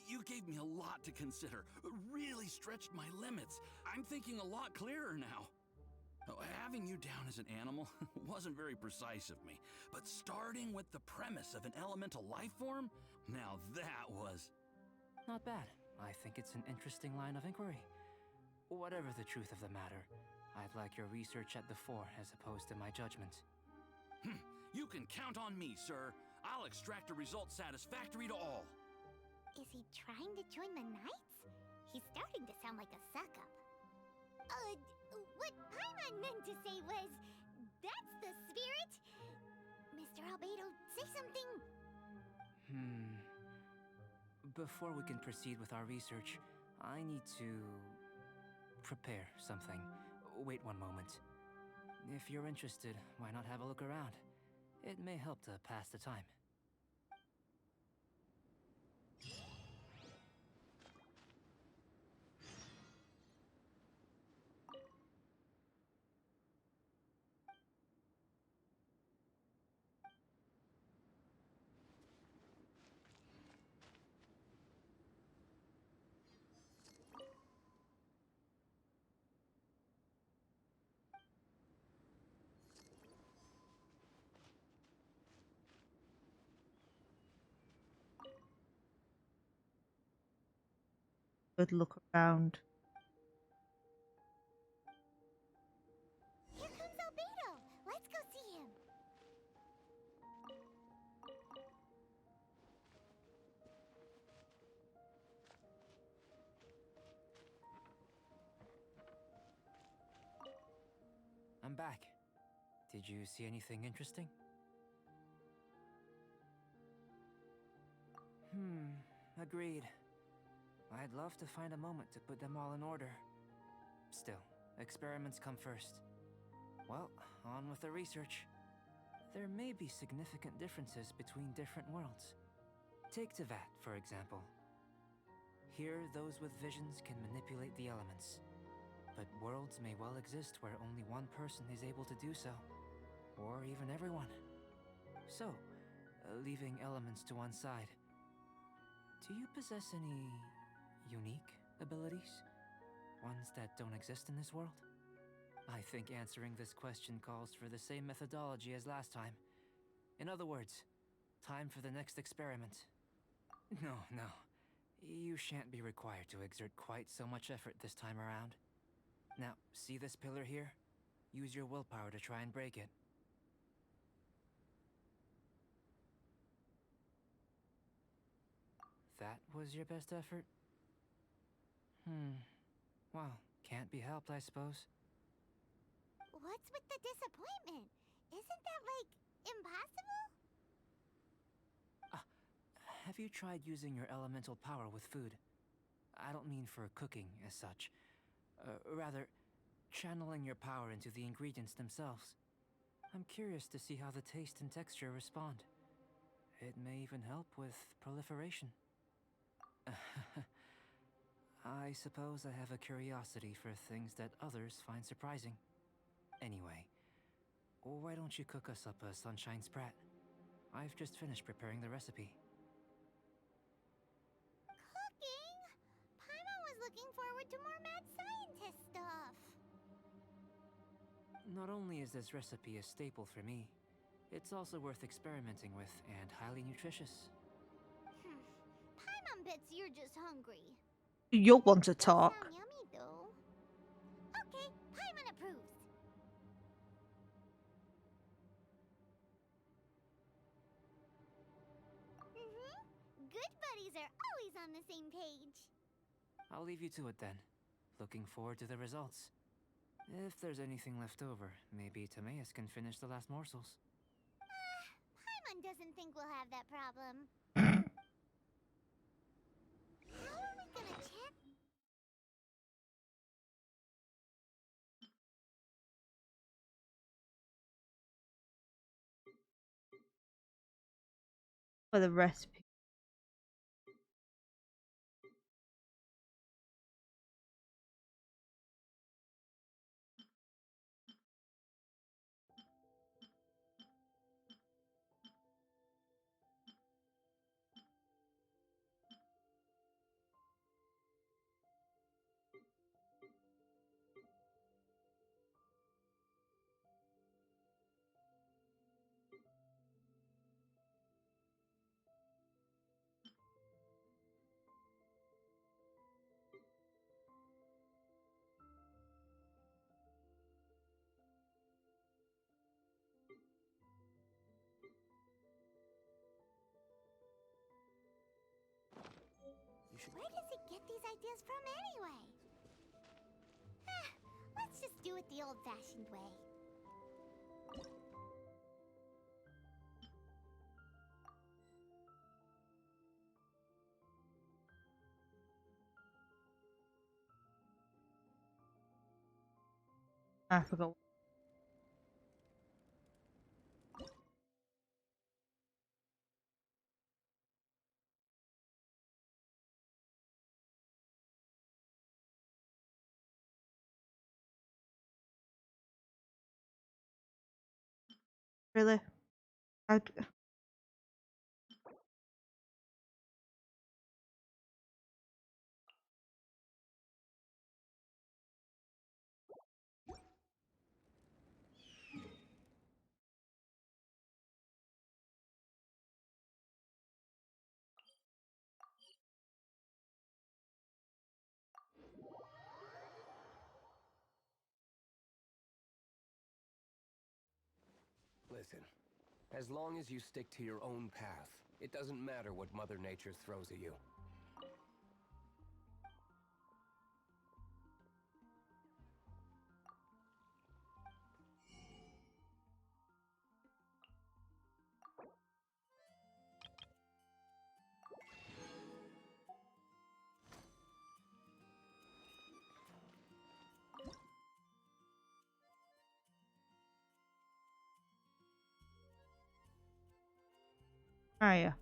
Speaker 16: you gave me a lot to consider. Really stretched my limits. I'm thinking a lot clearer now. Having you down as an animal wasn't very precise of me, but starting with the premise of an elemental life form, now that was...
Speaker 15: Not bad. I think it's an interesting line of inquiry. Whatever the truth of the matter, I'd like your research at the fore as opposed to my judgment.
Speaker 16: You can count on me, sir. I'll extract a result satisfactory to all.
Speaker 5: Is he trying to join the Knights? He's starting to sound like a suck-up. What Paimon meant to say was, that's the spirit. Mr. Albedo, say something.
Speaker 15: Before we can proceed with our research, I need to prepare something. Wait one moment. If you're interested, why not have a look around? It may help to pass the time.
Speaker 1: Good look around.
Speaker 5: Here comes Albedo! Let's go see him!
Speaker 15: I'm back. Did you see anything interesting? Agreed. I'd love to find a moment to put them all in order. Still, experiments come first. Well, on with the research. There may be significant differences between different worlds. Take Tevat, for example. Here, those with visions can manipulate the elements. But worlds may well exist where only one person is able to do so. Or even everyone. So, leaving elements to one side, do you possess any unique abilities? Ones that don't exist in this world? I think answering this question calls for the same methodology as last time. In other words, time for the next experiment. No. You shan't be required to exert quite so much effort this time around. Now, see this pillar here? Use your willpower to try and break it. That was your best effort? Well, can't be helped, I suppose.
Speaker 5: What's with the disappointment? Isn't that, like, impossible?
Speaker 15: Have you tried using your elemental power with food? I don't mean for cooking as such. Rather, channeling your power into the ingredients themselves. I'm curious to see how the taste and texture respond. It may even help with proliferation. I suppose I have a curiosity for things that others find surprising. Anyway, why don't you cook us up a sunshine sprat? I've just finished preparing the recipe.
Speaker 5: Cooking? Paimon was looking forward to more mad scientist stuff.
Speaker 15: Not only is this recipe a staple for me, it's also worth experimenting with and highly nutritious.
Speaker 5: Paimon bets you're just hungry.
Speaker 1: You'll want to
Speaker 5: Does
Speaker 1: talk.
Speaker 5: sound yummy, though. Okay, Paimon approves. Good buddies are always on the same page.
Speaker 15: I'll leave you to it then. Looking forward to the results. If there's anything left over, maybe Timaeus can finish the last morsels.
Speaker 5: Paimon doesn't think we'll have that problem. How are we gonna check?
Speaker 1: For the recipe.
Speaker 5: Where does he get these ideas from anyway? Let's just do it the old-fashioned way.
Speaker 1: I forgot. Really? I'd...
Speaker 17: Listen, as long as you stick to your own path, it doesn't matter what Mother Nature throws at you.
Speaker 1: Oh yeah.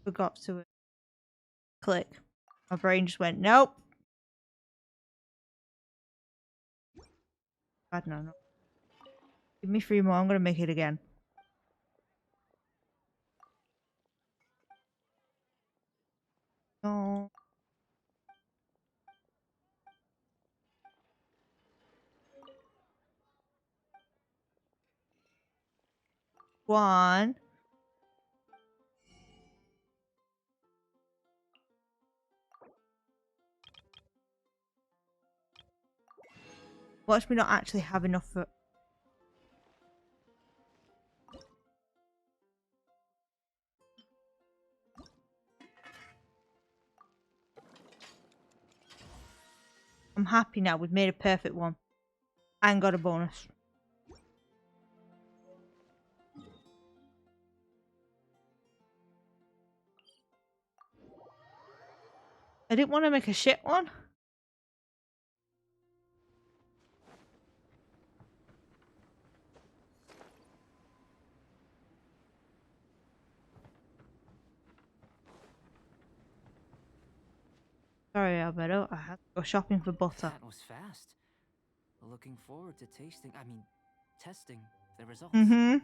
Speaker 1: Forgot to click. My brain just went, nope. God, no, no. Give me 3 more. I'm gonna make it again. No. One. Watch me not actually have enough for. I'm happy now. We've made a perfect one. And got a bonus. I didn't want to make a shit one. Sorry, Alberto. I had to go shopping for butter.
Speaker 15: That was fast. Looking forward to testing the results.
Speaker 1: Mm-hmm.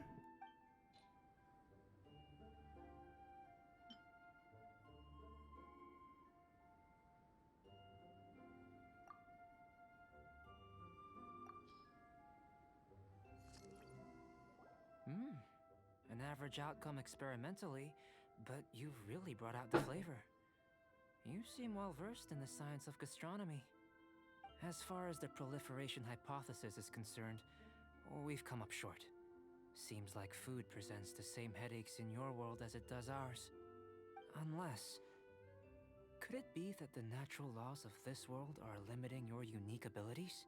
Speaker 15: An average outcome experimentally, but you've really brought out the flavor. You seem well versed in the science of gastronomy. As far as the proliferation hypothesis is concerned, we've come up short. Seems like food presents the same headaches in your world as it does ours. Unless... could it be that the natural laws of this world are limiting your unique abilities?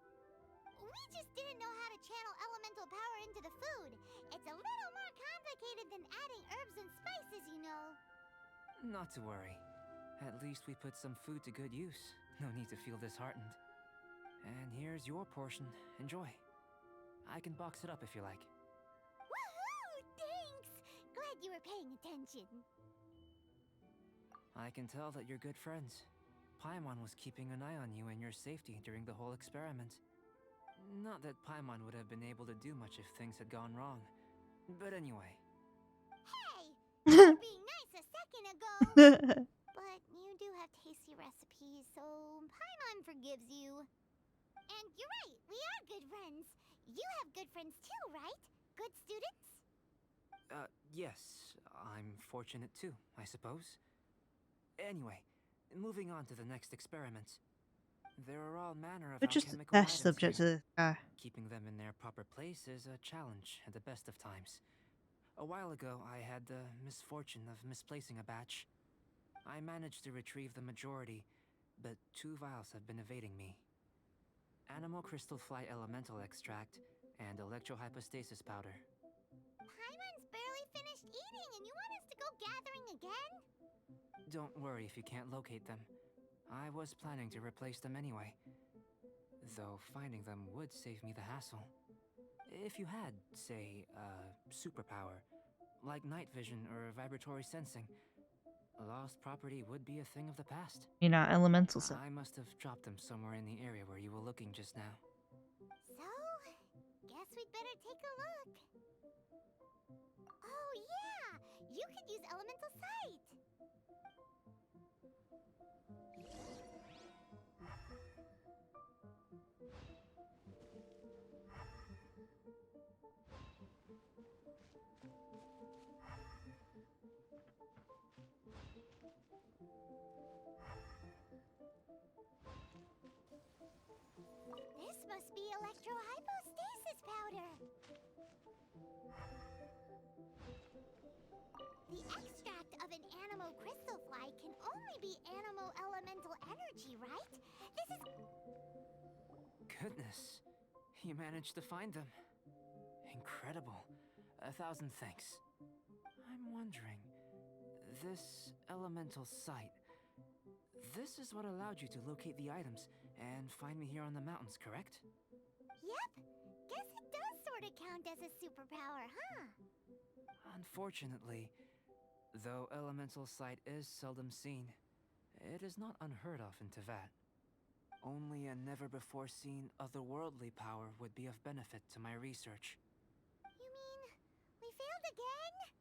Speaker 5: We just didn't know how to channel elemental power into the food. It's a little more complicated than adding herbs and spices, you know.
Speaker 15: Not to worry. At least we put some food to good use. No need to feel disheartened. And here's your portion. Enjoy. I can box it up if you like.
Speaker 5: Woohoo! Thanks! Glad you were paying attention.
Speaker 15: I can tell that you're good friends. Paimon was keeping an eye on you and your safety during the whole experiment. Not that Paimon would have been able to do much if things had gone wrong. But anyway.
Speaker 5: Hey! You were being nice a second ago. But you do have tasty recipes, so Paimon forgives you. And you're right, we are good friends. You have good friends too, right? Good students?
Speaker 15: Yes. I'm fortunate too, I suppose. Anyway, moving on to the next experiment. There are all manner of
Speaker 1: We're just a
Speaker 15: alchemical
Speaker 1: test
Speaker 15: items
Speaker 1: subject to
Speaker 15: here.
Speaker 1: this guy.
Speaker 15: Keeping them in their proper place is a challenge at the best of times. A while ago, I had the misfortune of misplacing a batch. I managed to retrieve the majority, but 2 vials have been evading me. Animal crystal fly elemental extract and electrohypostasis powder.
Speaker 5: Paimon's barely finished eating and you want us to go gathering again?
Speaker 15: Don't worry if you can't locate them. I was planning to replace them anyway. Though finding them would save me the hassle. If you had, say, a superpower, like night vision or vibratory sensing, Lost property would be a thing of the past.
Speaker 1: You know, elemental stuff.
Speaker 15: I must have dropped them somewhere in the area where you were looking just now.
Speaker 5: So, guess we'd better take a look. Oh yeah! You could use Elemental Sight! This must be electrohypostasis powder. The extract of an animo crystal fly can only be animo elemental energy, right? This is...
Speaker 15: Goodness, you managed to find them. Incredible. 1,000 thanks. I'm wondering, this elemental sight, this is what allowed you to locate the items and find me here on the mountains, correct?
Speaker 5: Yep. Guess it does sort of count as a superpower, huh?
Speaker 15: Unfortunately, though elemental sight is seldom seen, it is not unheard of in Teyvat. Only a never-before-seen otherworldly power would be of benefit to my research.
Speaker 5: You mean, we failed again?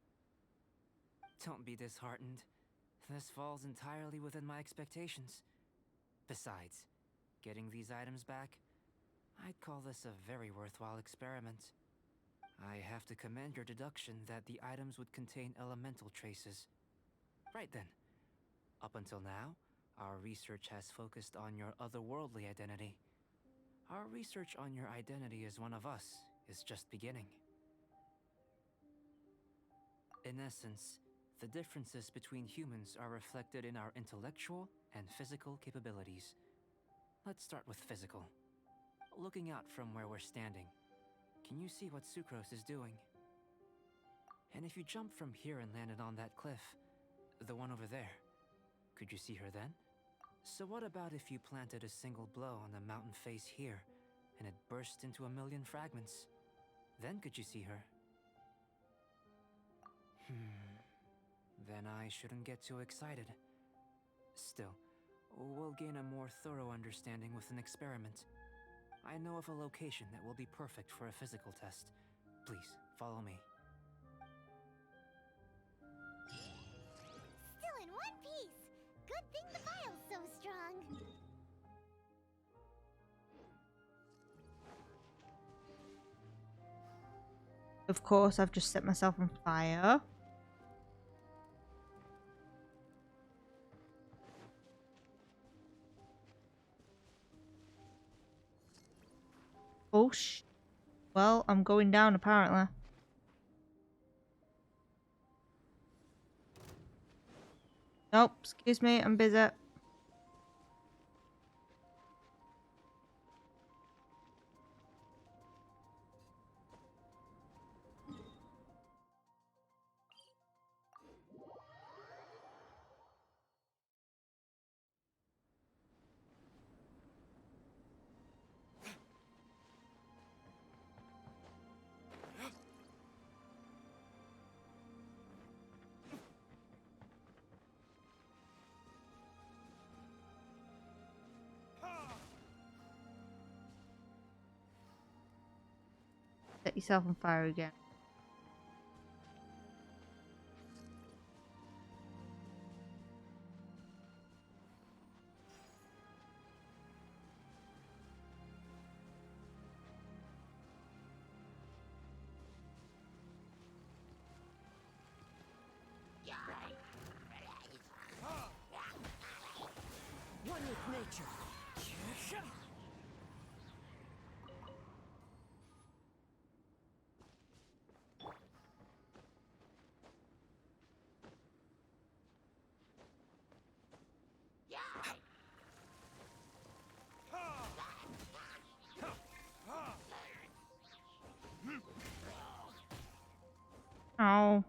Speaker 15: Don't be disheartened. This falls entirely within my expectations. Besides, getting these items back, I'd call this a very worthwhile experiment. I have to commend your deduction that the items would contain elemental traces. Right then. Up until now, our research has focused on your otherworldly identity. Our research on your identity as one of us is just beginning. In essence, the differences between humans are reflected in our intellectual and physical capabilities. Let's start with physical. Looking out from where we're standing, can you see what Sucrose is doing? And if you jumped from here and landed on that cliff, the one over there, could you see her then? So what about if you planted a single blow on the mountain face here, and it burst into 1,000,000 fragments? Then could you see her? Then I shouldn't get too excited. Still, we'll gain a more thorough understanding with an experiment. I know of a location that will be perfect for a physical test. Please, follow me.
Speaker 5: Still in one piece! Good thing the file's so strong.
Speaker 1: Of course, I've just set myself on fire. Oh, well, I'm going down apparently. Nope, excuse me, I'm busy. Set yourself on fire again.
Speaker 9: One with nature.
Speaker 1: Oh.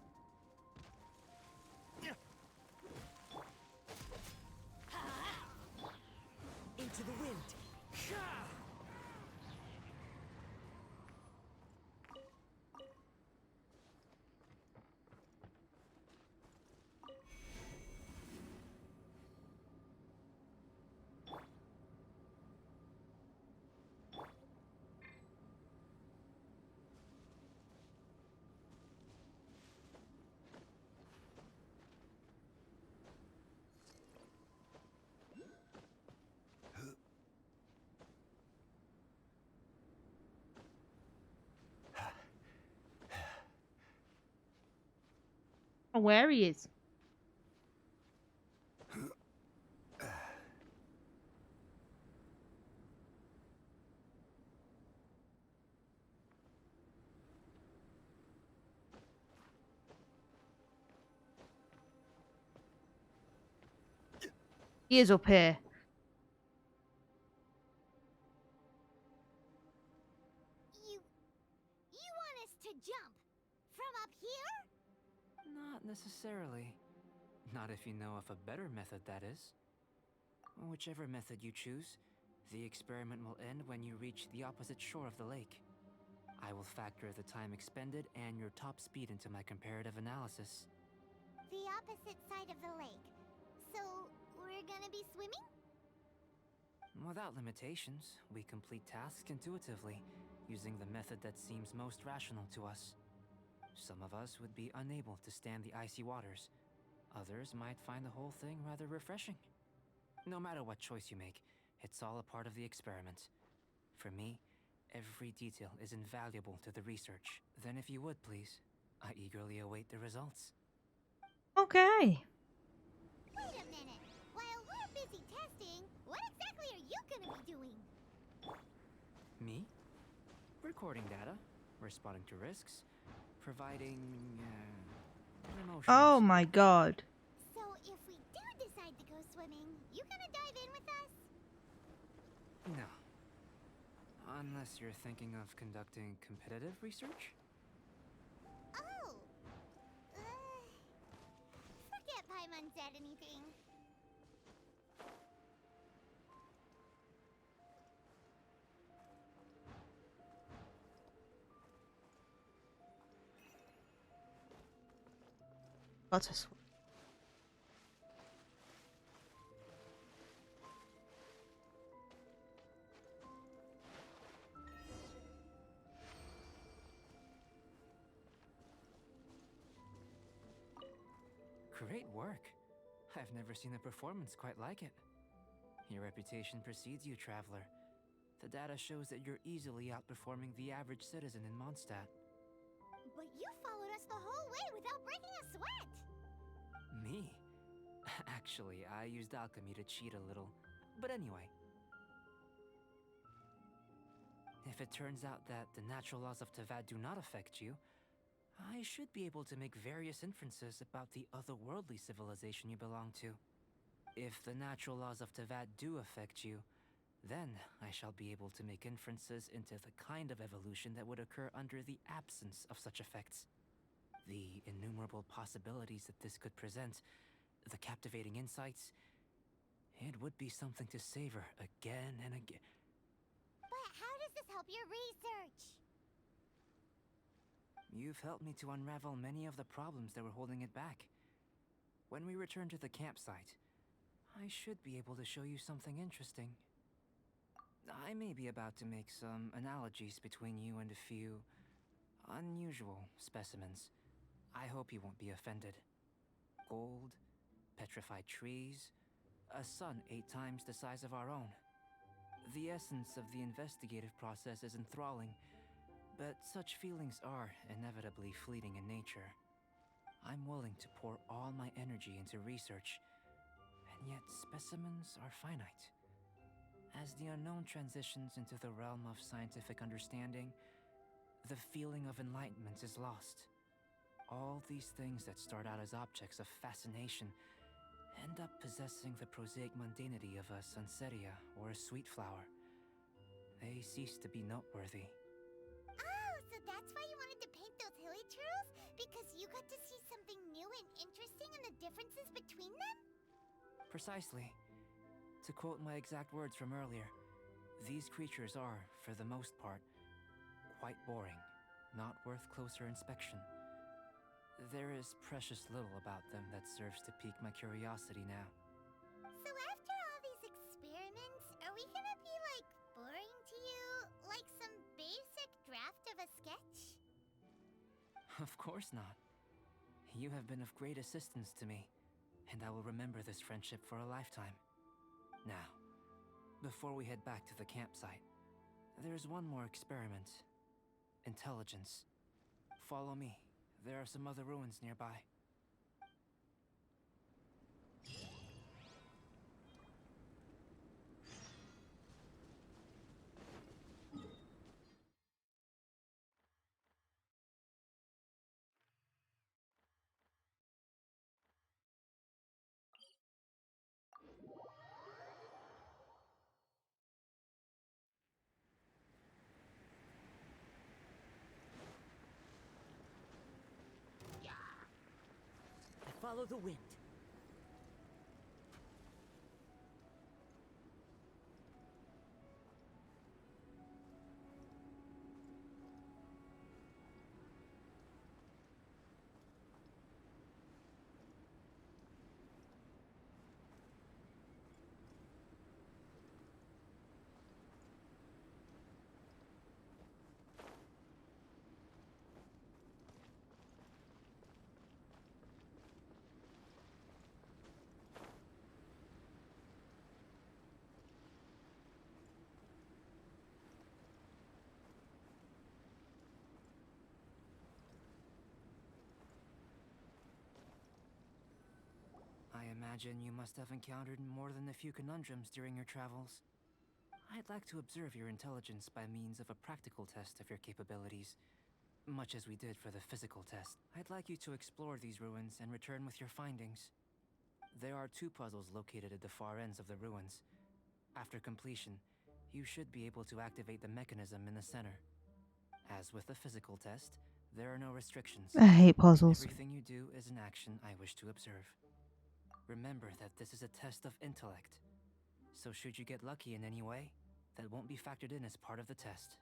Speaker 1: Oh, where he is. He is up here.
Speaker 5: You want us to jump from up here?
Speaker 15: Not necessarily. Not if you know of a better method, that is. Whichever method you choose, the experiment will end when you reach the opposite shore of the lake. I will factor the time expended and your top speed into my comparative analysis.
Speaker 5: The opposite side of the lake. So, we're gonna be swimming?
Speaker 15: Without limitations, we complete tasks intuitively, using the method that seems most rational to us. Some of us would be unable to stand the icy waters. Others might find the whole thing rather refreshing. No matter what choice you make, it's all a part of the experiment. For me, every detail is invaluable to the research. Then if you would, please, I eagerly await the results.
Speaker 1: Okay.
Speaker 5: Wait a minute. While we're busy testing, what exactly are you gonna be doing?
Speaker 15: Me? Recording data, responding to risks, providing, emotional
Speaker 1: Oh
Speaker 15: support.
Speaker 1: my god.
Speaker 5: So, if we do decide to go swimming, you gonna dive in with us?
Speaker 15: No. Unless you're thinking of conducting competitive research?
Speaker 5: Oh! Forget Paimon said anything.
Speaker 1: Got us.
Speaker 15: Great work. I've never seen a performance quite like it. Your reputation precedes you, traveler. The data shows that you're easily outperforming the average citizen in Mondstadt.
Speaker 5: But you followed us the whole way without breaking a sweat!
Speaker 15: Me? Actually, I used alchemy to cheat a little. But anyway. If it turns out that the natural laws of Tavad do not affect you, I should be able to make various inferences about the otherworldly civilization you belong to. If the natural laws of Tavad do affect you, then I shall be able to make inferences into the kind of evolution that would occur under the absence of such effects. The innumerable possibilities that this could present, the captivating insights, it would be something to savor again and again.
Speaker 5: But how does this help your research?
Speaker 15: You've helped me to unravel many of the problems that were holding it back. When we return to the campsite, I should be able to show you something interesting. I may be about to make some analogies between you and a few unusual specimens. I hope you won't be offended. Gold, petrified trees, a sun 8 times the size of our own. The essence of the investigative process is enthralling, but such feelings are inevitably fleeting in nature. I'm willing to pour all my energy into research, and yet specimens are finite. As the unknown transitions into the realm of scientific understanding, the feeling of enlightenment is lost. All these things that start out as objects of fascination end up possessing the prosaic mundanity of a sunsetia or a sweet flower. They cease to be noteworthy.
Speaker 5: Oh, so that's why you wanted to paint those hilly churls? Because you got to see something new and interesting in the differences between them?
Speaker 15: Precisely. To quote my exact words from earlier, these creatures are, for the most part, quite boring, not worth closer inspection. There is precious little about them that serves to pique my curiosity now.
Speaker 5: So after all these experiments, are we gonna be, like, boring to you? Like some basic draft of a sketch?
Speaker 15: Of course not. You have been of great assistance to me, and I will remember this friendship for a lifetime. Now, before we head back to the campsite, there's one more experiment. Intelligence. Follow me. There are some other ruins nearby.
Speaker 18: follow the wind.
Speaker 15: I imagine you must have encountered more than a few conundrums during your travels. I'd like to observe your intelligence by means of a practical test of your capabilities, much as we did for the physical test. I'd like you to explore these ruins and return with your findings. There are 2 puzzles located at the far ends of the ruins. After completion, you should be able to activate the mechanism in the center. As with the physical test, there are no restrictions.
Speaker 1: I hate puzzles.
Speaker 15: Everything you do is an action I wish to observe. Remember that this is a test of intellect, so should you get lucky in any way, that won't be factored in as part of the test.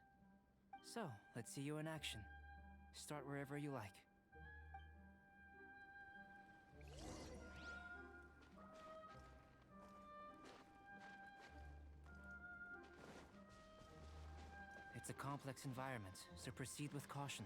Speaker 15: So, let's see you in action. Start wherever you like. It's a complex environment, so proceed with caution.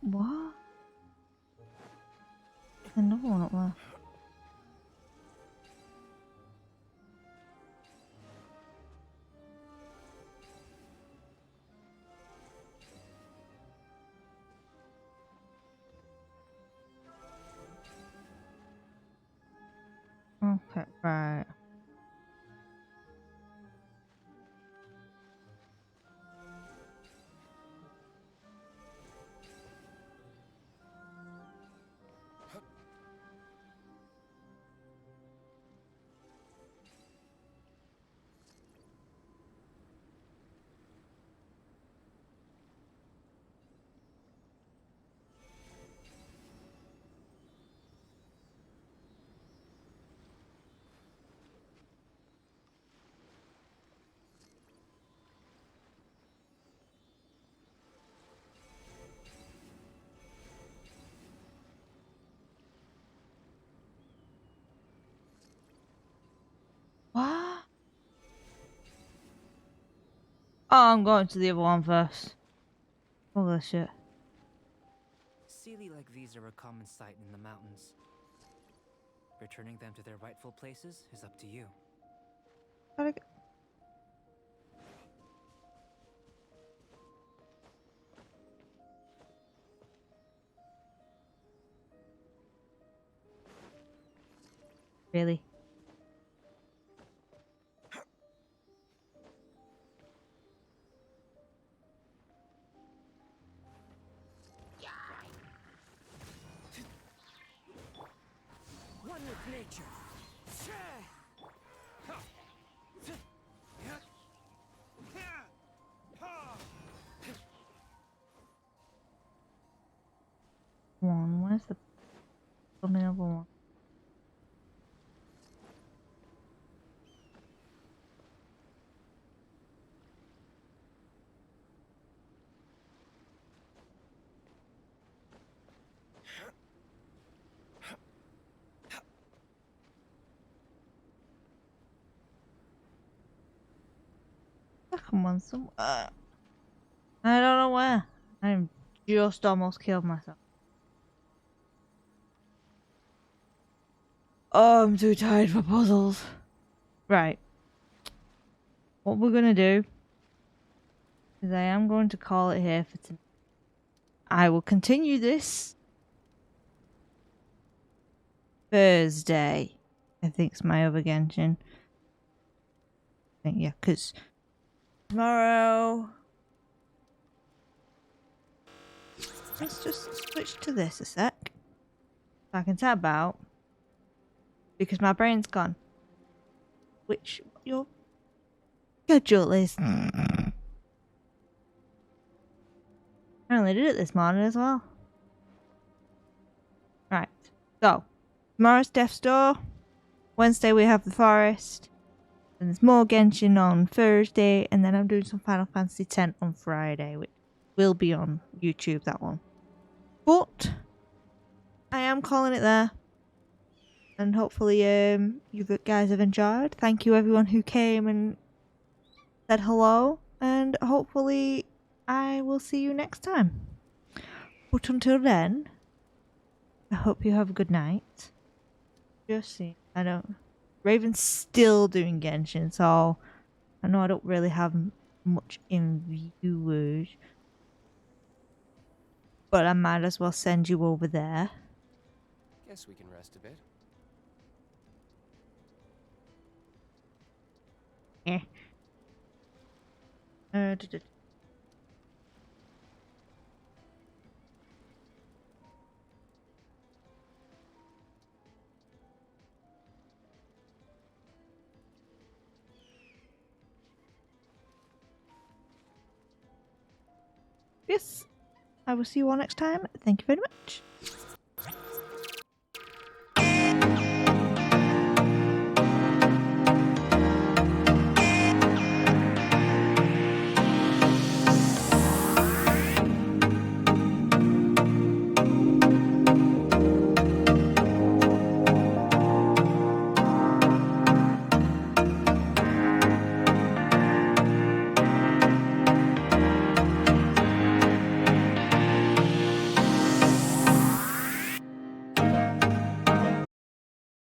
Speaker 1: What? Another one up there. Okay, right. What? Oh, I'm going to the other one first. Holy shit.
Speaker 15: Sealy like these are a common sight in the mountains. Returning them to their rightful places is up to you.
Speaker 1: Gotta get... Really?
Speaker 18: One with nature.
Speaker 1: One. Where's the other one? Come on, some. I don't know where. I'm just almost killed myself. Oh, I'm too tired for puzzles. Right. What we're gonna do is I am going to call it here for tonight. I will continue this Thursday. I think it's my other Genshin. I think, yeah, because tomorrow let's just switch to this a sec. So I can tab out because my brain's gone. Which your schedule is. I only did it this morning as well. Right. So tomorrow's Death's Door. Wednesday we have the Forest. And there's more Genshin on Thursday, and then I'm doing some Final Fantasy X on Friday, which will be on YouTube, that one. But I am calling it there. And hopefully you guys have enjoyed. Thank you everyone who came and said hello. And hopefully I will see you next time. But until then, I hope you have a good night. Just see. I don't... Raven's still doing Genshin, so I know I don't really have much in viewers. But I might as well send you over there.
Speaker 17: Guess we can rest a bit.
Speaker 1: Eh. Yes, I will see you all next time. Thank you very much.